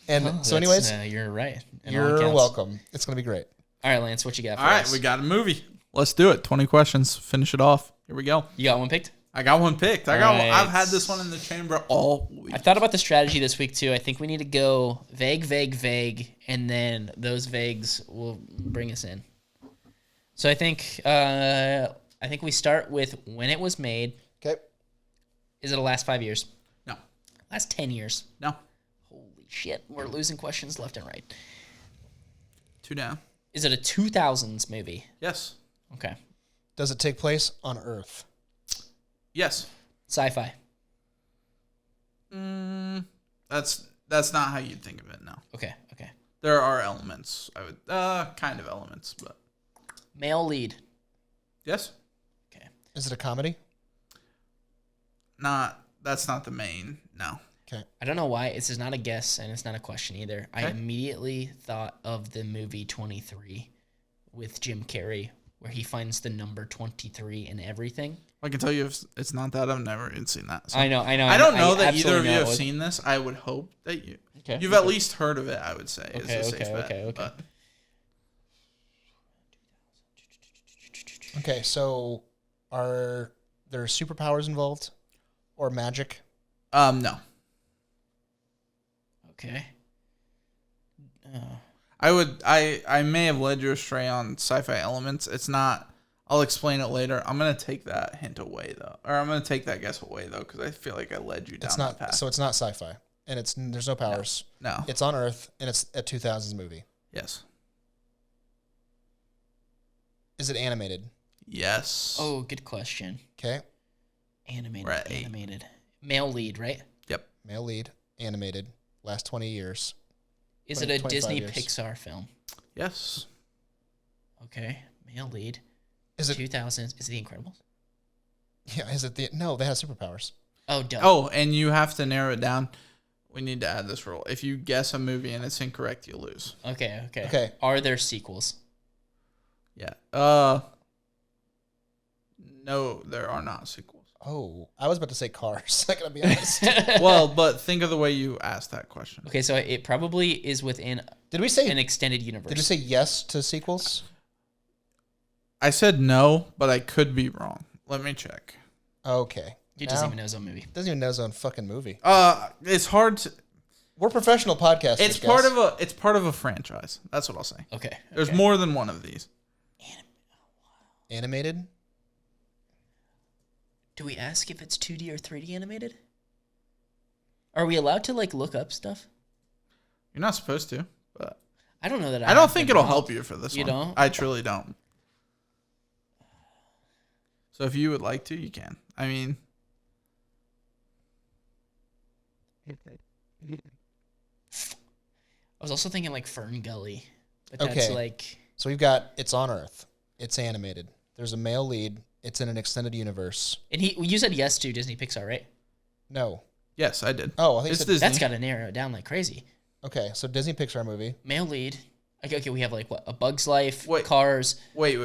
And so, anyways, you're right. in all you're accounts. welcome. It's gonna be great. All right, Lance, what you got for All right, us? we got a movie. Let's do it. 20 questions. Finish it off. Here we go. You got one picked? I got one picked. All I've right. had this one in the chamber all week. I thought about the strategy this week too. I think we need to go vague, and then those vagues will bring us in. So I think we start with when it was made. Okay. Is it the last 5 years? No. Last 10 years? No. Holy shit, we're losing questions left and right. 2 down. Is it a 2000s movie? Yes. Okay. Does it take place on Earth? Yes. Sci-fi. That's not how you'd think of it. No. Okay. There are elements. I would kind of elements, but Male lead. yes. Okay. Is it a comedy? That's not the main. No. Okay. I don't know why. This is not a guess, and it's not a question either. I Okay. immediately thought of the movie 23 with Jim Carrey, where he finds the number 23 in everything. I can tell you if it's not that. I've never even seen that. So. I know. I don't know that either absolutely of you know have it was- seen this. I would hope that you. Okay. You've at least heard of it. I would say is Okay, a safe bet. okay. But Okay, so are there superpowers involved or magic? no. Okay. I may have led you astray on sci-fi elements. It's not. I'll explain it later. I'm gonna take that hint away though, or I'm gonna take that guess away though, because I feel like I led you down It's that not. path. So it's not sci-fi, and there's no powers. No. It's on Earth, and it's a 2000s movie. Yes. Is it animated? Yes. Oh, good question. Okay, Animated. We're at 8. Animated. Male lead, right? Yep. male lead, animated, last 20 years. Is 20, it a 25 Disney years. Pixar film? Yes. Okay. Male lead. Is it? 2000s. Is it The Incredibles? Yeah. Is it the? No, they have superpowers. Oh, duh. Oh, and you have to narrow it down. We need to add this rule. If you guess a movie and it's incorrect, you lose. Okay. Okay. Are there sequels? Yeah. No, there are not sequels. Oh, I was about to say Cars. I gotta be honest. Well, but think of the way you asked that question. Okay, so it probably is within Did we say? an extended universe. Did we say yes to sequels? I said no, but I could be wrong. Let me check. Okay. You doesn't Now- even know his own movie. Doesn't even know his own fucking movie. It's hard to. We're professional podcasters. It's guys. part of a franchise. That's what I'll say. Okay. There's more than one of these. Animated. Do we ask if it's 2D or 3D animated? Are we allowed to look up stuff? You're not supposed to, but I don't know that. I don't have think been it'll involved. help you for this You one. don't? I truly don't. So if you would like to, you can. I mean, I was also thinking Fern Gully, but that's Okay. So we've got It's on Earth. It's animated. There's a male lead. It's in an extended universe. and you said yes to Disney Pixar, right? No. yes, I did. Oh, I think It's you said, Disney. That's got to narrow it down like crazy. okay. So Disney Pixar movie. Male lead. Okay, we have what? A Bug's Life, Wait. Cars. Wait.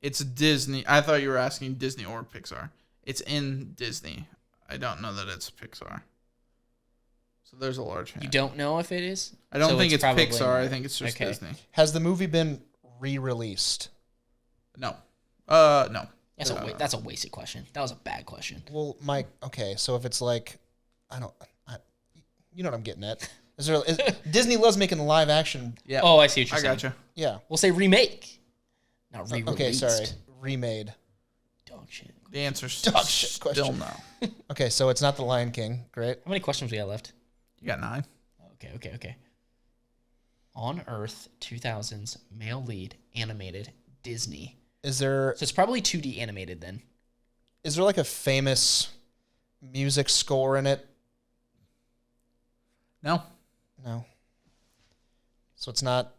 It's Disney. I thought you were asking Disney or Pixar. It's in Disney. I don't know that it's Pixar. So there's a large You hint. don't know if it is? I don't So think it's probably Pixar. not. I think it's just Okay. Disney. Has the movie been re-released? No. No. That's a wasted question. That was a bad question. Well, Mike. Okay. So if it's you know what I'm getting at. Disney loves making live action. Yeah. Oh, I see what you're I saying. gotcha. Yeah. We'll say remake. Not re-released. Okay. Sorry. Remade. The Dog shit. answer's Dog shit still question. no. Okay. So it's not The Lion King. Great. How many questions we got left? You got 9. Okay. On Earth, 2000s, male lead, animated, Disney. Is there So it's probably 2D animated then. a famous music score in it? No. No. So it's not.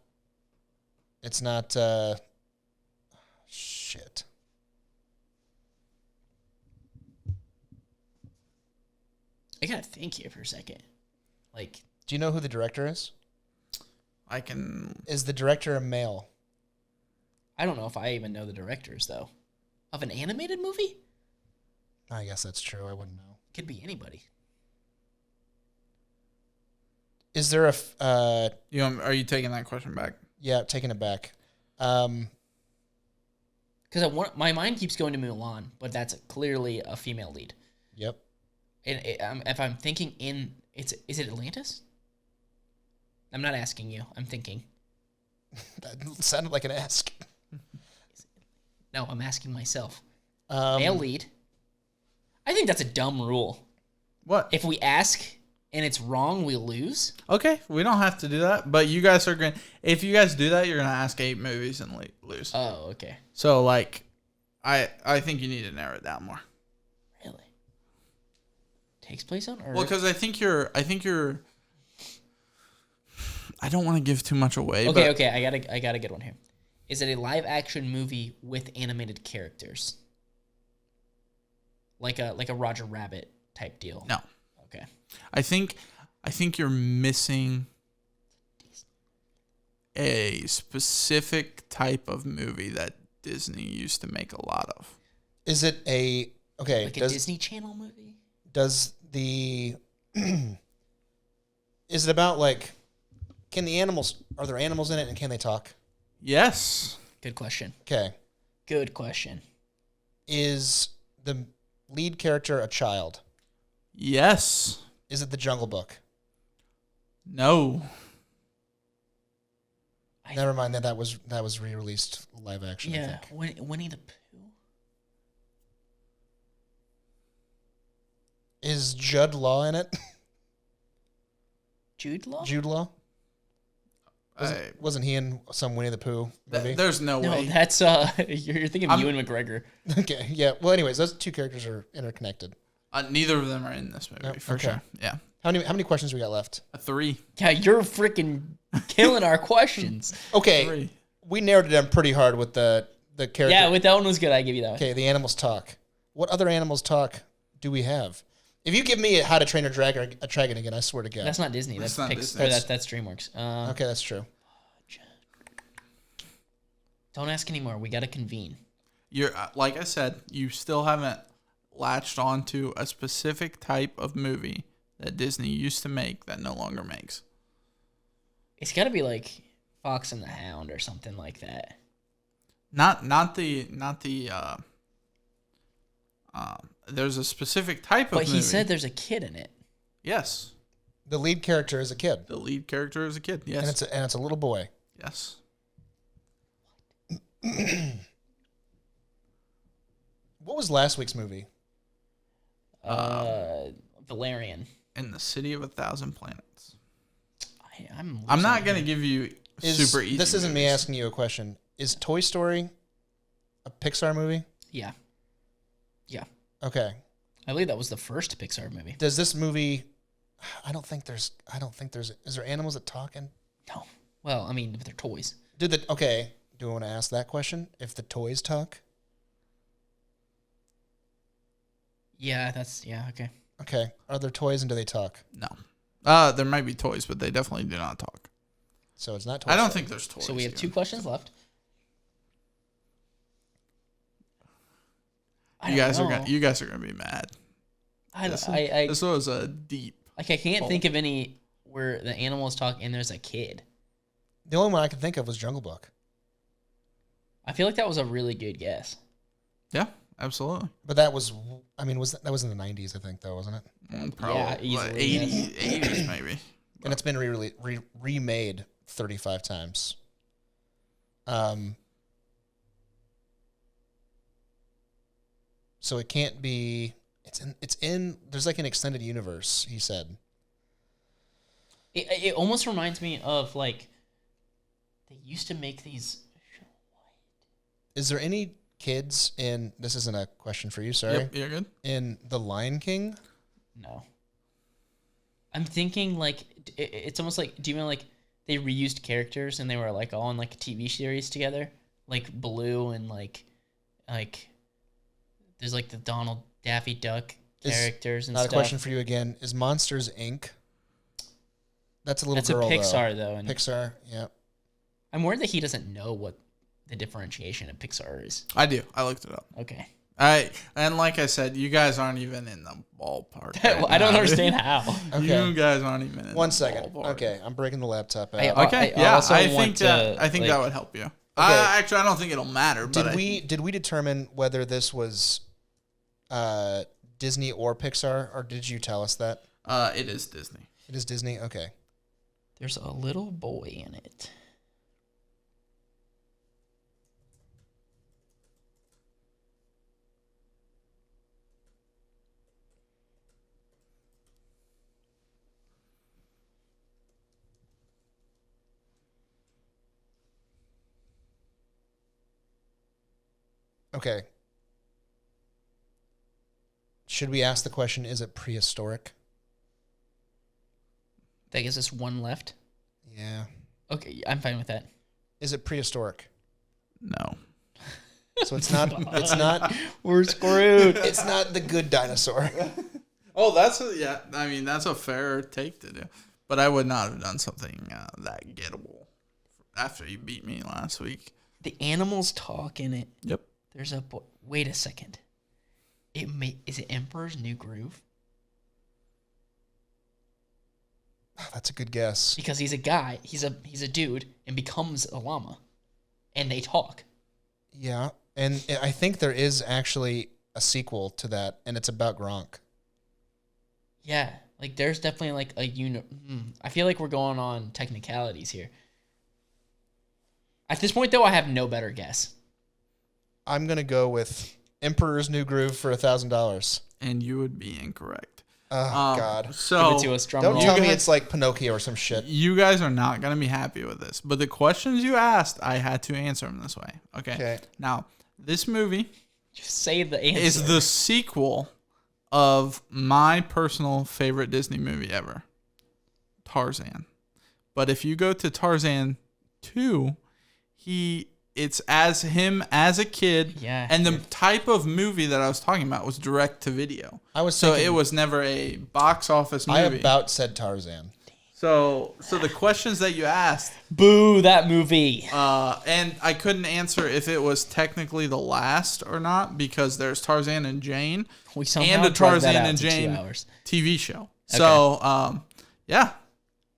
Shit. I gotta think here for a second. Do you know who the director is? I can. Is the director a male? I don't know if I even know the directors though. Of an animated movie? I guess that's true. I wouldn't know. Could be anybody. Is there Are you taking that question back? Yeah, taking it back. Because my mind keeps going to Mulan, but that's clearly a female lead. Yep. And if I'm thinking is it Atlantis? I'm not asking you. I'm thinking. That sounded like an ask. No, I'm asking myself. Um, Male lead. I think that's a dumb rule. What? If we ask and it's wrong, we lose. Okay, we don't have to do that, but you guys are going. If you guys do that, you're gonna ask 8 movies and lose. Oh, okay. So I think you need to narrow it down more. Really? Takes place on Earth? Well, because I think you're. I don't want to give too much away. Okay. I got a good one here. Is it a live action movie with animated characters? Like a Roger Rabbit type deal? No. Okay. I think you're missing a specific type of movie that Disney used to make a lot of. Is it a okay? Like a Disney Channel movie? Does the is it about like are there animals in it and can they talk? Yes. Good question. Okay. Good question. Is the lead character a child? Yes. Is it The Jungle Book? No. Never mind that was re-released live action. Yeah, I think. Winnie the Pooh. Is Judd Law in it? Jude Law? Jude Law? Wasn't he in some Winnie the Pooh movie? There's no No, way. that's you're thinking of Ewan McGregor. Okay, yeah. Well, anyways, those two characters are interconnected. Neither of them are in this movie Nope. for Okay. sure. Yeah. How many questions we got left? 3. Yeah, you're freaking killing our questions. Okay, 3. we narrowed it down pretty hard with the character. Yeah, with that one was good. I give you that one. Okay, the animals talk. What other animals talk do we have? If you give me How to Train a Dragon again, I swear to God. That's not Disney. That's not Pixar. Disney. That's DreamWorks. Okay, that's true. Don't ask anymore. We got to convene. You're like I said, you still haven't latched onto a specific type of movie that Disney used to make that no longer makes. It's got to be like Fox and the Hound or something like that. Not the there's a specific type of But movie. he said there's a kid in it. Yes. The lead character is a kid, The lead character is a kid. Yes. and it's a little boy. Yes. What was last week's movie? Valerian. In the City of 1,000 Planets. I'm not gonna give you super easy. This isn't me movies. asking you a question. Is Toy Story a Pixar movie? Yeah. Okay. I believe that was the first Pixar movie. Does this movie? I don't think there's. Is there animals that talk? And No. Well, I mean, they're toys. Okay? Do I want to ask that question? If the toys talk? Yeah, okay. Okay. Are there toys and do they talk? No. There might be toys, but they definitely do not talk. So it's not toys. I don't think there's toys. So we have even. 2 questions left. You guys are gonna be mad. This was a deep. Like I can't think of any where the animals talk and there's a kid. The only one I could think of was Jungle Book. I feel like that was a really good guess. Yeah, absolutely. But that was. I mean, that was in the 90s? I think though, wasn't it? Probably easily, 80s maybe. And it's been remade 35 times. So it can't be. It's in. There's like an extended universe. He said. It almost reminds me of like they used to make these. Is there any kids in? This isn't a question for you. Sorry. Yep, you're good. In The Lion King. No. I'm thinking like it's almost like, do you know like they reused characters and they were like all in like a TV series together, like Baloo and like there's like the Donald Daffy Duck characters and Not stuff. a question for you again. Is Monsters Inc. That's a little That's girl. a Pixar though. And Pixar. Yeah. I'm worried that he doesn't know what the differentiation of Pixar is. I do. I looked it up. Okay. And like I said, you guys aren't even in the ballpark. Well, I don't understand how. Okay. You guys aren't even in One the second. ballpark. Okay, I'm breaking the laptop out. Okay. I Yeah, also I want think to, I think like- that would help you. Actually, I don't think it'll matter. But Did we determine whether this was Disney or Pixar, or did you tell us that? It is Disney. It is Disney? Okay. There's a little boy in it. Okay. Should we ask the question, is it prehistoric? That gives us one left. Yeah. Okay, I'm fine with that. Is it prehistoric? No. So it's not. It's not. We're screwed. It's not the good dinosaur. Oh, that's a fair take to do. But I would not have done something that gettable after you beat me last week. The animals talk in it. Yep. There's a wait a second. Is it Emperor's New Groove? That's a good guess. Because he's a guy, he's a dude, and becomes a llama, and they talk. Yeah, and I think there is actually a sequel to that, and it's about Gronk. Yeah, like there's definitely like a I feel like we're going on technicalities here. At this point, though, I have no better guess. I'm gonna go with Emperor's New Groove for $1,000. And you would be incorrect. Oh God! So give it to us, drum Don't roll. tell me it's like Pinocchio or some shit. You guys are not going to be happy with this. But the questions you asked, I had to answer them this way. Okay. Now, this movie Just say the answer. is the sequel of my personal favorite Disney movie ever, Tarzan. But if you go to Tarzan 2, it's as him as a kid. Yeah. And the type of movie that I was talking about was direct to video. So it was never a box office movie. I about said Tarzan. So the questions that you asked, Boo, that movie. and I couldn't answer if it was technically the last or not because there's Tarzan and Jane We somehow and a dragged that Tarzan out and to 2 Jane hours. TV show. Okay. So, yeah.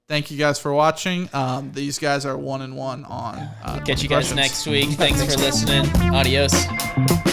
Thank you guys for watching. These guys are 1-1 on. Catch you guys questions. next week. Thanks for listening. Adios.